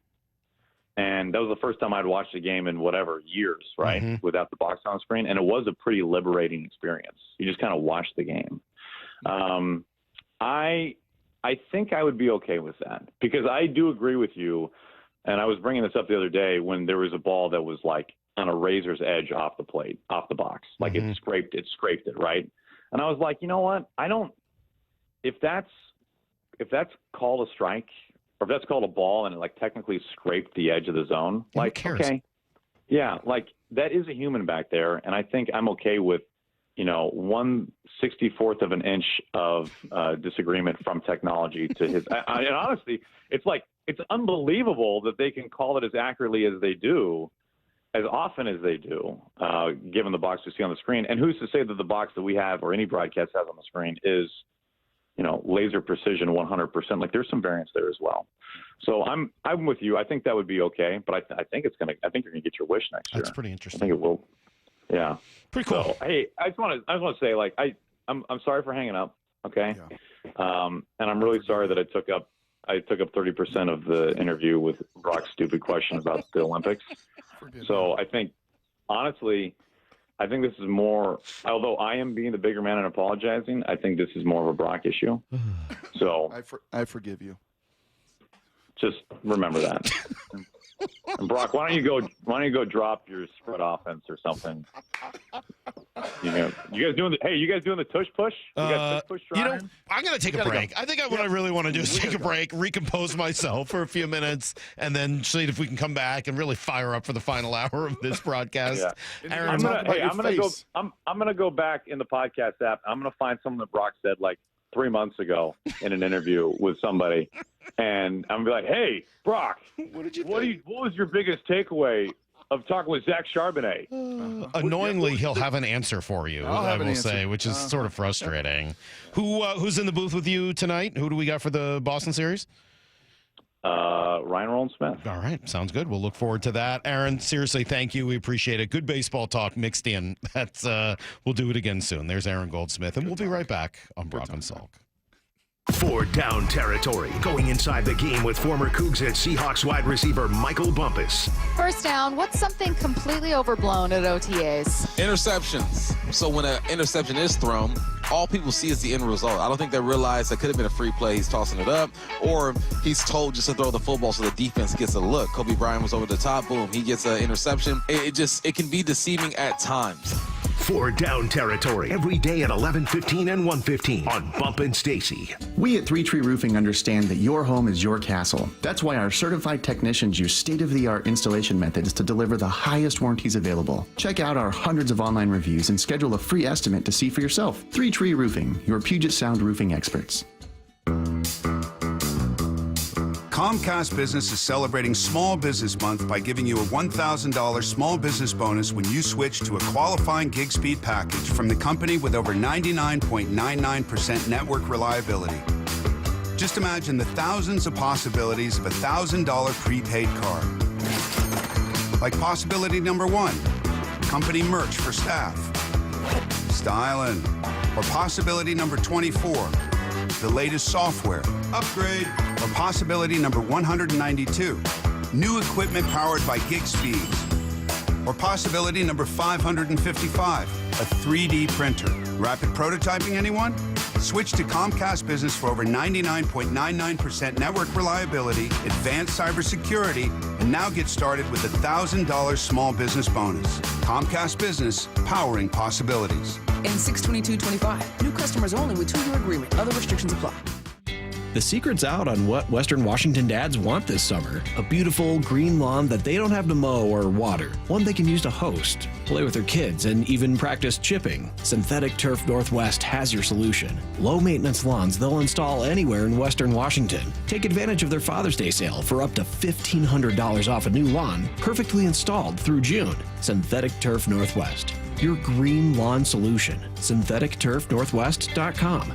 And that was the first time I'd watched a game in whatever years, right, without the box on the screen. And it was a pretty liberating experience. You just kind of watched the game. I think I would be okay with that because I do agree with you. And I was bringing this up the other day when there was a ball that was like on a razor's edge off the plate, off the box. Like it scraped it, right? And I was like, you know what? If that's called a strike, or if that's called a ball and it like technically scraped the edge of the zone, like, okay. Yeah, like that is a human back there. And I think I'm okay with, 1/64th of an inch of disagreement from technology to his. And honestly, it's unbelievable that they can call it as accurately as they do, as often as they do, given the box we see on the screen. And who's to say that the box that we have or any broadcast has on the screen is, laser precision 100%. Like there's some variance there as well. So I'm with you. I think that would be okay, but I think you're gonna get your wish next year. That's pretty interesting. I think it will. Yeah. Pretty cool. So, hey, I just want to say, like, I'm sorry for hanging up. Okay. And I'm really sorry that I took up 30% of the interview with Brock's stupid question about the Olympics. So I think, honestly, this is more, although I am being the bigger man and apologizing, I think this is more of a Brock issue. So I forgive you. Just remember that. And Brock, why don't you go drop your spread offense or something? You guys doing the tush push? You got tush push trying? I'm gonna take a break. I think what I really want to do is take a break, recompose myself for a few minutes, and then see if we can come back and really fire up for the final hour of this broadcast. Aaron, I'm gonna go back in the podcast app. I'm gonna find something that Brock said like 3 months ago in an interview with somebody, and I'm gonna be like, "Hey, Brock, what was your biggest takeaway of talking with Zach Charbonnet?" Annoyingly, he'll have an answer for you. I will say, which is sort of frustrating. Who's in the booth with you tonight? Who do we got for the Boston series? Ryan Roland-Smith. All right, sounds good. We'll look forward to that. Aaron, seriously, thank you. We appreciate it. Good baseball talk mixed in. That's we'll do it again soon. There's Aaron Goldsmith, and we'll be right back on Brock and Salk. For Down Territory, going inside the game with former Cougs and Seahawks wide receiver Michael Bumpus. First down, what's something completely overblown at OTAs? Interceptions. So when an interception is thrown, all people see is the end result. I don't think they realize that could have been a free play. He's tossing it up, or he's told just to throw the football so the defense gets a look. Kobe Bryant was over the top. Boom, he gets an interception. It can be deceiving at times. For Down Territory, every day at 11:15 and 1:15 on Bump and Stacy. We at 3 Tree Roofing understand that your home is your castle. That's why our certified technicians use state-of-the-art installation methods to deliver the highest warranties available. Check out our hundreds of online reviews and schedule a free estimate to see for yourself. 3 Tree Roofing, your Puget Sound roofing experts. Comcast Business is celebrating Small Business Month by giving you a $1,000 small business bonus when you switch to a qualifying gig speed package from the company with over 99.99% network reliability. Just imagine the thousands of possibilities of a $1,000 prepaid card. Like possibility number 1, company merch for staff. Styling. Or possibility number 24, the latest software, upgrade. Or possibility number 192, new equipment powered by gig speeds. Or possibility number 555, a 3D printer. Rapid prototyping, anyone? Switch to Comcast Business for over 99.99% network reliability, advanced cybersecurity, and now get started with a $1,000 small business bonus. Comcast Business, powering possibilities. In 6/22/25, new customers only with 2-year agreement. Other restrictions apply. The secret's out on what Western Washington dads want this summer. A beautiful green lawn that they don't have to mow or water. One they can use to host, play with their kids, and even practice chipping. Synthetic Turf Northwest has your solution. Low maintenance lawns they'll install anywhere in Western Washington. Take advantage of their Father's Day sale for up to $1,500 off a new lawn, perfectly installed through June. Synthetic Turf Northwest. Your green lawn solution. SyntheticTurfNorthwest.com.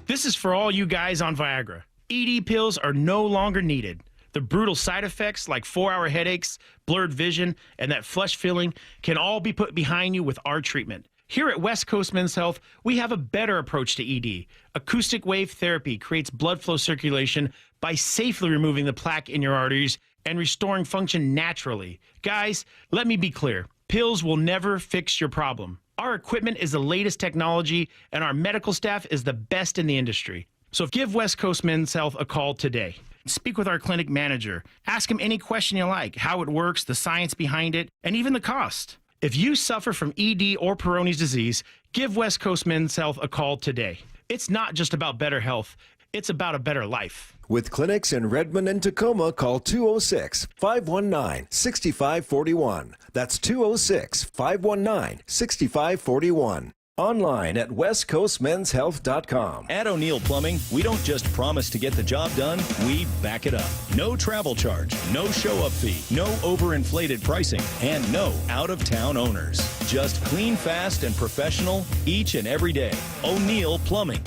This is for all you guys on Viagra. ED pills are no longer needed. The brutal side effects like 4-hour headaches, blurred vision, and that flush feeling can all be put behind you with our treatment. Here at West Coast Men's Health, we have a better approach to ED. Acoustic wave therapy creates blood flow circulation by safely removing the plaque in your arteries and restoring function naturally. Guys, let me be clear. Pills will never fix your problem. Our equipment is the latest technology, and our medical staff is the best in the industry. So give West Coast Men's Health a call today. Speak with our clinic manager. Ask him any question you like, how it works, the science behind it, and even the cost. If you suffer from ED or Peyronie's disease, give West Coast Men's Health a call today. It's not just about better health. It's about a better life. With clinics in Redmond and Tacoma, call 206-519-6541. That's 206-519-6541. Online at westcoastmenshealth.com. At O'Neill Plumbing, we don't just promise to get the job done, we back it up. No travel charge, no show-up fee, no overinflated pricing, and no out-of-town owners. Just clean, fast, and professional each and every day. O'Neill Plumbing.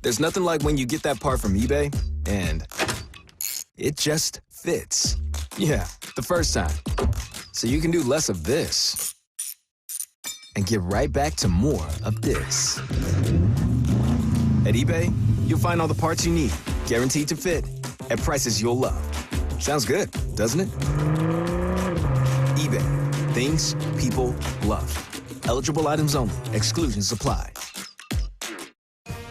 There's nothing like when you get that part from eBay and it just fits. Yeah, the first time. So you can do less of this and get right back to more of this. At eBay, you'll find all the parts you need, guaranteed to fit, at prices you'll love. Sounds good, doesn't it? eBay, things people love. Eligible items only. Exclusions apply.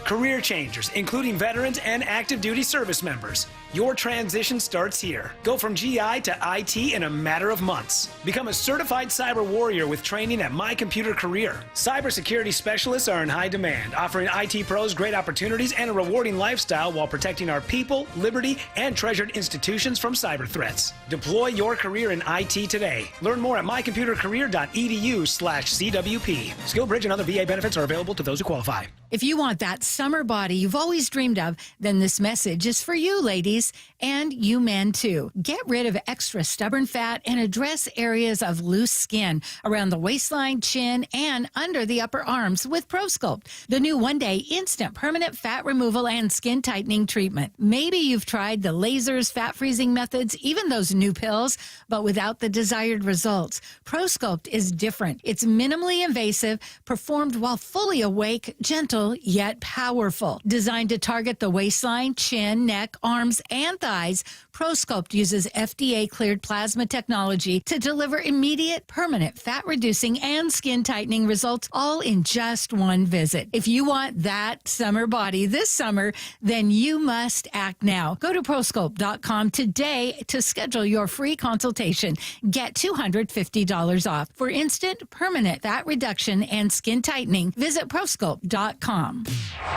Career changers, including veterans and active duty service members. Your transition starts here. Go from GI to IT in a matter of months. Become a certified cyber warrior with training at My Computer Career. Cybersecurity specialists are in high demand, offering IT pros great opportunities and a rewarding lifestyle while protecting our people, liberty, and treasured institutions from cyber threats. Deploy your career in IT today. Learn more at mycomputercareer.edu/CWP. SkillBridge and other VA benefits are available to those who qualify. If you want that summer body you've always dreamed of, then this message is for you, ladies, and you men too. Get rid of extra stubborn fat and address areas of loose skin around the waistline, chin, and under the upper arms with ProSculpt, the new one-day instant permanent fat removal and skin tightening treatment. Maybe you've tried the lasers, fat freezing methods, even those new pills, but without the desired results. ProSculpt is different. It's minimally invasive, performed while fully awake, gentle, yet powerful. Designed to target the waistline, chin, neck, arms, and thighs, ProSculpt uses FDA-cleared plasma technology to deliver immediate, permanent fat-reducing and skin-tightening results, all in just one visit. If you want that summer body this summer, then you must act now. Go to ProSculpt.com today to schedule your free consultation. Get $250 off. For instant, permanent fat reduction and skin tightening, visit ProSculpt.com.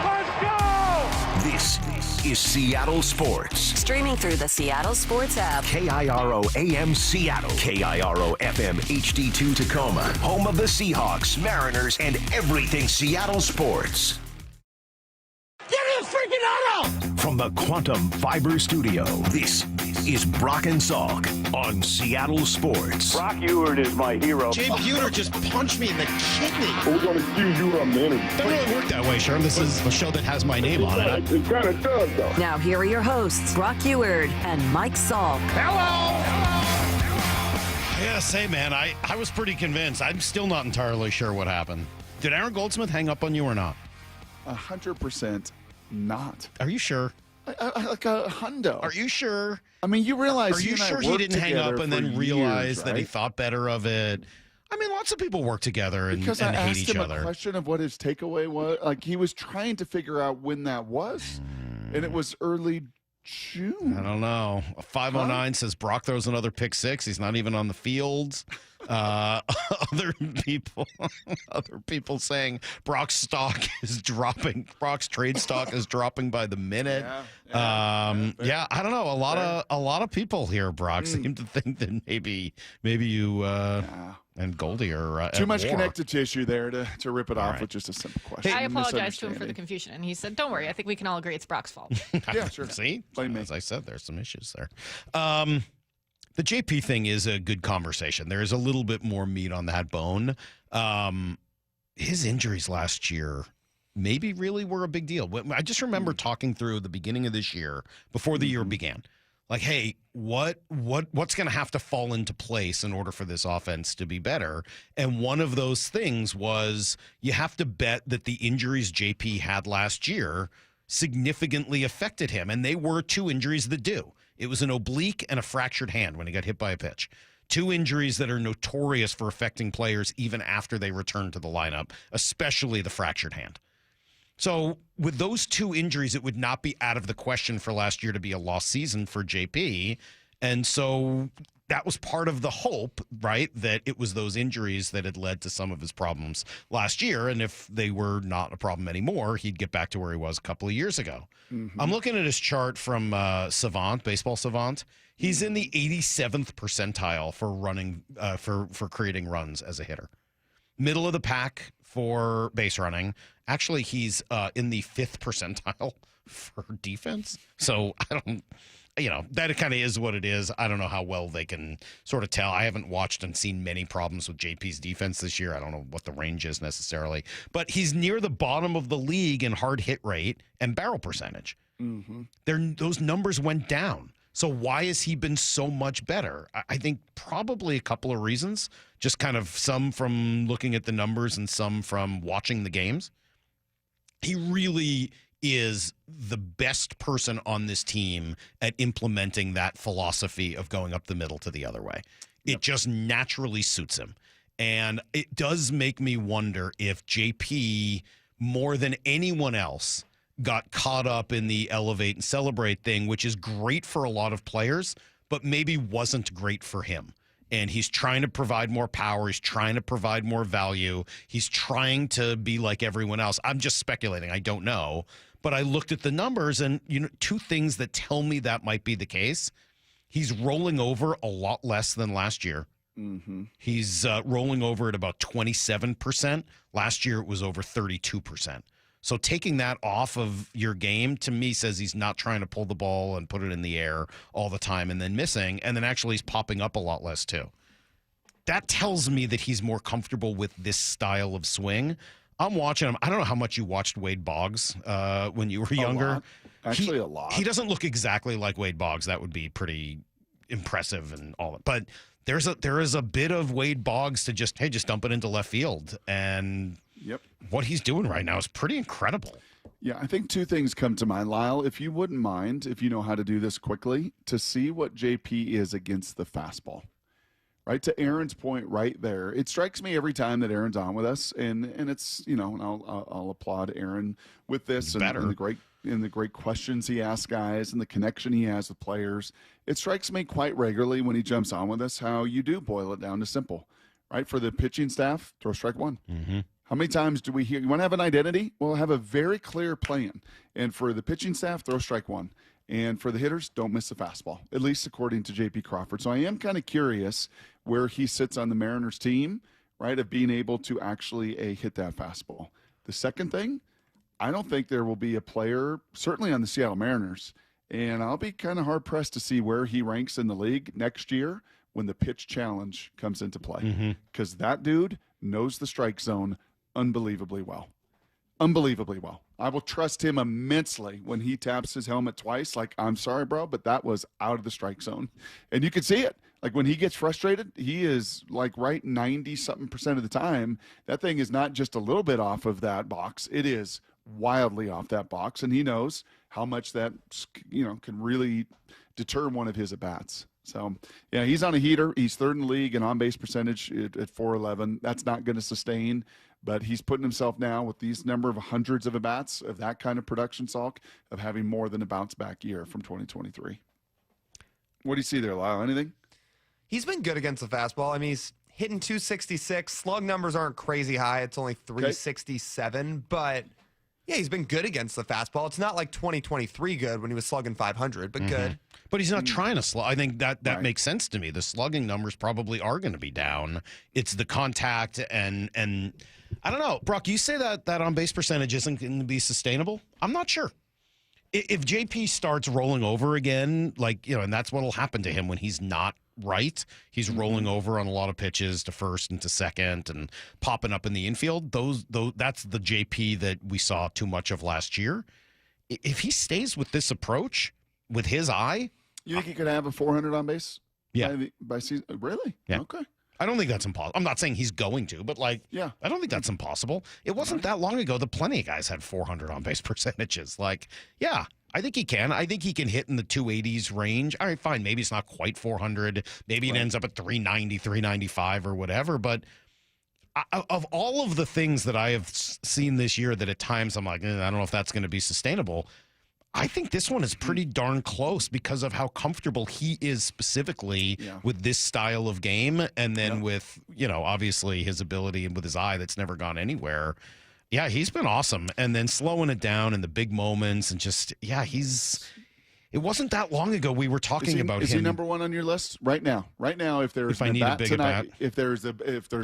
Let's go! This is Seattle Sports. Streaming through the Seattle Sports app. KIRO AM Seattle. KIRO FM HD2 Tacoma. Home of the Seahawks, Mariners, and everything Seattle sports. Get his freaking auto! From the Quantum Fiber Studio, this is Brock and Salk on Seattle Sports. Brock Ewert is my hero. Jay Buhner just punched me in the kidney. We're going to accuse you of a minute. Doesn't really work that way, Sherm. This is a show that has my name on it. It kind of does, though. Now here are your hosts, Brock Ewert and Mike Salk. Hello! Yeah, say, man, I was pretty convinced. I'm still not entirely sure what happened. Did Aaron Goldsmith hang up on you or not? 100% not. Are you sure? Like a hundo. Are you sure? I mean, you realize Are you sure he didn't hang up and then realize that he thought better of it? I mean, lots of people work together and hate each other. Because I asked him a question of what his takeaway was. Like, he was trying to figure out when that was, and it was early June. I don't know. 509 says Brock throws another pick six. He's not even on the field. other people saying Brock's stock is dropping. Brock's trade stock is dropping by the minute. Yeah, I don't know. A lot of people here, Brock, seem to think that maybe you and Goldie are too much war. connective tissue there to rip it off with just a simple question. I apologize to him for the confusion, and he said, "Don't worry, I think we can all agree it's Brock's fault." Yeah, sure. See, as I said, there's some issues there. The JP thing is a good conversation. There is a little bit more meat on that bone. His injuries last year maybe really were a big deal. I just remember talking through the beginning of this year, before the year began, like, hey, what's going to have to fall into place in order for this offense to be better? And one of those things was you have to bet that the injuries JP had last year significantly affected him. And they were two injuries that do. It was an oblique and a fractured hand when he got hit by a pitch. Two injuries that are notorious for affecting players even after they return to the lineup, especially the fractured hand. So with those two injuries, it would not be out of the question for last year to be a lost season for JP. And so that was part of the hope, right, that it was those injuries that had led to some of his problems last year. And if they were not a problem anymore, he'd get back to where he was a couple of years ago. I'm looking at his chart from Savant, Baseball Savant. He's in the 87th percentile for running, for creating runs as a hitter. Middle of the pack for base running. Actually, he's in the 5th percentile for defense. So I don't, that kind of is what it is. I don't know how well they can sort of tell. I haven't watched and seen many problems with JP's defense this year. I don't know what the range is necessarily. But he's near the bottom of the league in hard hit rate and barrel percentage. Those numbers went down. So why has he been so much better? I think probably a couple of reasons, just kind of some from looking at the numbers and some from watching the games. He really is the best person on this team at implementing that philosophy of going up the middle to the other way. It just naturally suits him. And it does make me wonder if JP, more than anyone else, got caught up in the elevate and celebrate thing, which is great for a lot of players, but maybe wasn't great for him. And he's trying to provide more power. He's trying to provide more value. He's trying to be like everyone else. I'm just speculating. I don't know. But I looked at the numbers, and two things that tell me that might be the case. He's rolling over a lot less than last year. He's rolling over at about 27%. Last year, it was over 32%. So taking that off of your game, to me, says he's not trying to pull the ball and put it in the air all the time and then missing. And then actually he's popping up a lot less, too. That tells me that he's more comfortable with this style of swing. I'm watching him. I don't know how much you watched Wade Boggs when you were younger. Actually, a lot. He doesn't look exactly like Wade Boggs. That would be pretty impressive and all that. But there is a bit of Wade Boggs to just dump it into left field. And what he's doing right now is pretty incredible. Yeah, I think two things come to mind, Lyle. If you wouldn't mind, if you know how to do this quickly, to see what JP is against the fastball. Right, to Aaron's point right there. It strikes me every time that Aaron's on with us, and it's, and I'll applaud Aaron with this and the great questions he asks guys and the connection he has with players. It strikes me quite regularly when he jumps on with us how you do boil it down to simple. Right, for the pitching staff, throw strike one. How many times do we hear, you want to have an identity? Well, have a very clear plan. And for the pitching staff, throw strike one. And for the hitters, don't miss the fastball, at least according to J.P. Crawford. So I am kind of curious where he sits on the Mariners team, right, of being able to actually hit that fastball. The second thing, I don't think there will be a player, certainly on the Seattle Mariners, and I'll be kind of hard-pressed to see where he ranks in the league next year when the pitch challenge comes into play. Because that dude knows the strike zone unbelievably well. Unbelievably well. I will trust him immensely when he taps his helmet twice. Like, I'm sorry, bro, but that was out of the strike zone. And you can see it. Like, when he gets frustrated, he is like right 90-something% of the time. That thing is not just a little bit off of that box. It is wildly off that box. And he knows how much that, can really deter one of his at-bats. So, yeah, he's on a heater. He's third in the league in on-base percentage at 411. That's not going to sustain. But he's putting himself now with these number of hundreds of at-bats of that kind of production, Salk, of having more than a bounce-back year from 2023. What do you see there, Lyle? Anything? He's been good against the fastball. I mean, hitting 266. Slug numbers aren't crazy high. It's only 367, but yeah, he's been good against the fastball. It's not like 2023 good when he was slugging 500, but good. But he's not trying to slug. I think that makes sense to me. The slugging numbers probably are going to be down. It's the contact and I don't know. Brock, you say that on base percentage isn't going to be sustainable? I'm not sure. If JP starts rolling over again, and that's what'll happen to him when he's not right. He's rolling over on a lot of pitches to first and to second and popping up in the infield. That's the JP that we saw too much of last year. If he stays with this approach, with his eye, you think he could have a 400 on base? Yeah. By season? Really? Yeah. Okay. I don't think that's impossible. I'm not saying he's going to, but I don't think that's impossible. It wasn't that long ago that plenty of guys had 400 on base percentages. I think he can. I think he can hit in the 280s range. All right, fine. Maybe it's not quite 400. Maybe it ends up at 390, 395 or whatever. But of all of the things that I have seen this year that at times I'm like, I don't know if that's going to be sustainable. I think this one is pretty darn close because of how comfortable he is specifically with this style of game. And then with, obviously his ability and with his eye that's never gone anywhere. Yeah, he's been awesome. And then slowing it down in the big moments and just, it wasn't that long ago we were talking about him. Is he number one on your list right now? Right now, if there's I need a big tonight, if there's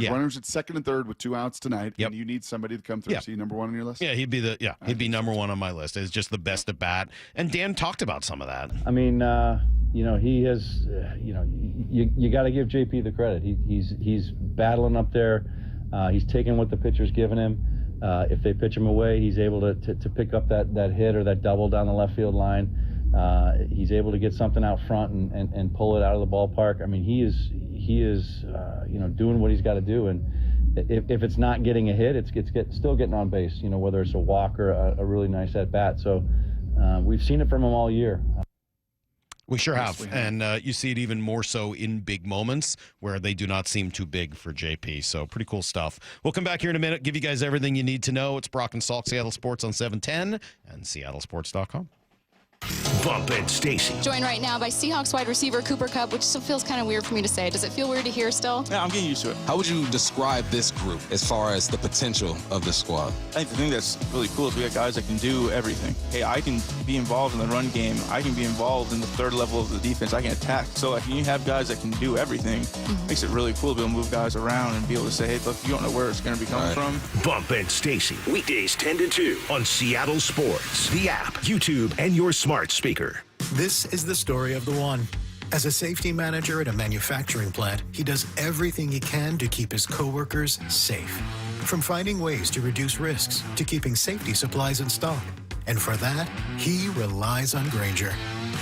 runners at second and third with 2 outs tonight, and you need somebody to come through, is he number one on your list? Yeah, he'd be number one on my list. It's just the best at bat. And Dan talked about some of that. I mean, he has, you got to give JP the credit. He's battling up there. He's taking what the pitcher's giving him. If they pitch him away, he's able to pick up that hit or that double down the left field line. He's able to get something out front and pull it out of the ballpark. I mean, he is doing what he's got to do. And if it's not getting a hit, it's still getting on base. Whether it's a walk or a really nice at bat. So we've seen it from him all year. We sure have. And you see it even more so in big moments where they do not seem too big for JP. So pretty cool stuff. We'll come back here in a minute, give you guys everything you need to know. It's Brock and Salk, Seattle Sports on 710 and seattlesports.com. Bump and Stacy. Joined right now by Seahawks wide receiver Cooper Kupp, which still feels kind of weird for me to say. Does it feel weird to hear still? Yeah, I'm getting used to it. How would you describe this group as far as the potential of this squad? I think the thing that's really cool is we got guys that can do everything. Hey, I can be involved in the run game. I can be involved in the third level of the defense. I can attack. So when you have guys that can do everything, it makes it really cool to be able to move guys around and be able to say, hey, look, you don't know where it's going to be coming from. Bump and Stacy. Weekdays 10 to 2 on Seattle Sports, the app, YouTube, and your smart speaker. This is the story of the one. As a safety manager at a manufacturing plant, he does everything he can to keep his coworkers safe. From finding ways to reduce risks to keeping safety supplies in stock. And for that, he relies on Grainger.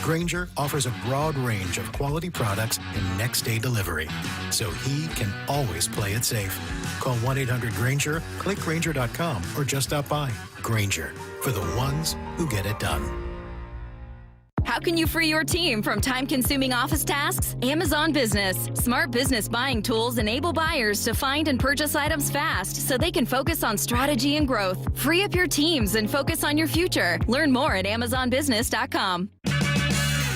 Grainger offers a broad range of quality products and next-day delivery, so he can always play it safe. Call 1-800-GRAINGER, click Grainger.com, or just stop by. Grainger, for the ones who get it done. How can you free your team from time-consuming office tasks? Amazon Business. Smart business buying tools enable buyers to find and purchase items fast so they can focus on strategy and growth. Free up your teams and focus on your future. Learn more at amazonbusiness.com.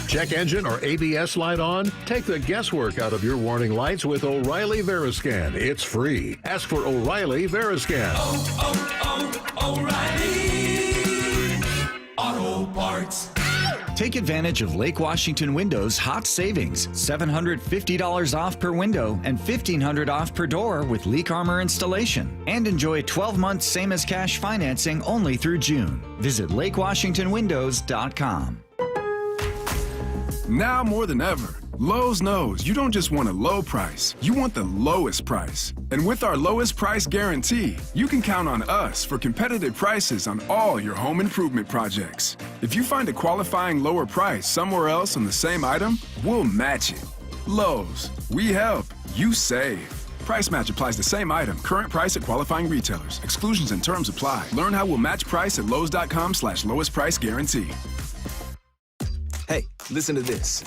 Check engine or ABS light on? Take the guesswork out of your warning lights with O'Reilly Veriscan. It's free. Ask for O'Reilly Veriscan. O'Reilly Auto Parts. Take advantage of Lake Washington Windows hot savings. $750 off per window and $1,500 off per door with leak armor installation. And enjoy 12 months same as cash financing only through June. Visit LakeWashingtonWindows.com. Now more than ever, Lowe's knows you don't just want a low price, you want the lowest price. And with our lowest price guarantee, you can count on us for competitive prices on all your home improvement projects. If you find a qualifying lower price somewhere else on the same item, we'll match it. Lowe's, we help, you save. Price match applies the same item, current price at qualifying retailers. Exclusions and terms apply. Learn how we'll match price at Lowes.com/lowest price guarantee. Hey, listen to this.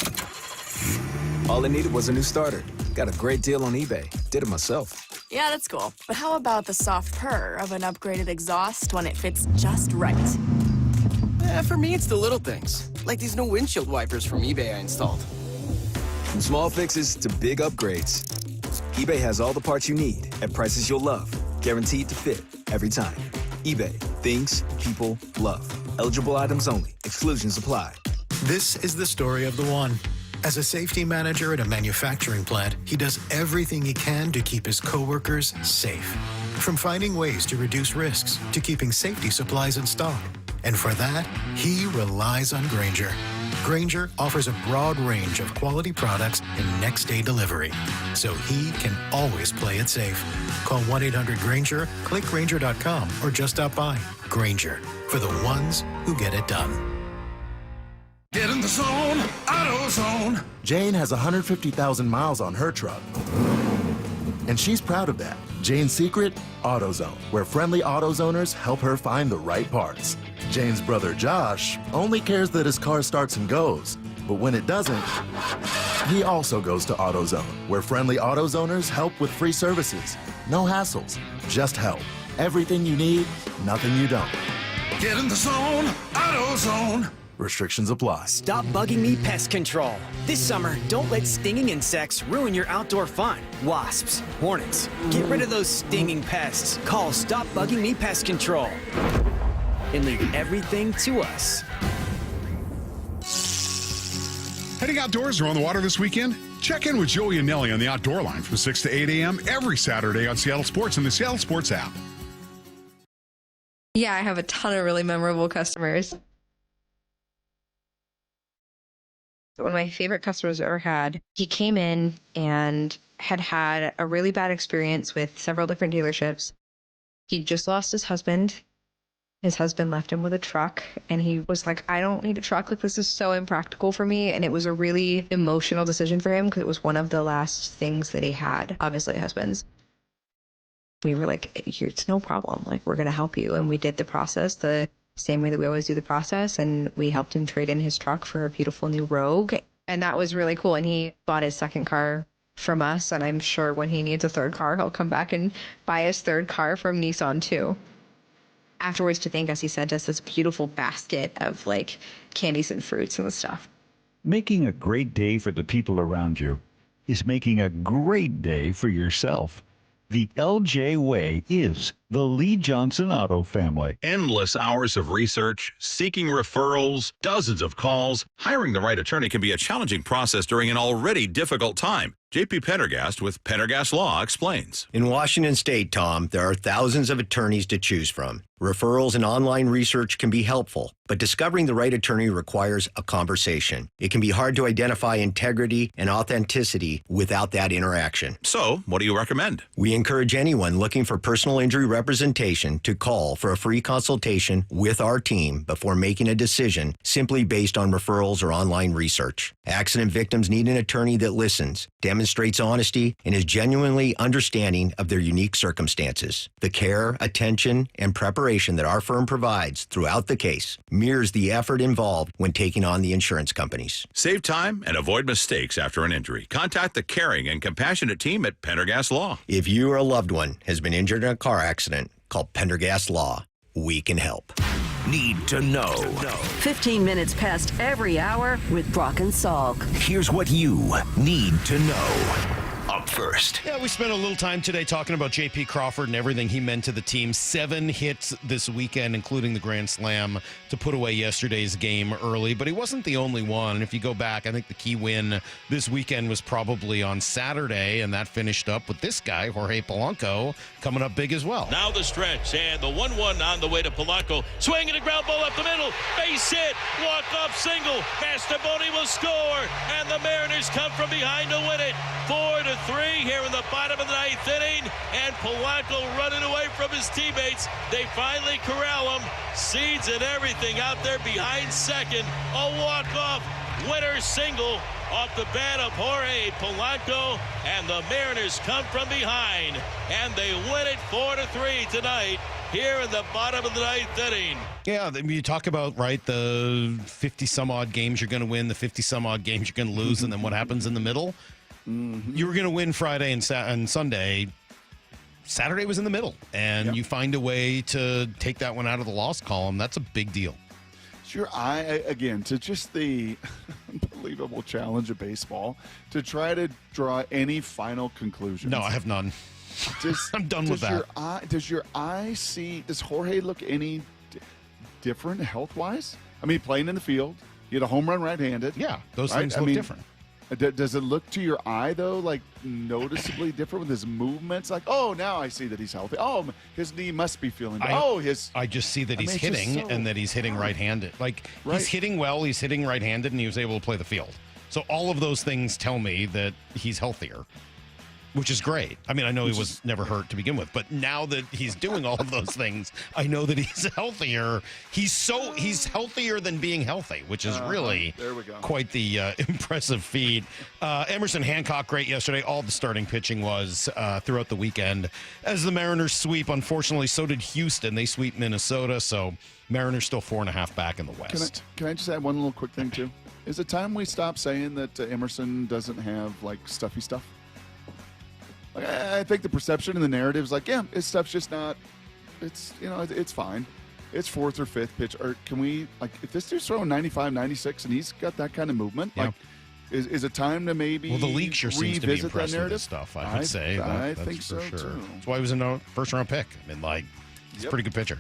All I needed was a new starter. Got a great deal on eBay. Did it myself. Yeah, that's cool. But how about the soft purr of an upgraded exhaust when it fits just right? For me, it's the little things. Like these new windshield wipers from eBay I installed. From small fixes to big upgrades, eBay has all the parts you need at prices you'll love, guaranteed to fit every time. eBay, things people love. Eligible items only. Exclusions apply. This is the story of the one. As a safety manager at a manufacturing plant, he does everything he can to keep his coworkers safe. From finding ways to reduce risks to keeping safety supplies in stock. And for that, he relies on Grainger. Grainger offers a broad range of quality products and next-day delivery, so he can always play it safe. Call 1-800-GRAINGER, click Grainger.com, or just stop by. Grainger, for the ones who get it done. Get in the zone, AutoZone. Jane has 150,000 miles on her truck, and she's proud of that. Jane's secret? AutoZone, where friendly AutoZoners help her find the right parts. Jane's brother Josh only cares that his car starts and goes, but when it doesn't, he also goes to AutoZone, where friendly AutoZoners help with free services. No hassles, just help. Everything you need, nothing you don't. Get in the zone, AutoZone. Restrictions apply. Stop Bugging Me Pest Control. This summer, don't let stinging insects ruin your outdoor fun. Wasps, hornets, get rid of those stinging pests. Call Stop Bugging Me Pest Control and leave everything to us. Heading outdoors or on the water this weekend? Check in with Joey and Nelly on the Outdoor Line from 6 to 8 a.m. every Saturday on Seattle Sports and the Seattle Sports app. Yeah, I have a ton of really memorable customers. One of my favorite customers I've ever had, he came in and had a really bad experience with several different dealerships. He just lost his husband. His husband left him with a truck, and he was like, I don't need a truck. Like, this is so impractical for me. And it was a really emotional decision for him because it was one of the last things that he had, obviously husbands. We were like, it's no problem. Like, we're going to help you. And we did the process the same way that we always do the process, and we helped him trade in his truck for a beautiful new Rogue, and that was really cool. And he bought his second car from us, and I'm sure when he needs a third car, he'll come back and buy his third car from Nissan too. Afterwards, to thank us, he sent us this beautiful basket of like candies and fruits and stuff. Making a great day for the people around you is making a great day for yourself. The LJ Way is the Lee Johnson Auto family. Endless hours of research, seeking referrals, dozens of calls. Hiring the right attorney can be a challenging process during an already difficult time. J.P. Pendergast with Pendergast Law explains. In Washington State, Tom, there are thousands of attorneys to choose from. Referrals and online research can be helpful, but discovering the right attorney requires a conversation. It can be hard to identify integrity and authenticity without that interaction. So, what do you recommend? We encourage anyone looking for personal injury representation to call for a free consultation with our team before making a decision simply based on referrals or online research. Accident victims need an attorney that listens, demonstrates honesty, and is genuinely understanding of their unique circumstances. The care, attention, and preparation that our firm provides throughout the case mirrors the effort involved when taking on the insurance companies. Save time and avoid mistakes after an injury. Contact the caring and compassionate team at Pendergast Law. If you or a loved one has been injured in a car accident, call Pendergast Law. We can help. Need to know. 15 minutes past every hour with Brock and Salk. Here's what you need to know. Up first. Yeah, we spent a little time today talking about J.P. Crawford and everything he meant to the team. 7 hits this weekend, including the grand slam to put away yesterday's game early. But he wasn't the only one. And if you go back, I think the key win this weekend was probably on Saturday, and that finished up with this guy, Jorge Polanco, coming up big as well. Now the stretch, and the 1-1 on the way to Polanco. Swinging a ground ball up the middle. Base hit. Walk-off single. Mastaboni will score, and the Mariners come from behind to win it. 4-3 here in the bottom of the 9th inning, and Polanco running away from his teammates. They finally corral him. Seeds and everything out there behind second. A walk-off winner single off the bat of Jorge Polanco, and the Mariners come from behind, and they win it 4-3 tonight here in the bottom of the 9th inning. Yeah, you talk about, right, the 50-some-odd games you're going to win, the 50-some-odd games you're going to lose, and then what happens in the middle? You were going to win Friday and Sunday. Saturday was in the middle, and you find a way to take that one out of the loss column. That's a big deal. Sure, again, to just the unbelievable challenge of baseball to try to draw any final conclusions. No, I have none. I'm done with that. Does Jorge look any different health-wise? I mean, playing in the field, he had a home run right-handed. Yeah, those things look different. Does it look to your eye, though, like noticeably different with his movements? Like, oh, now I see that he's healthy. Oh, his knee must be feeling better. I just see that he's hitting and that he's hitting right-handed. Like, he's hitting well, he's hitting right-handed, and he was able to play the field. So all of those things tell me that he's healthier, which is great. I mean, I know he was never hurt to begin with, but now that he's doing all of those things, I know that he's healthier. He's healthier than being healthy, which is really quite the impressive feat. Emerson Hancock, great yesterday. All the starting pitching was throughout the weekend. As the Mariners sweep, unfortunately, so did Houston. They sweep Minnesota, so Mariners still 4.5 back in the West. Can I just add one little quick thing, too? Is it time we stop saying that Emerson doesn't have, like, stuffy stuff? Like, I think the perception and the narrative is like, yeah, his stuff's just not. It's it's fine. It's fourth or fifth pitch. Or can we if this dude's throwing 95, 96, and he's got that kind of movement? Yeah. Like, is it time to maybe? Well, the league sure seems to be revisit impressed that with narrative? this stuff. I would say. I That's think for so sure. too. That's why he was a first-round pick. I mean, he's a pretty good pitcher.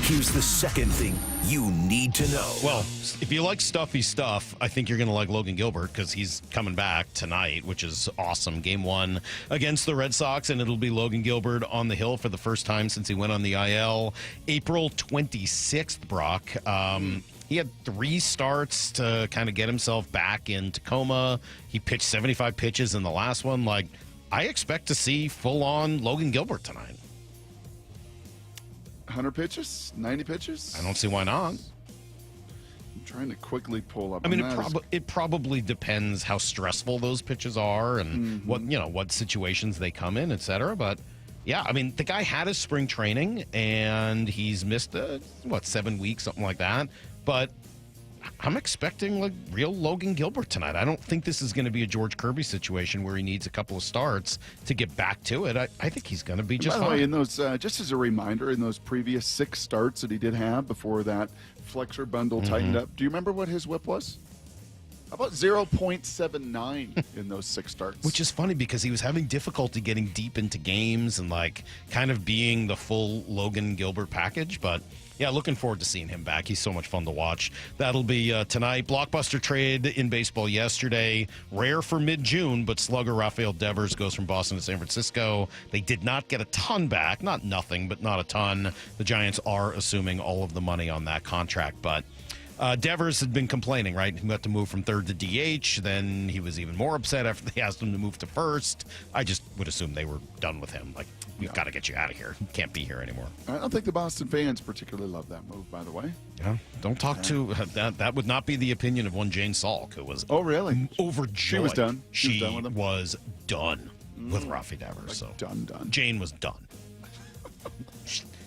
Here's the second thing you need to know. Well, if you like stuffy stuff, I think you're going to like Logan Gilbert because he's coming back tonight, which is awesome. Game 1 against the Red Sox, and it'll be Logan Gilbert on the hill for the first time since he went on the IL. April 26th, Brock. He had 3 starts to kind of get himself back in Tacoma. He pitched 75 pitches in the last one. I expect to see full-on Logan Gilbert tonight. 100 pitches? 90 pitches? I don't see why not. I'm trying to quickly pull up. I mean, it probably depends how stressful those pitches are and what situations they come in, et cetera. But yeah, I mean, the guy had his spring training and he's missed 7 weeks, something like that. But I'm expecting real Logan Gilbert tonight. I don't think this is going to be a George Kirby situation where he needs a couple of starts to get back to it. I think he's going to be just fine. By the way, in those, just as a reminder, in those previous 6 starts that he did have before that flexor bundle tightened up, do you remember what his whip was? How about 0.79 in those 6 starts? Which is funny because he was having difficulty getting deep into games and kind of being the full Logan Gilbert package, but yeah, looking forward to seeing him back. He's so much fun to watch. That'll be tonight. Blockbuster trade in baseball yesterday. Rare for mid-June, but slugger Rafael Devers goes from Boston to San Francisco. They did not get a ton back. Not nothing, but not a ton. The Giants are assuming all of the money on that contract, but Devers had been complaining, right? He got to move from third to DH. Then he was even more upset after they asked him to move to first. I just would assume they were done with him. We've got to get you out of here. You can't be here anymore. I don't think the Boston fans particularly love that move, by the way. Yeah, don't talk to that. Would not be the opinion of one Jane Salk, who was really overjoyed. She was done. She was done with Rafi Devers. Done. Jane was done.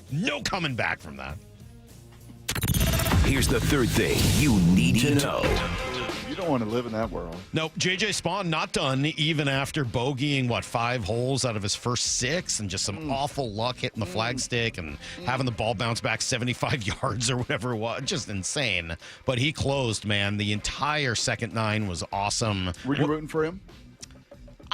No coming back from that. Here's the third thing you need to know. You don't want to live in that world. Nope. J.J. Spawn not done even after bogeying, 5 holes out of his first 6 and just some awful luck hitting the flagstick and having the ball bounce back 75 yards or whatever it was. Just insane. But he closed, man. The entire second 9 was awesome. Were you rooting for him?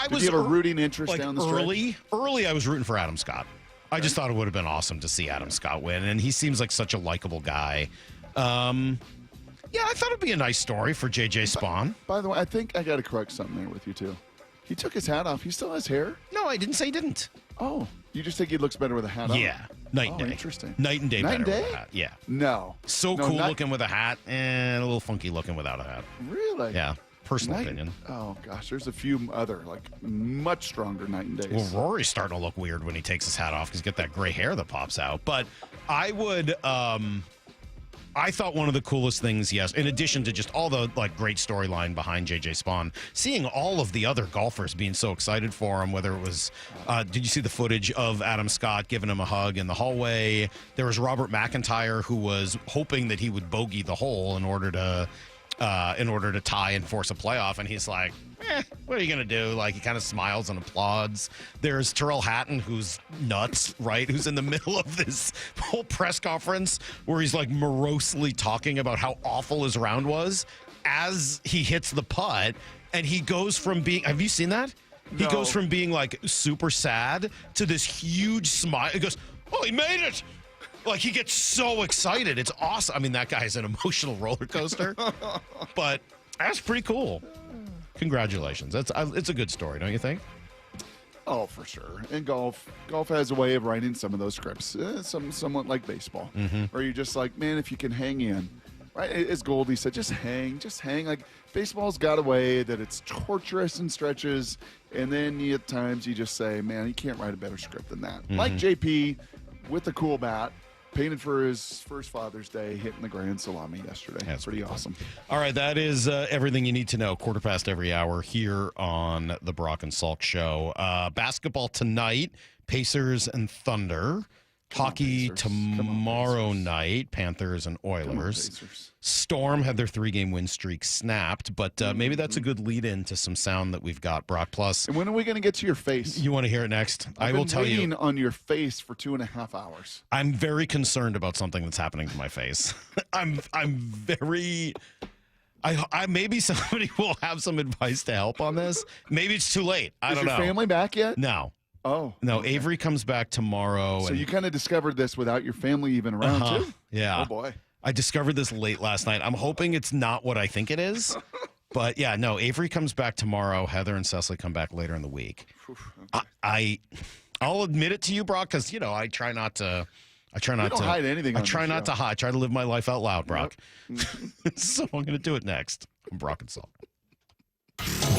Did you have a rooting interest down the stretch? Early, I was rooting for Adam Scott. I just thought it would have been awesome to see Adam Scott win, and he seems like such a likable guy. Yeah, I thought it'd be a nice story for J.J. Spawn. By the way, I think I got to correct something there with you, too. He took his hat off. He still has hair? No, I didn't say he didn't. Oh, you just think he looks better with a hat on? Yeah, night and day. Interesting. Night and day Night and better day? with a hat, yeah. No. So cool looking with a hat and a little funky looking without a hat. Really? Yeah, personal opinion. Oh, gosh, there's a few other, much stronger night and days. Well, Rory's starting to look weird when he takes his hat off because he's got that gray hair that pops out. But I would... I thought one of the coolest things, in addition to just all the great storyline behind J.J. Spawn, seeing all of the other golfers being so excited for him, whether it was, did you see the footage of Adam Scott giving him a hug in the hallway? There was Robert McIntyre who was hoping that he would bogey the hole in order to in order to tie and force a playoff. And he's like, what are you going to do? Like, he kind of smiles and applauds. There's Terrell Hatton, who's nuts, right? Who's in the middle of this whole press conference where he's like morosely talking about how awful his round was as he hits the putt. And he goes from being, have you seen that? He goes from being like super sad to this huge smile. He goes, oh, he made it. Like, he gets so excited. It's awesome. I mean, that guy's an emotional roller coaster. But that's pretty cool. Congratulations. It's a good story, don't you think? Oh, for sure. And golf has a way of writing some of those scripts, somewhat like baseball, where you're just like, man, if you can hang in, right? As Goldie said, just hang. Like, baseball's got a way that it's torturous in stretches, and then at times you just say, man, you can't write a better script than that. Like JP with the cool bat, painted for his first Father's Day, hitting the grand salami yesterday. That's pretty awesome. All right, that is everything you need to know. 15:15 every hour here on the Brock and Salk Show. Basketball tonight, Pacers and Thunder. Hockey tomorrow night, Panthers and Oilers. Storm had their 3-game win streak snapped, but maybe that's a good lead-in to some sound that we've got, Brock. Plus, and when are we going to get to your face? You want to hear it next? I will tell you. I've been waiting on your face for 2.5 hours. I'm very concerned about something that's happening to my face. I'm very. I maybe somebody will have some advice to help on this. Maybe it's too late. I don't know. Is your family back yet? No. Oh. No, okay. Avery comes back tomorrow. So you kind of discovered this without your family even around, too? Yeah. Oh, boy. I discovered this late last night. I'm hoping it's not what I think it is. But, yeah, no, Avery comes back tomorrow. Heather and Cecily come back later in the week. Okay. I'll admit it to you, Brock, because, I try not to. I try not to hide anything. I try not to hide. I try to live my life out loud, Brock. Yep. So I'm going to do it next. I'm Brock and Salk.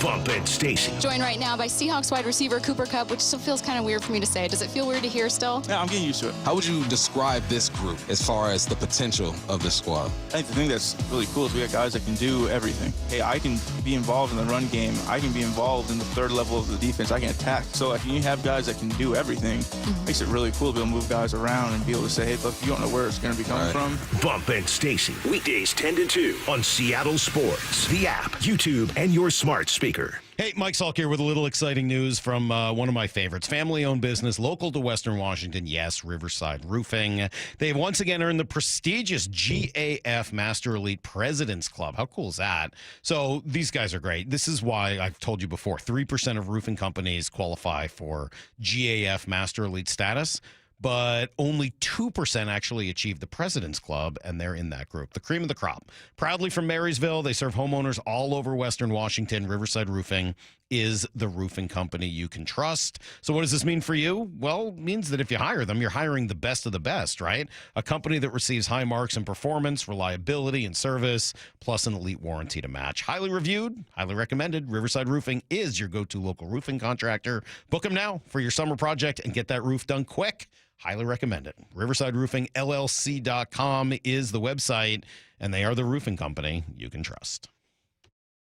Bump and Stacy. Joined right now by Seahawks wide receiver Cooper Kupp, which still feels kind of weird for me to say. Does it feel weird to hear still? Yeah, I'm getting used to it. How would you describe this group as far as the potential of this squad? I think the thing that's really cool is we got guys that can do everything. Hey, I can be involved in the run game. I can be involved in the third level of the defense. I can attack. So when you have guys that can do everything, makes it really cool to be able to move guys around and be able to say, hey, look, you don't know where it's going to be coming from. Bump and Stacy. Weekdays 10 to 2 on Seattle Sports, the app, YouTube, and your smart speaker. Hey, Mike Salk here with a little exciting news from one of my favorites. Family-owned business, local to Western Washington. Yes, Riverside Roofing. They've once again earned the prestigious GAF Master Elite President's Club. How cool is that? So these guys are great. This is why I've told you before, 3% of roofing companies qualify for GAF Master Elite status, but only 2% actually achieve the President's Club, and they're in that group. The cream of the crop. Proudly from Marysville, they serve homeowners all over Western Washington. Riverside Roofing is the roofing company you can trust. So what does this mean for you? Well, it means that if you hire them, you're hiring the best of the best, right? A company that receives high marks in performance, reliability, and service, plus an elite warranty to match. Highly reviewed, highly recommended. Riverside Roofing is your go-to local roofing contractor. Book them now for your summer project and get that roof done quick. Highly recommend it. RiversideRoofingLLC.com is the website, and they are the roofing company you can trust.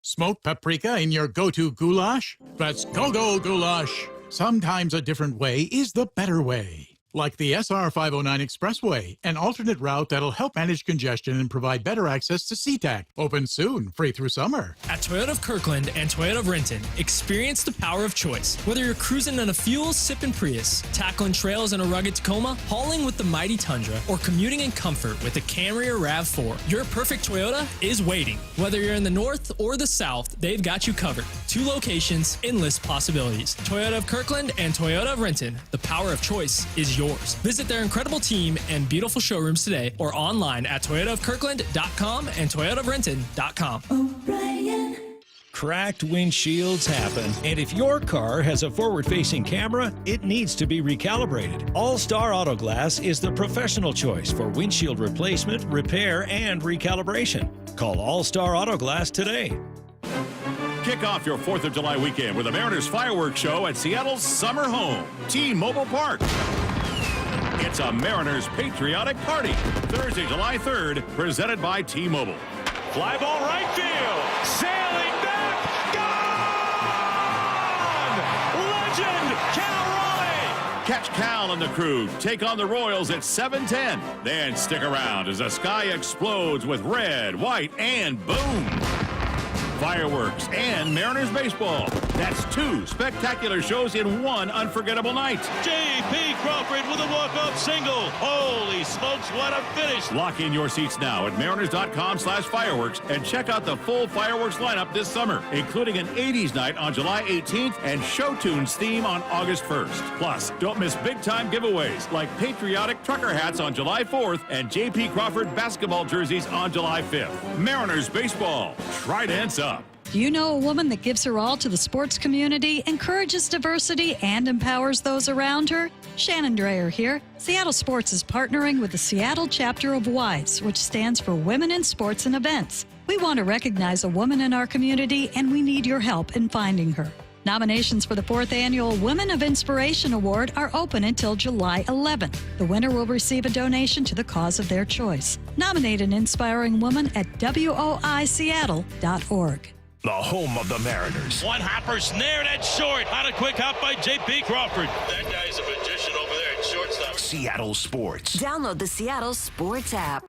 Smoked paprika in your go-to goulash? That's go-go goulash. Sometimes a different way is the better way. Like the SR 509 Expressway, an alternate route that'll help manage congestion and provide better access to SeaTac. Open soon, free through summer. At Toyota of Kirkland and Toyota of Renton, experience the power of choice. Whether you're cruising in a fuel-sipping Prius, tackling trails in a rugged Tacoma, hauling with the mighty Tundra, or commuting in comfort with the Camry or RAV4, your perfect Toyota is waiting. Whether you're in the north or the south, they've got you covered. 2 locations, endless possibilities. Toyota of Kirkland and Toyota of Renton, the power of choice is yours. Visit their incredible team and beautiful showrooms today or online at toyotaofkirkland.com and toyotaofrenton.com. O'Brien. Cracked windshields happen, and if your car has a forward-facing camera, it needs to be recalibrated. All-Star Auto Glass is the professional choice for windshield replacement, repair, and recalibration. Call All-Star Auto Glass today. Kick off your 4th of July weekend with the Mariners Fireworks Show at Seattle's summer home, T-Mobile Park. It's a Mariners patriotic party. Thursday, July 3rd, presented by T-Mobile. Fly ball right field. Sailing back. Gone! Legend Cal Raleigh Catch Cal and the crew take on the Royals at 7:10. Then stick around as the sky explodes with red, white, and boom. Fireworks and Mariners baseball. That's 2 spectacular shows in one unforgettable night. J.P. Crawford with a walk-off single. Holy smokes, what a finish. Lock in your seats now at mariners.com/fireworks and check out the full fireworks lineup this summer, including an 80s night on July 18th and Show Tunes theme on August 1st. Plus, don't miss big-time giveaways like patriotic trucker hats on July 4th and J.P. Crawford basketball jerseys on July 5th. Mariners baseball. Tridents up. Do you know a woman that gives her all to the sports community, encourages diversity, and empowers those around her? Shannon Dreyer here. Seattle Sports is partnering with the Seattle chapter of WISE, which stands for Women in Sports and Events. We want to recognize a woman in our community, and we need your help in finding her. Nominations for the 4th Annual Women of Inspiration Award are open until July 11th. The winner will receive a donation to the cause of their choice. Nominate an inspiring woman at woiseattle.org. The home of the Mariners. One hopper snared at short. On a quick hop by J.P. Crawford. That guy's a magician over there at shortstop. Seattle Sports. Download the Seattle Sports app.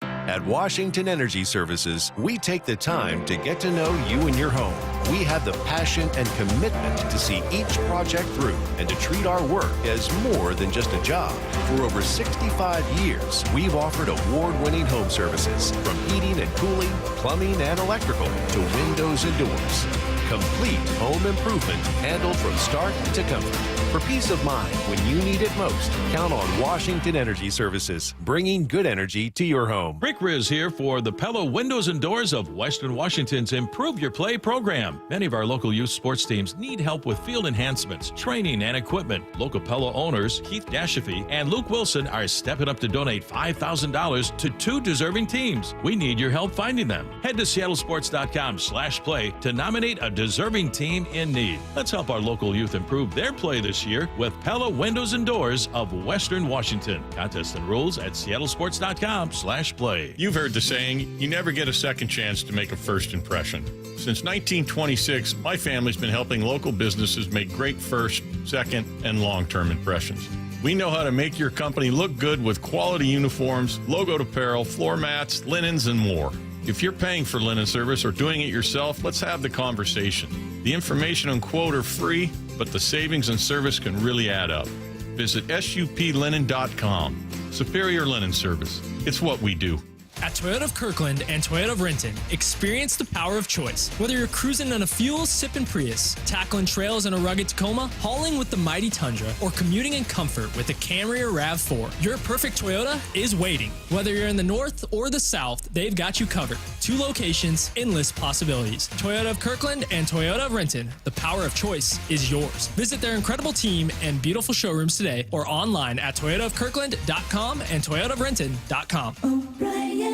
At Washington Energy Services, we take the time to get to know you and your home. We have the passion and commitment to see each project through and to treat our work as more than just a job. For over 65 years, we've offered award-winning home services, from heating and cooling, plumbing and electrical, to windows and doors. Complete home improvement handled from start to comfort. For peace of mind when you need it most, count on Washington Energy Services, bringing good energy to your home. Rick Riz here for the Pella Windows and Doors of Western Washington's Improve Your Play program. Many of our local youth sports teams need help with field enhancements, training, and equipment. Local Pella owners Keith Dashafy and Luke Wilson are stepping up to donate $5,000 to 2 deserving teams. We need your help finding them. Head to seattlesports.com/play to nominate a deserving team in need. Let's help our local youth improve their play this year with Pella Windows and Doors of Western Washington. Contest and rules at seattlesports.com/play. You've heard the saying, you never get a second chance to make a first impression. Since 1926, my family's been helping local businesses make great first, second, and long-term impressions. We know how to make your company look good with quality uniforms, logoed apparel, floor mats, linens, and more. If you're paying for linen service or doing it yourself, let's have the conversation. The information and quote are free, but the savings and service can really add up. Visit suplinen.com. Superior Linen Service. It's what we do. At Toyota of Kirkland and Toyota of Renton, experience the power of choice. Whether you're cruising on a fuel-sipping Prius, tackling trails in a rugged Tacoma, hauling with the mighty Tundra, or commuting in comfort with the Camry or RAV4, your perfect Toyota is waiting. Whether you're in the north or the south, they've got you covered. 2 locations, endless possibilities. Toyota of Kirkland and Toyota of Renton, the power of choice is yours. Visit their incredible team and beautiful showrooms today or online at toyotaofkirkland.com and toyotaofrenton.com.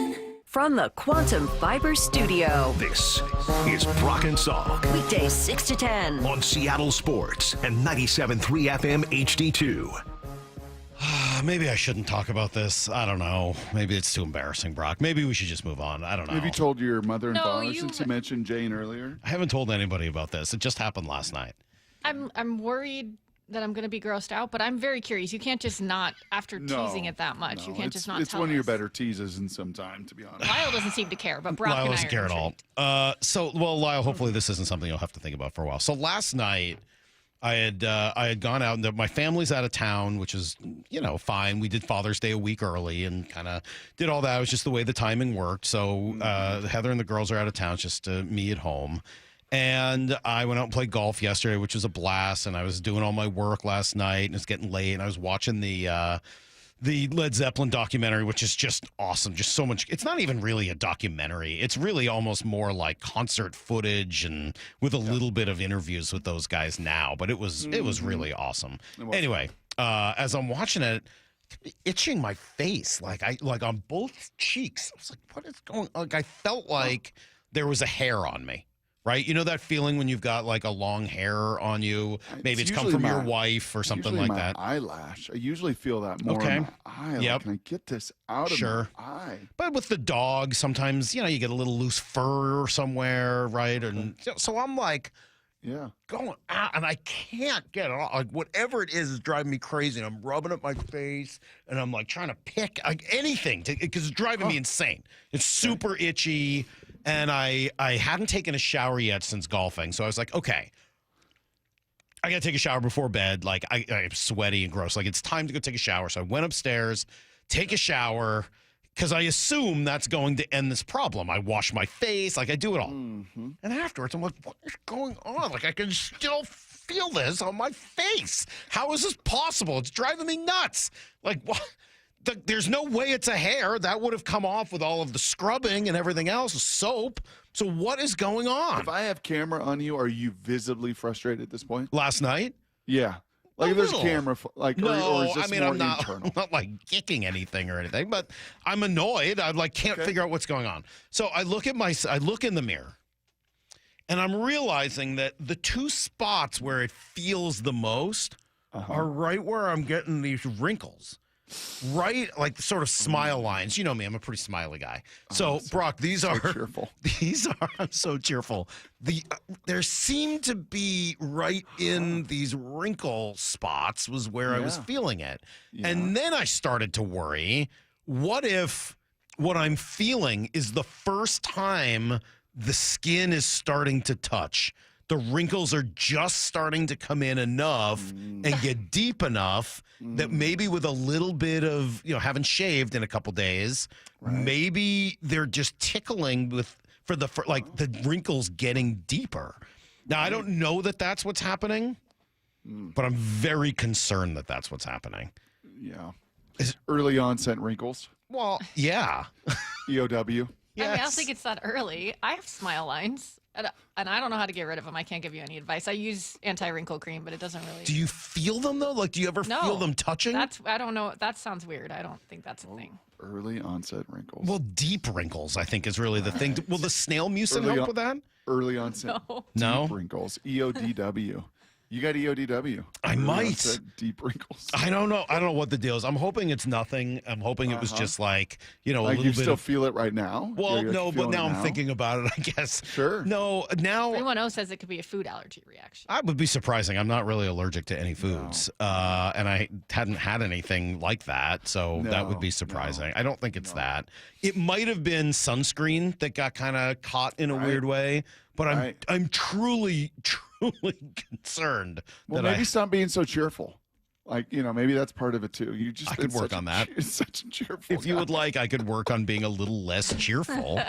From the Quantum Fiber Studio. This is Brock and Salk. Weekdays 6 to 10. On Seattle Sports and 97.3 FM HD2. Maybe I shouldn't talk about this. I don't know. Maybe it's too embarrassing, Brock. Maybe we should just move on. I don't know. Have you told your mother and No, father since you mentioned Jane earlier? I haven't told anybody about this. It just happened last night. I'm worried that I'm going to be grossed out, but I'm very curious. You can't just not, after teasing it that much, you can't just not tell It's one of your us. better teases in some time, to be honest. Lyle doesn't seem to care, but Brock Lyle and I doesn't are care at all. Lyle, hopefully this isn't something you'll have to think about for a while. So last night, I had gone out, and my family's out of town, which is, fine. We did Father's Day a week early and kind of did all that. It was just the way the timing worked. So Heather and the girls are out of town. It's just me at home. And I went out and played golf yesterday, which was a blast. And I was doing all my work last night, and it's getting late. And I was watching the Led Zeppelin documentary, which is just awesome. Just so much. It's not even really a documentary. It's really almost more like concert footage and with a little bit of interviews with those guys now. But it was really awesome. Anyway, as I'm watching it, itching my face, like on both cheeks. I was like, what is going on? Like, I felt like there was a hair on me. Right? You know that feeling when you've got like a long hair on you? Maybe it's come from your wife or something like that. Eyelash. I usually feel that more in my eye. Yep. Like, can I get this out of my eye? But with the dog, sometimes, you get a little loose fur somewhere, right? And so I'm like, Yeah. going out, and I can't get it off. Like, whatever it is driving me crazy. And I'm rubbing at my face, and I'm like trying to pick like anything because it's driving me insane. It's super itchy, and I hadn't taken a shower yet since golfing, so I was like, okay, I got to take a shower before bed. Like, I'm sweaty and gross. Like, it's time to go take a shower. So I went upstairs, take a shower, because I assume that's going to end this problem. I wash my face. Like, I do it all. Mm-hmm. And afterwards, I'm like, what is going on? Like, I can still feel this on my face. How is this possible? It's driving me nuts. Like, what? There's no way it's a hair. That would have come off with all of the scrubbing and everything else, soap. So what is going on? If I have camera on you, are you visibly frustrated at this point? Last night? Yeah. Like if there's a camera, like, no, or is this more I'm not, internal? I'm not like kicking anything or anything, but I'm annoyed. I like can't figure out what's going on. So I look in the mirror, and I'm realizing that the two spots where it feels the most are right where I'm getting these wrinkles. Right, like the sort of smile lines. You know me; I'm a pretty smiley guy. So, Brock, these are cheerful. These are. I'm so cheerful. There seem to be right in these wrinkle spots was where I was feeling it, and then I started to worry. What if what I'm feeling is the first time the skin is starting to touch? The wrinkles are just starting to come in enough and get deep enough that maybe with a little bit of, having shaved in a couple days, maybe they're just tickling for the wrinkles getting deeper. Now, I don't know that that's what's happening, but I'm very concerned that that's what's happening. Yeah. Early onset wrinkles. Well, yeah. EOW. I mean, I don't think it's that early. I have smile lines, and I don't know how to get rid of them. I can't give you any advice. I use anti-wrinkle cream, but it doesn't really. Do you feel them, though? Like, do you ever feel them touching? I don't know. That sounds weird. I don't think that's a thing. Early onset wrinkles. Well, deep wrinkles, I think, is really the thing. Will the snail mucin help with that? Early onset No. deep wrinkles. EODW. You got EODW. I might. Deep wrinkles. I don't know. I don't know what the deal is. I'm hoping it's nothing. I'm hoping it was just like, a like little you bit still of. feel it right now? Well, You're no, but feeling now it I'm thinking about it, I guess. Sure. No, now. 310 says it could be a food allergy reaction. I would be surprising. I'm not really allergic to any foods. And I hadn't had anything like that. So that would be surprising. I don't think it's that. It might have been sunscreen that got kind of caught in a weird way. But I'm truly concerned. Well, maybe stop being so cheerful. Like, maybe that's part of it too. I could work on that. It's such a cheerful If you would like, I could work on being a little less cheerful.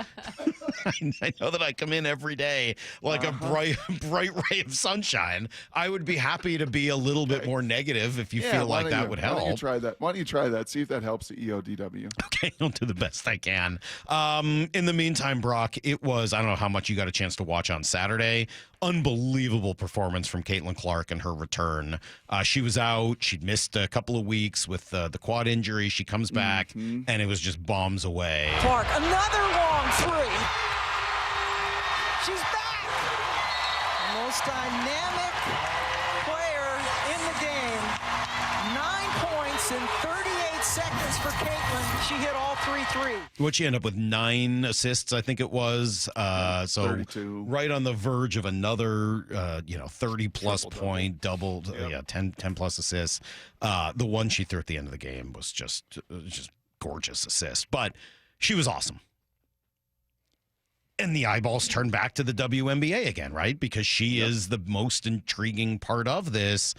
I know that I come in every day like a bright ray of sunshine. I would be happy to be a little bit more negative if you feel like that would help. Why don't you try that? Why don't you try that? See if that helps the EODW. Okay, I'll do the best I can. In the meantime, Brock, I don't know how much you got a chance to watch on Saturday. Unbelievable performance from Caitlin Clark and her return. She was out. She'd missed a couple of weeks with the quad injury. She comes back, and it was just bombs away. Clark, another long three. She's back. The most dynamic player in the game. 9 points in 38 seconds for Caitlin. She hit all 3 threes. What she ended up with 9 assists, I think it was. So 32. Right on the verge of another, 30-plus point double, 10-plus assists. The one she threw at the end of the game was just gorgeous assist. But she was awesome. And the eyeballs turn back to the WNBA again, right? Because she is the most intriguing part of this.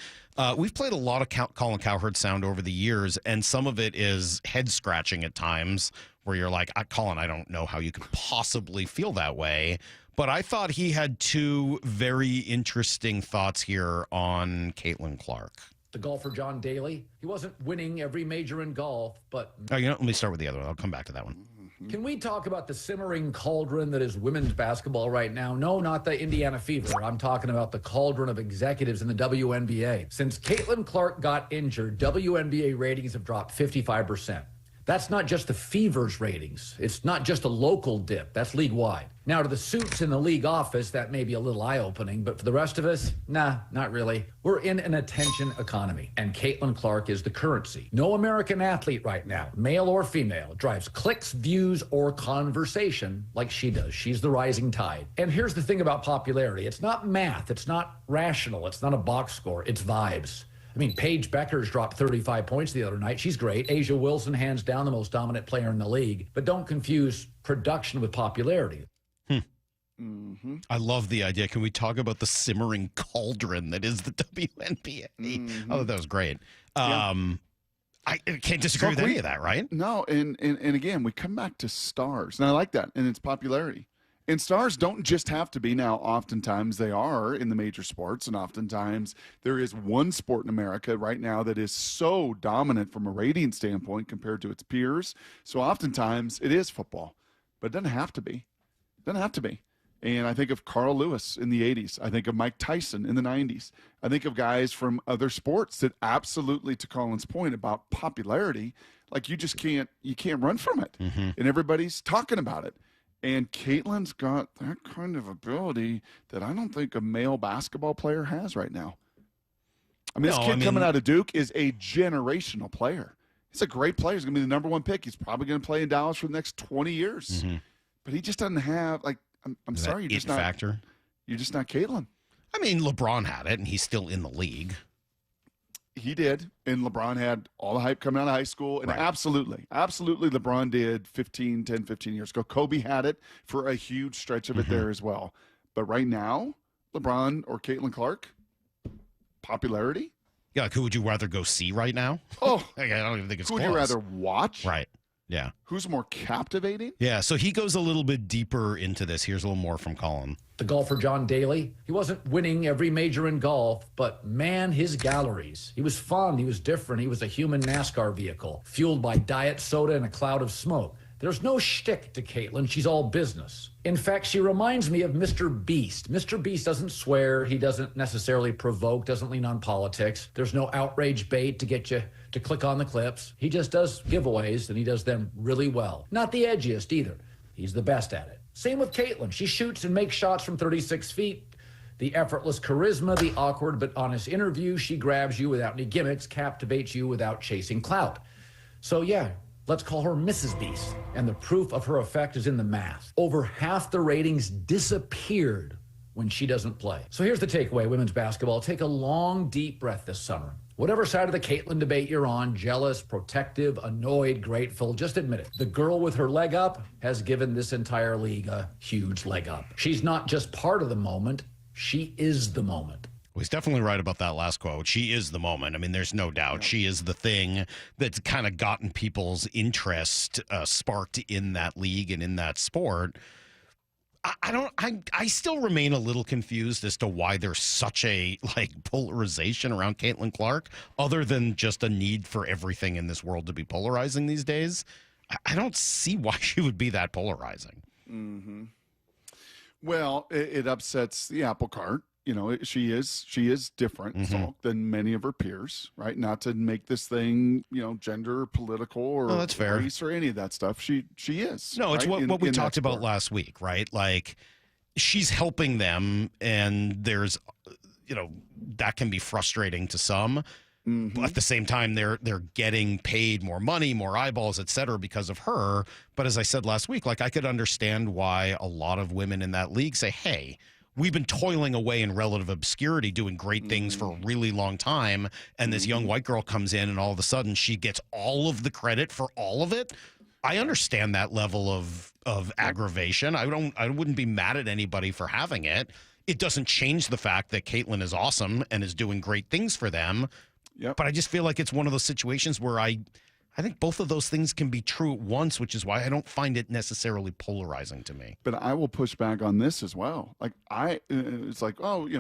We've played a lot of Colin Cowherd sound over the years, and some of it is head-scratching at times where you're like, Colin, I don't know how you could possibly feel that way. But I thought he had 2 very interesting thoughts here on Caitlin Clark. The golfer John Daly, he wasn't winning every major in golf, but... let me start with the other one. I'll come back to that one. Can we talk about the simmering cauldron that is women's basketball right now? No, not the Indiana Fever. I'm talking about the cauldron of executives in the WNBA. Since Caitlin Clark got injured, WNBA ratings have dropped 55%. That's not just the Fever's ratings. It's not just a local dip. That's league-wide. Now, to the suits in the league office, that may be a little eye-opening, but for the rest of us, nah, not really. We're in an attention economy, and Caitlin Clark is the currency. No American athlete right now, male or female, drives clicks, views, or conversation like she does. She's the rising tide. And here's the thing about popularity. It's not math. It's not rational. It's not a box score. It's vibes. I mean, Paige Beckers dropped 35 points the other night. She's great. Asia Wilson, hands down, the most dominant player in the league. But don't confuse production with popularity. I love the idea. Can we talk about the simmering cauldron that is the WNBA? Oh, that was great. I can't disagree with any of that, right? No, and again, we come back to stars. And I like that, and its popularity. And stars don't just have to be now. Oftentimes they are in the major sports, and oftentimes there is one sport in America right now that is so dominant from a rating standpoint compared to its peers. So oftentimes it is football, but it doesn't have to be. It doesn't have to be. And I think of Carl Lewis in the 80s. I think of Mike Tyson in the 90s. I think of guys from other sports that absolutely, to Colin's point about popularity, like you can't run from it. And everybody's talking about it. And Caitlin's got that kind of ability that I don't think a male basketball player has right now. I mean, this kid coming out of Duke is a generational player. He's a great player. He's going to be the number one pick. He's probably going to play in Dallas for the next 20 years. But he just doesn't have, like, I'm sorry, you're just not factor. You're just not Caitlin. I mean, LeBron had it, and he's still in the league. He did, and LeBron had all the hype coming out of high school, and absolutely LeBron did 10, 15 years ago. Kobe had it for a huge stretch of it there as well. But right now, LeBron or Caitlin Clark, popularity? Yeah, like who would you rather go see right now? Oh, I don't even think it's who close. would you rather watch? Right, yeah. Who's more captivating? Yeah, so he goes a little bit deeper into this. Here's a little more from Colin. The golfer John Daly, he wasn't winning every major in golf, but man, his galleries. He was fun, he was different, he was a human NASCAR vehicle, fueled by diet soda and a cloud of smoke. There's no shtick to Caitlin, she's all business. In fact, she reminds me of Mr. Beast. Mr. Beast doesn't swear, he doesn't necessarily provoke, doesn't lean on politics. There's no outrage bait to get you to click on the clips. He just does giveaways, and he does them really well. Not the edgiest either. He's the best at it. Same with Caitlin. She shoots and makes shots from 36 feet. The effortless charisma, the awkward but honest interview. She grabs you without any gimmicks, captivates you without chasing clout. So yeah, let's call her Mrs. Beast. And the proof of her effect is in the math. Over half the ratings disappeared when she doesn't play. So here's the takeaway, women's basketball. Take a long, deep breath this summer. Whatever side of the Caitlin debate you're on, jealous, protective, annoyed, grateful, just admit it. The girl with her leg up has given this entire league a huge leg up. She's not just part of the moment, she is the moment. Well, he's definitely right about that last quote. She is the moment. I mean, there's no doubt. She is the thing that's kind of gotten people's interest sparked in that league and in that sport. I still remain a little confused as to why there's such a polarization around Caitlin Clark, other than just a need for everything in this world to be polarizing these days. I don't see why she would be that polarizing. Well, it upsets the apple cart. You know, she is different, Salk, than many of her peers, right? Not to make this thing, gender, political, or that's fair. Race or any of that stuff. She is. No, it's right? what we talked about sport. last week, right? Like, she's helping them, and there's, that can be frustrating to some. But at the same time, they're getting paid more money, more eyeballs, et cetera, because of her. But as I said last week, I could understand why a lot of women in that league say, hey, we've been toiling away in relative obscurity, doing great things for a really long time, and this young white girl comes in, and all of a sudden she gets all of the credit for all of it. I understand that level of aggravation. I wouldn't be mad at anybody for having it. It doesn't change the fact that Caitlin is awesome and is doing great things for them. But I just feel like it's one of those situations where I think both of those things can be true at once, which is why I don't find it necessarily polarizing to me. But I will push back on this as well. It's like,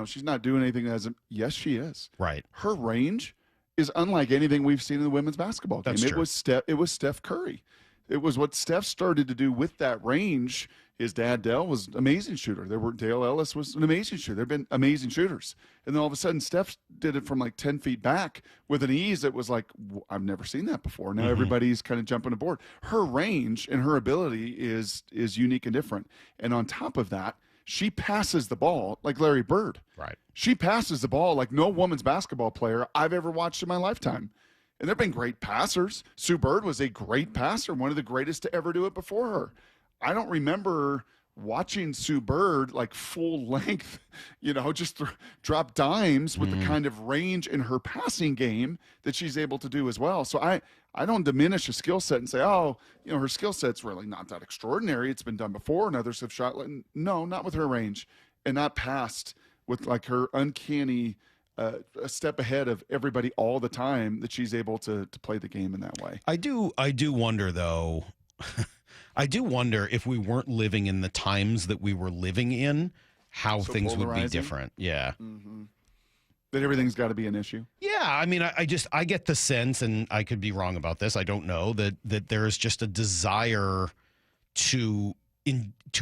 she's not doing anything yes, she is. Right. Her range is unlike anything we've seen in the women's basketball game. That's true. It was Steph Curry. It was what Steph started to do with that range. His dad, Dale, was an amazing shooter. Dale Ellis was an amazing shooter. They've been amazing shooters. And then all of a sudden, Steph did it from like 10 feet back with an ease that was like, I've never seen that before. Now everybody's kind of jumping aboard. Her range and her ability is unique and different. And on top of that, she passes the ball like Larry Bird. Right. She passes the ball like no women's basketball player I've ever watched in my lifetime. And there have been great passers. Sue Bird was a great passer, one of the greatest to ever do it before her. I don't remember watching Sue Bird like full length, just drop dimes with the kind of range in her passing game that she's able to do as well. So I don't diminish a skill set and say, her skill set's really not that extraordinary. It's been done before and others have shot. No, not with her range and not passed with like her uncanny a step ahead of everybody all the time that she's able to play the game in that way. I do wonder though. I do wonder if we weren't living in the times that we were living in, how things would be different. Yeah. That everything's got to be an issue. Yeah. I mean, I get the sense, and I could be wrong about this, I don't know, that there's just a desire to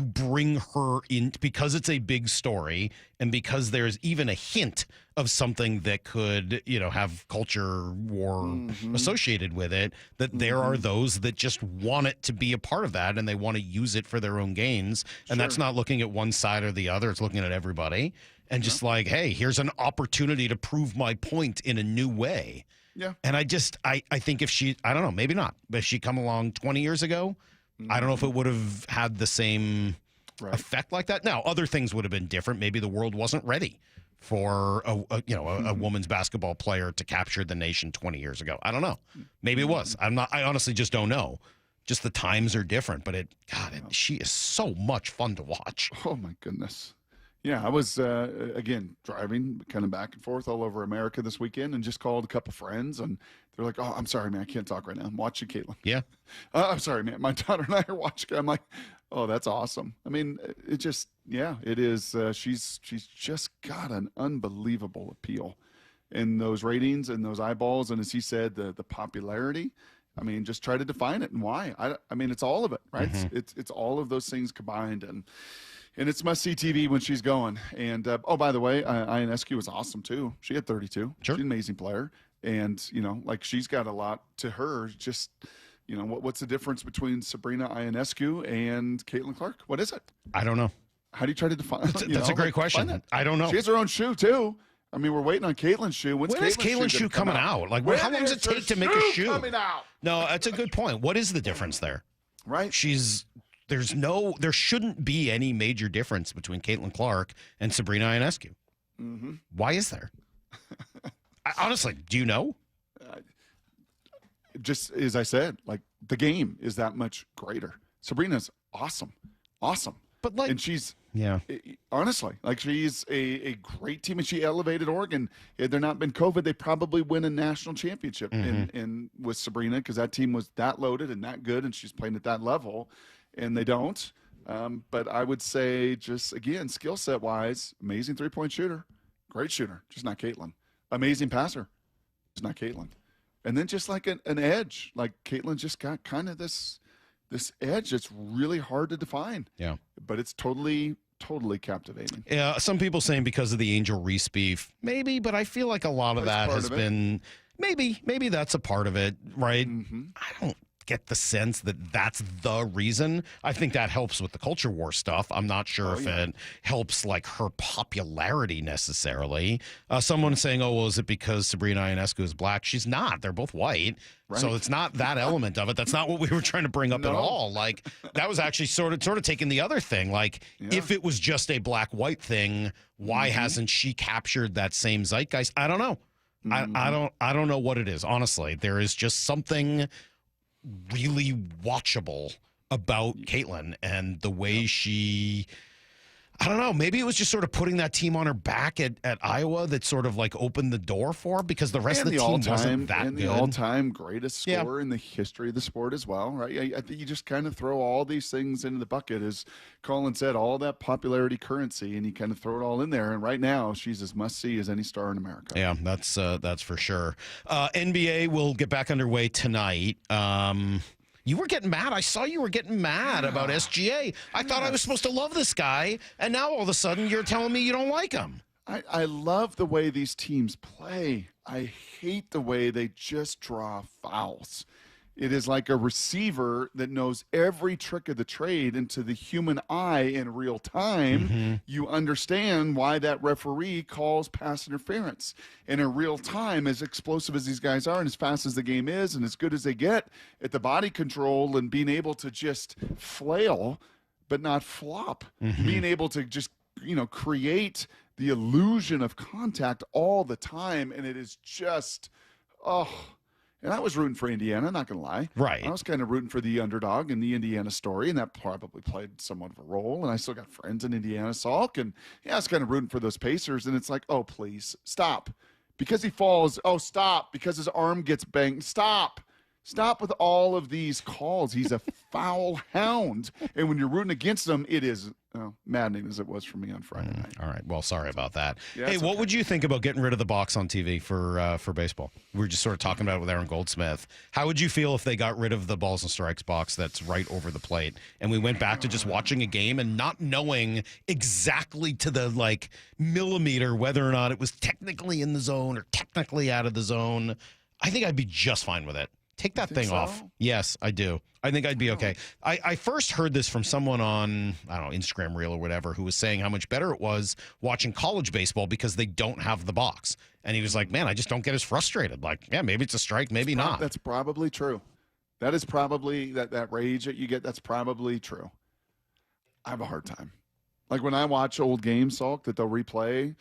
bring her in because it's a big story and because there's even a hint of something that could, have culture war associated with it, that there are those that just want it to be a part of that and they want to use it for their own gains. And that's not looking at one side or the other. It's looking at everybody and just like, hey, here's an opportunity to prove my point in a new way. Yeah. And I think if she, I don't know, maybe not, but if she come along 20 years ago, I don't know if it would have had the same effect like that. Now, other things would have been different. Maybe the world wasn't ready for a woman's basketball player to capture the nation 20 years ago. I don't know. Maybe it was. I honestly just don't know. Just the times are different. But she is so much fun to watch. Oh my goodness. Yeah, I was again driving kind of back and forth all over America this weekend, and just called a couple friends, and they're like, "Oh, I'm sorry, man, I can't talk right now. I'm watching Caitlin." Yeah. I'm sorry, man. My daughter and I are watching. I'm like, "Oh, that's awesome." I mean, it just, it is. She's just got an unbelievable appeal, in those ratings and those eyeballs, and as he said, the popularity. I mean, just try to define it and why. I mean, it's all of it, right? It's all of those things combined, and it's must-see TV when she's going. And, by the way, Ionescu was awesome, too. She had 32. She's an amazing player. And, she's got a lot to her. Just, what's the difference between Sabrina Ionescu and Caitlin Clark? What is it? I don't know. How do you try to define it? That's a great question. I don't know. She has her own shoe, too. I mean, we're waiting on Caitlin's shoe. When is Caitlin's shoe coming out? Like, how long does it take to make a shoe? Coming out? No, that's a good point. What is the difference there? Right. There shouldn't be any major difference between Caitlin Clark and Sabrina Ionescu. Why is there? Honestly, do you know? Just as I said, like, the game is that much greater. Sabrina's awesome. But and she's honestly, like, she's a great team, and she elevated Oregon. Had there not been COVID, they probably win a national championship in with Sabrina, because that team was that loaded and that good, and she's playing at that level. And they don't. But I would say, just, again, skill set wise, amazing three-point shooter. Great shooter. Just not Caitlin. Amazing passer. Just not Caitlin. And then just like an edge. Like, Caitlin just got kind of this edge that's really hard to define. Yeah. But it's totally captivating. Yeah. Some people saying because of the Angel Reese beef. Maybe, but I feel like a lot of that has been, maybe that's a part of it, right? I don't get the sense that that's the reason. I think that helps with the culture war stuff. I'm not sure if it helps like her popularity necessarily. Someone saying, "Oh, well, is it because Sabrina Ionescu is black?" She's not. They're both white. Right. So it's not that element of it. That's not what we were trying to bring up at all. Like, that was actually sort of taking the other thing. Like, if it was just a black-white thing, why hasn't she captured that same zeitgeist? I don't know. I don't know what it is. Honestly, there is just something really watchable about Caitlin and the way she, I don't know, maybe it was just sort of putting that team on her back at Iowa that sort of like opened the door for her, because the rest of the team wasn't that good. The all-time greatest scorer in the history of the sport as well, right? I think you just kind of throw all these things into the bucket, as Colin said, all that popularity currency, and you kind of throw it all in there. And right now, she's as must-see as any star in America. Yeah, that's for sure. NBA will get back underway tonight. You were getting mad. I saw you were getting mad about SGA. I thought I was supposed to love this guy, and now all of a sudden you're telling me you don't like him. I love the way these teams play. I hate the way they just draw fouls. It is like a receiver that knows every trick of the trade, and to the human eye in real time, you understand why that referee calls pass interference. And in real time, as explosive as these guys are and as fast as the game is and as good as they get at the body control and being able to just flail but not flop, being able to just, create the illusion of contact all the time, and it is just, And I was rooting for Indiana, not going to lie. Right. I was kind of rooting for the underdog in the Indiana story, and that probably played somewhat of a role. And I still got friends in Indiana, Salk, and I was kind of rooting for those Pacers. And it's like, oh, please, stop. Because he falls, stop. Because his arm gets banged, stop. Stop with all of these calls. He's a foul hound. And when you're rooting against him, it is maddening as it was for me on Friday night. All right. Well, sorry about that. Yeah, hey, it's what okay. would you think about getting rid of the box on TV for baseball? We were just sort of talking about it with Aaron Goldsmith. How would you feel if they got rid of the balls and strikes box that's right over the plate, and we went back to just watching a game and not knowing exactly to the millimeter whether or not it was technically in the zone or technically out of the zone? I think I'd be just fine with it. Take that thing off. Yes, I do. I think I'd be okay. I first heard this from someone on, I don't know, Instagram Reel or whatever, who was saying how much better it was watching college baseball because they don't have the box. And he was like, man, I just don't get as frustrated. Like, yeah, maybe it's a strike, maybe not. That's probably true. That is probably, that rage that you get, that's probably true. I have a hard time. Like when I watch old games, Salk, that they'll replay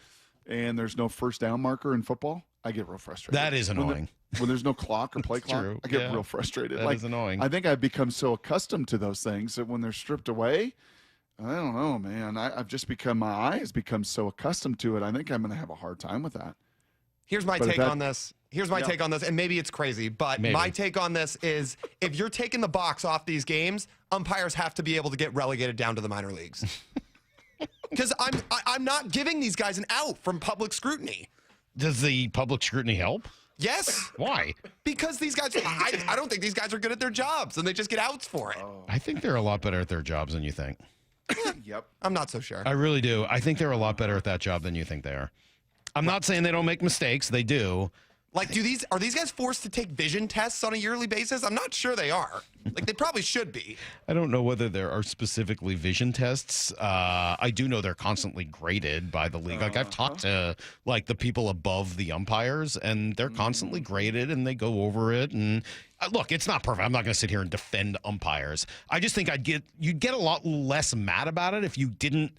and there's no first down marker in football, I get real frustrated. That is annoying. When there's no clock or play clock, true. I get real frustrated. That is annoying. I think I've become so accustomed to those things that when they're stripped away, I don't know, man. I've just become, my eye has become so accustomed to it. I think I'm going to have a hard time with that. Here's my take on this. Take on this, and maybe it's crazy, but my take on this is if you're taking the box off these games, umpires have to be able to get relegated down to the minor leagues. Because I'm not giving these guys an out from public scrutiny. Does the public scrutiny help? Yes. Why? Because these guys, I don't think these guys are good at their jobs, and they just get outs for it. I think they're a lot better at their jobs than you think. Yep. I'm not so sure. I really do. I think they're a lot better at that job than you think they are. I'm not saying they don't make mistakes. They do. Like, are these guys forced to take vision tests on a yearly basis? I'm not sure they are. Like, they probably should be. I don't know whether there are specifically vision tests. I do know they're constantly graded by the league. Like, I've talked to, the people above the umpires, and they're constantly graded, and they go over it. And look, it's not perfect. I'm not going to sit here and defend umpires. I just think you'd get a lot less mad about it if you didn't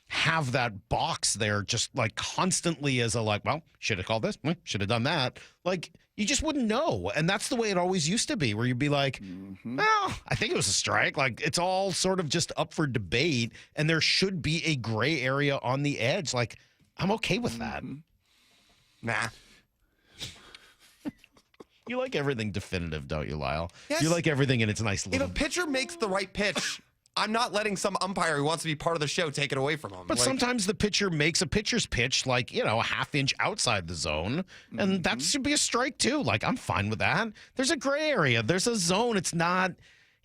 have that box there just constantly as a should have called this, should have done that. You just wouldn't know. And that's the way it always used to be, where you'd be like, well, I think it was a strike. It's all sort of just up for debate, and there should be a gray area on the edge. I'm okay with that. Nah. You like everything definitive, don't you, Lyle? Yes. You like everything in its nice little... If a pitcher makes the right pitch, I'm not letting some umpire who wants to be part of the show take it away from him. But sometimes the pitcher makes a pitcher's pitch a half inch outside the zone, and that should be a strike too. I'm fine with that. There's a gray area. There's a zone. It's not,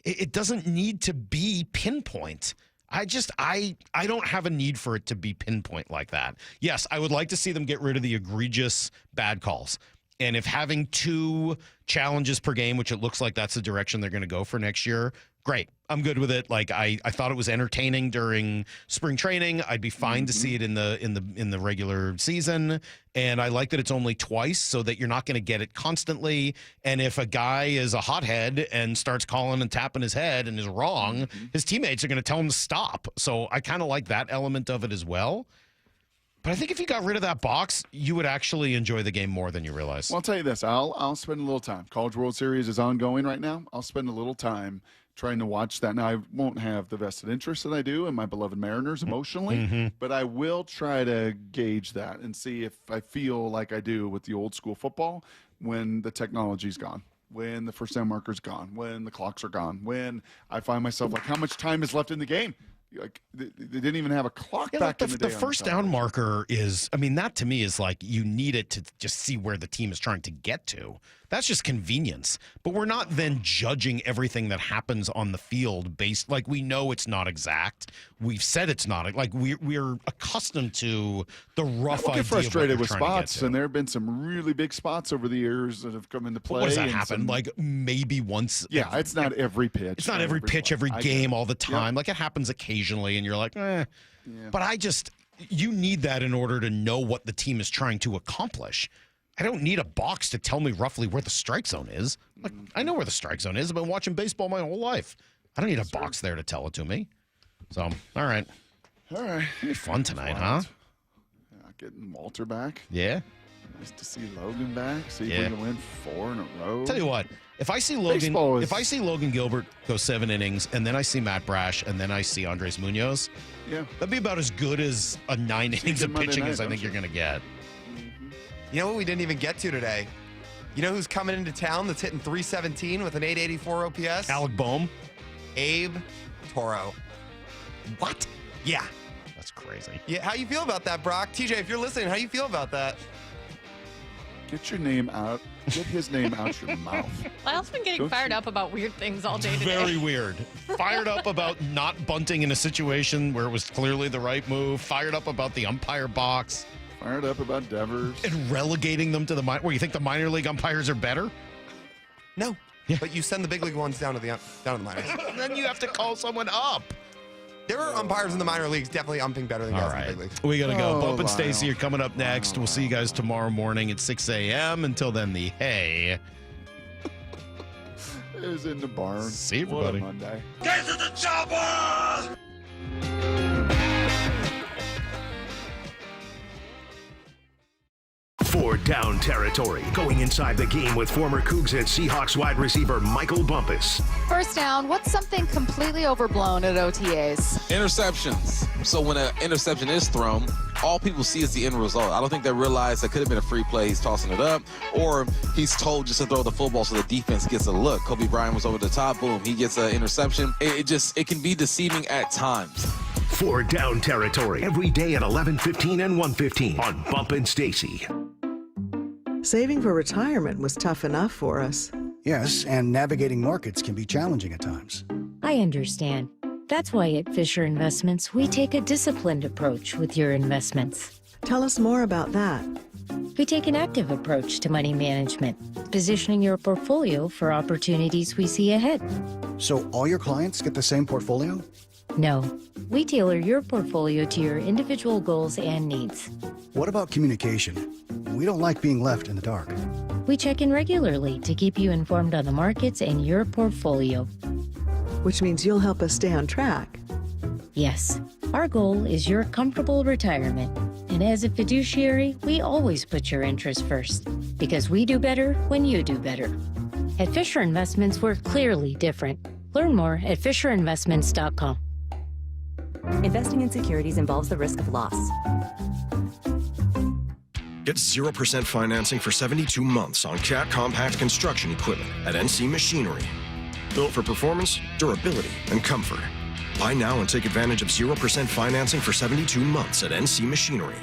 it doesn't need to be pinpoint. I don't have a need for it to be pinpoint like that. Yes, I would like to see them get rid of the egregious bad calls. And if having 2 challenges per game, which it looks like that's the direction they're going to go for next year, great. I'm good with it. I thought it was entertaining during spring training. I'd be fine to see it in the regular season. And I like that it's only twice so that you're not going to get it constantly. And if a guy is a hothead and starts calling and tapping his head and is wrong, his teammates are going to tell him to stop. So I kind of like that element of it as well. But I think if you got rid of that box, you would actually enjoy the game more than you realize. Well, I'll tell you this. I'll spend a little time. College World Series is ongoing right now. I'll spend a little time trying to watch that. Now, I won't have the vested interest that I do in my beloved Mariners emotionally, but I will try to gauge that and see if I feel like I do with the old school football when the technology's gone, when the first down marker's gone, when the clocks are gone, when I find myself how much time is left in the game? Like they didn't even have a clock back like in the day. The first down marker is, I mean, that to me is like you need it to just see where the team is trying to get to. That's just convenience. But we're not then judging everything that happens on the field based, like we know it's not exact. We've said it's not. Like we're accustomed to the rough idea. I get frustrated with of what we're trying to get spots, to. and there have been some really big spots over the years that have come into play. What does that happen? Like maybe once. Yeah, it's not every pitch. It's not every pitch, every game, all the time. Like it happens occasionally, and you're like, eh. Yeah. But you need that in order to know what the team is trying to accomplish. I don't need a box to tell me roughly where the strike zone is. Like I know where the strike zone is. I've been watching baseball my whole life. I don't need a box there to tell it to me. So, all right. All right. It'll be fun tonight, huh? Yeah, getting Walter back. Yeah. Nice to see Logan back. See if we can win 4 in a row. Tell you what, if I see Logan Gilbert go 7 innings, and then I see Matt Brash, and then I see Andres Munoz, that'd be about as good as a 9 innings of pitching as I think you're going to get. You know what we didn't even get to today? You know who's coming into town that's hitting 317 with an 884 OPS? Alec Boehm? Abe Toro. What? Yeah. That's crazy. Yeah, how you feel about that, Brock? TJ, if you're listening, how you feel about that? Get your name out. Get his name out your mouth. Lyle's been getting fired up about weird things all day today. Very weird. Fired up about not bunting in a situation where it was clearly the right move. Fired up about the umpire box. Fired up about Devers. And relegating them to the minor. Where you think the minor league umpires are better? No. Yeah. But you send the big league ones down to the minors. Then you have to call someone up. There are umpires in the minor leagues definitely umping better than guys in the big leagues. We got to go. Bump and Stacy are coming up next. We'll see you guys tomorrow morning at 6 a.m. Until then, the hay is in the barn. See you, everybody. What a Monday. Get to the chopper! For Down Territory, going inside the game with former Cougs and Seahawks wide receiver Michael Bumpus. First down, what's something completely overblown at OTAs? Interceptions. So when an interception is thrown, all people see is the end result. I don't think they realize that could have been a free play. He's tossing it up, or he's told just to throw the football so the defense gets a look. Kobe Bryant was over the top. Boom, he gets an interception. It can be deceiving at times. For Down Territory, every day at 11:15 and 1:15 on Bump and Stacy. Saving for retirement was tough enough for us. Yes, and navigating markets can be challenging at times. I understand. That's why at Fisher Investments, we take a disciplined approach with your investments. Tell us more about that. We take an active approach to money management, positioning your portfolio for opportunities we see ahead. So all your clients get the same portfolio? No, we tailor your portfolio to your individual goals and needs. What about communication? We don't like being left in the dark. We check in regularly to keep you informed on the markets and your portfolio. Which means you'll help us stay on track. Yes, our goal is your comfortable retirement. And as a fiduciary, we always put your interests first, because we do better when you do better. At Fisher Investments, we're clearly different. Learn more at FisherInvestments.com. Investing in securities involves the risk of loss. Get 0% financing for 72 months on CAT compact construction equipment at NC Machinery. Built for performance, durability, and comfort. Buy now and take advantage of 0% financing for 72 months at NC Machinery.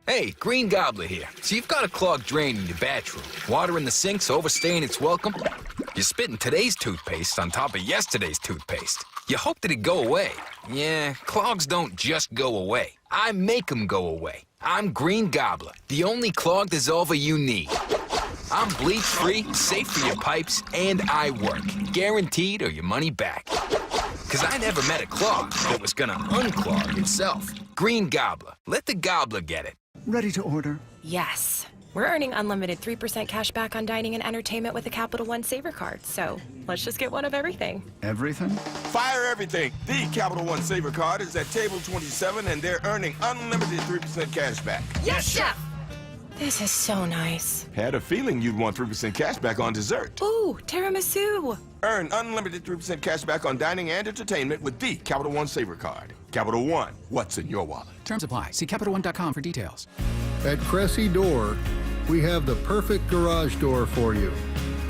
Hey, Green Gobbler here. So you've got a clogged drain in your bathroom. Water in the sink's overstaying its welcome. You're spitting today's toothpaste on top of yesterday's toothpaste. You hope that it go away. Yeah, clogs don't just go away. I make them go away. I'm Green Gobbler, the only clog dissolver you need. I'm bleach-free, safe for your pipes, and I work. Guaranteed or your money back. Because I never met a clog that was gonna unclog itself. Green Gobbler. Let the gobbler get it. Ready to order. Yes. We're earning unlimited 3% cash back on dining and entertainment with the Capital One Saver card, so let's just get one of everything. Everything? Fire everything. The Capital One Saver card is at table 27, and they're earning unlimited 3% cash back. Yes, Chef! This is so nice. Had a feeling you'd want 3% cash back on dessert. Ooh, tiramisu. Earn unlimited 3% cash back on dining and entertainment with the Capital One Saver card. Capital One, what's in your wallet? Terms apply. See CapitalOne.com for details. At Cressy Door, we have the perfect garage door for you.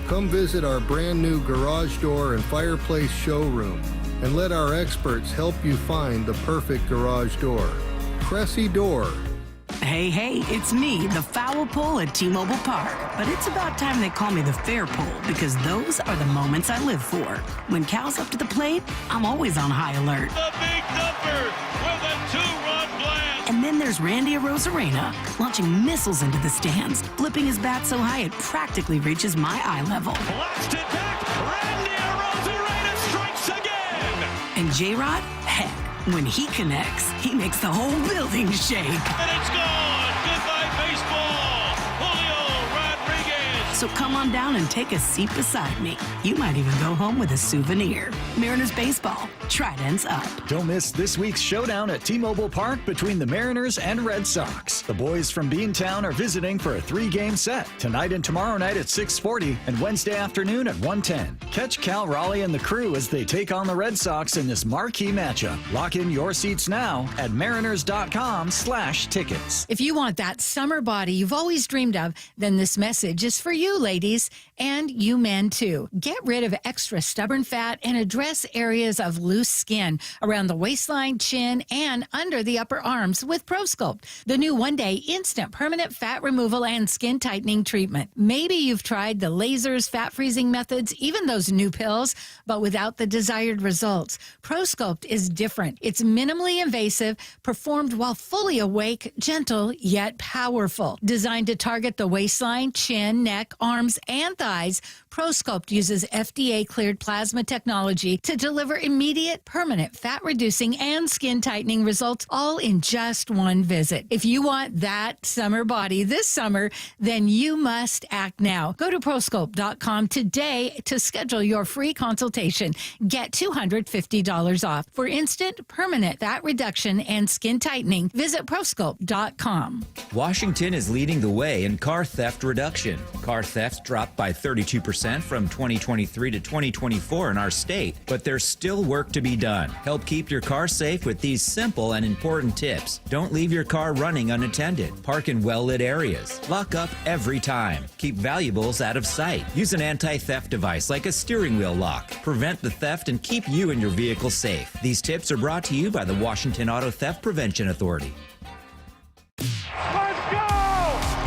Come visit our brand new garage door and fireplace showroom. and let our experts help you find the perfect garage door. Cressy Door. Hey, it's me, the foul pole at T-Mobile Park. But it's about time they call me the fair pole, because those are the moments I live for. When Cal's up to the plate, I'm always on high alert. The big number with a 2-run blast. And then there's Randy Arozarena, launching missiles into the stands, flipping his bat so high it practically reaches my eye level. Blasted back, Randy Arozarena strikes again. And J-Rod, heck, when he connects, he makes the whole building shake. And it's gone. Goodbye, baseball. Julio Rodriguez. So come on down and take a seat beside me. You might even go home with a souvenir. Mariners baseball, Tridents up. Don't miss this week's showdown at T-Mobile Park between the Mariners and Red Sox. The boys from Beantown are visiting for a 3-game set tonight and tomorrow night at 6:40 and Wednesday afternoon at 1:10. Catch Cal Raleigh and the crew as they take on the Red Sox in this marquee matchup. Lock in your seats now at mariners.com/tickets. If you want that summer body you've always dreamed of, then this message is for you, ladies, and you men too. Get rid of extra stubborn fat and address areas of loose skin around the waistline, chin, and under the upper arms with ProSculpt, the new one-day instant permanent fat removal and skin tightening treatment. Maybe you've tried the lasers, fat freezing methods, even those new pills, but without the desired results. ProSculpt is different. It's minimally invasive, performed while fully awake, gentle, yet powerful. Designed to target the waistline, chin, neck, arms, and thighs, ProSculpt uses FDA-cleared plasma technology to deliver immediate, permanent fat-reducing and skin-tightening results, all in just one visit. If you want that summer body this summer, then you must act now. Go to ProSculpt.com today to schedule your free consultation. Get $250 off. For instant, permanent fat reduction and skin tightening, visit ProSculpt.com. Washington is leading the way in car theft reduction. Car thefts dropped by 32% from 2023 to 2024 in our state, but there's still work to be done. Help keep your car safe with these simple and important tips. Don't leave your car running unattended. Park in well-lit areas. Lock up every time. Keep valuables out of sight. Use an anti-theft device like a steering wheel lock. Prevent the theft and keep you and your vehicle safe. These tips are brought to you by the Washington Auto Theft Prevention Authority. Let's go!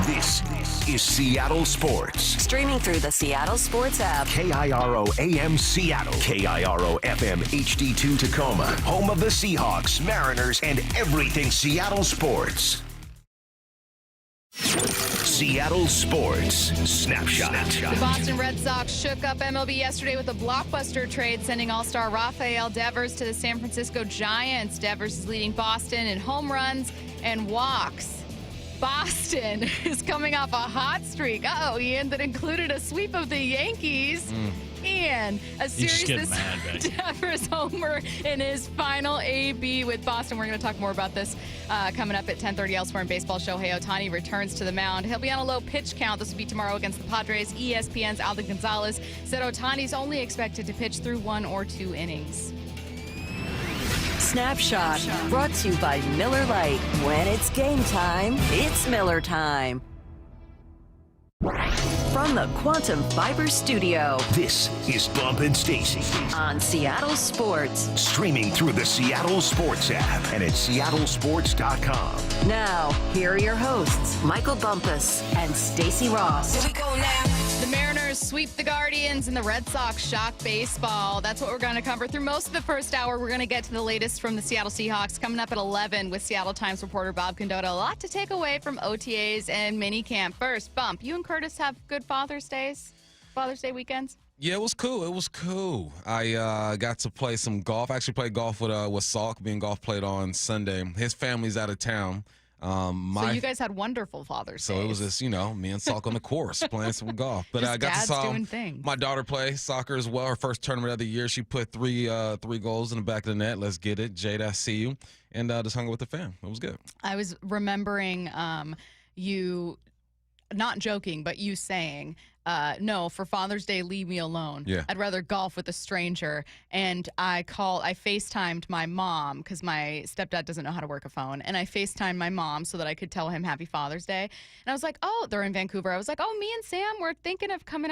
This is Seattle Sports. Streaming through the Seattle Sports app. KIRO AM Seattle. KIRO FM HD2 Tacoma. Home of the Seahawks, Mariners, and everything Seattle sports. Seattle Sports Snapshot. The Boston Red Sox shook up MLB yesterday with a blockbuster trade, sending all-star Rafael Devers to the San Francisco Giants. Devers is leading Boston in home runs and walks. Boston is coming off a hot streak. Uh-oh, Ian, that included a sweep of the Yankees. Ian, a series this Devers homer in his final AB with Boston. We're going to talk more about this coming up at 10:30 elsewhere in baseball. Shohei Ohtani returns to the mound. He'll be on a low pitch count. This will be tomorrow against the Padres. ESPN's Alden Gonzalez said Ohtani's only expected to pitch through 1 or 2 innings. Snapshot, brought to you by Miller Lite. When it's game time, it's Miller time. From the Quantum Fiber Studio. This is Bump and Stacy on Seattle Sports. Streaming through the Seattle Sports app and at seattlesports.com. Now, here are your hosts, Michael Bumpus and Stacy Ross. Here we go now. The Mariners sweep the Guardians and the Red Sox shock baseball. That's what we're going to cover through most of the first hour. We're going to get to the latest from the Seattle Seahawks coming up at 11 with Seattle Times reporter Bob Condotta. A lot to take away from OTAs and minicamp. First, Bump, you and Curtis have good Father's Day weekends? Yeah, it was cool. I got to play some golf. I actually played golf with Salk, being golf played on Sunday. His family's out of town. So you guys had wonderful Father's Days. So it was just, me and Salk on the course playing some golf. But I got to saw my daughter play soccer as well. Her first tournament of the year. She put three goals in the back of the net. Let's get it. Jade, I see you. And just hung out with the fam. It was good. I was remembering you, not joking, but you saying, no, for Father's Day, leave me alone. Yeah. I'd rather golf with a stranger. And I FaceTimed my mom because my stepdad doesn't know how to work a phone. And I FaceTimed my mom so that I could tell him Happy Father's Day. And I was like, oh, they're in Vancouver. I was like, oh, me and Sam, we're thinking of coming out.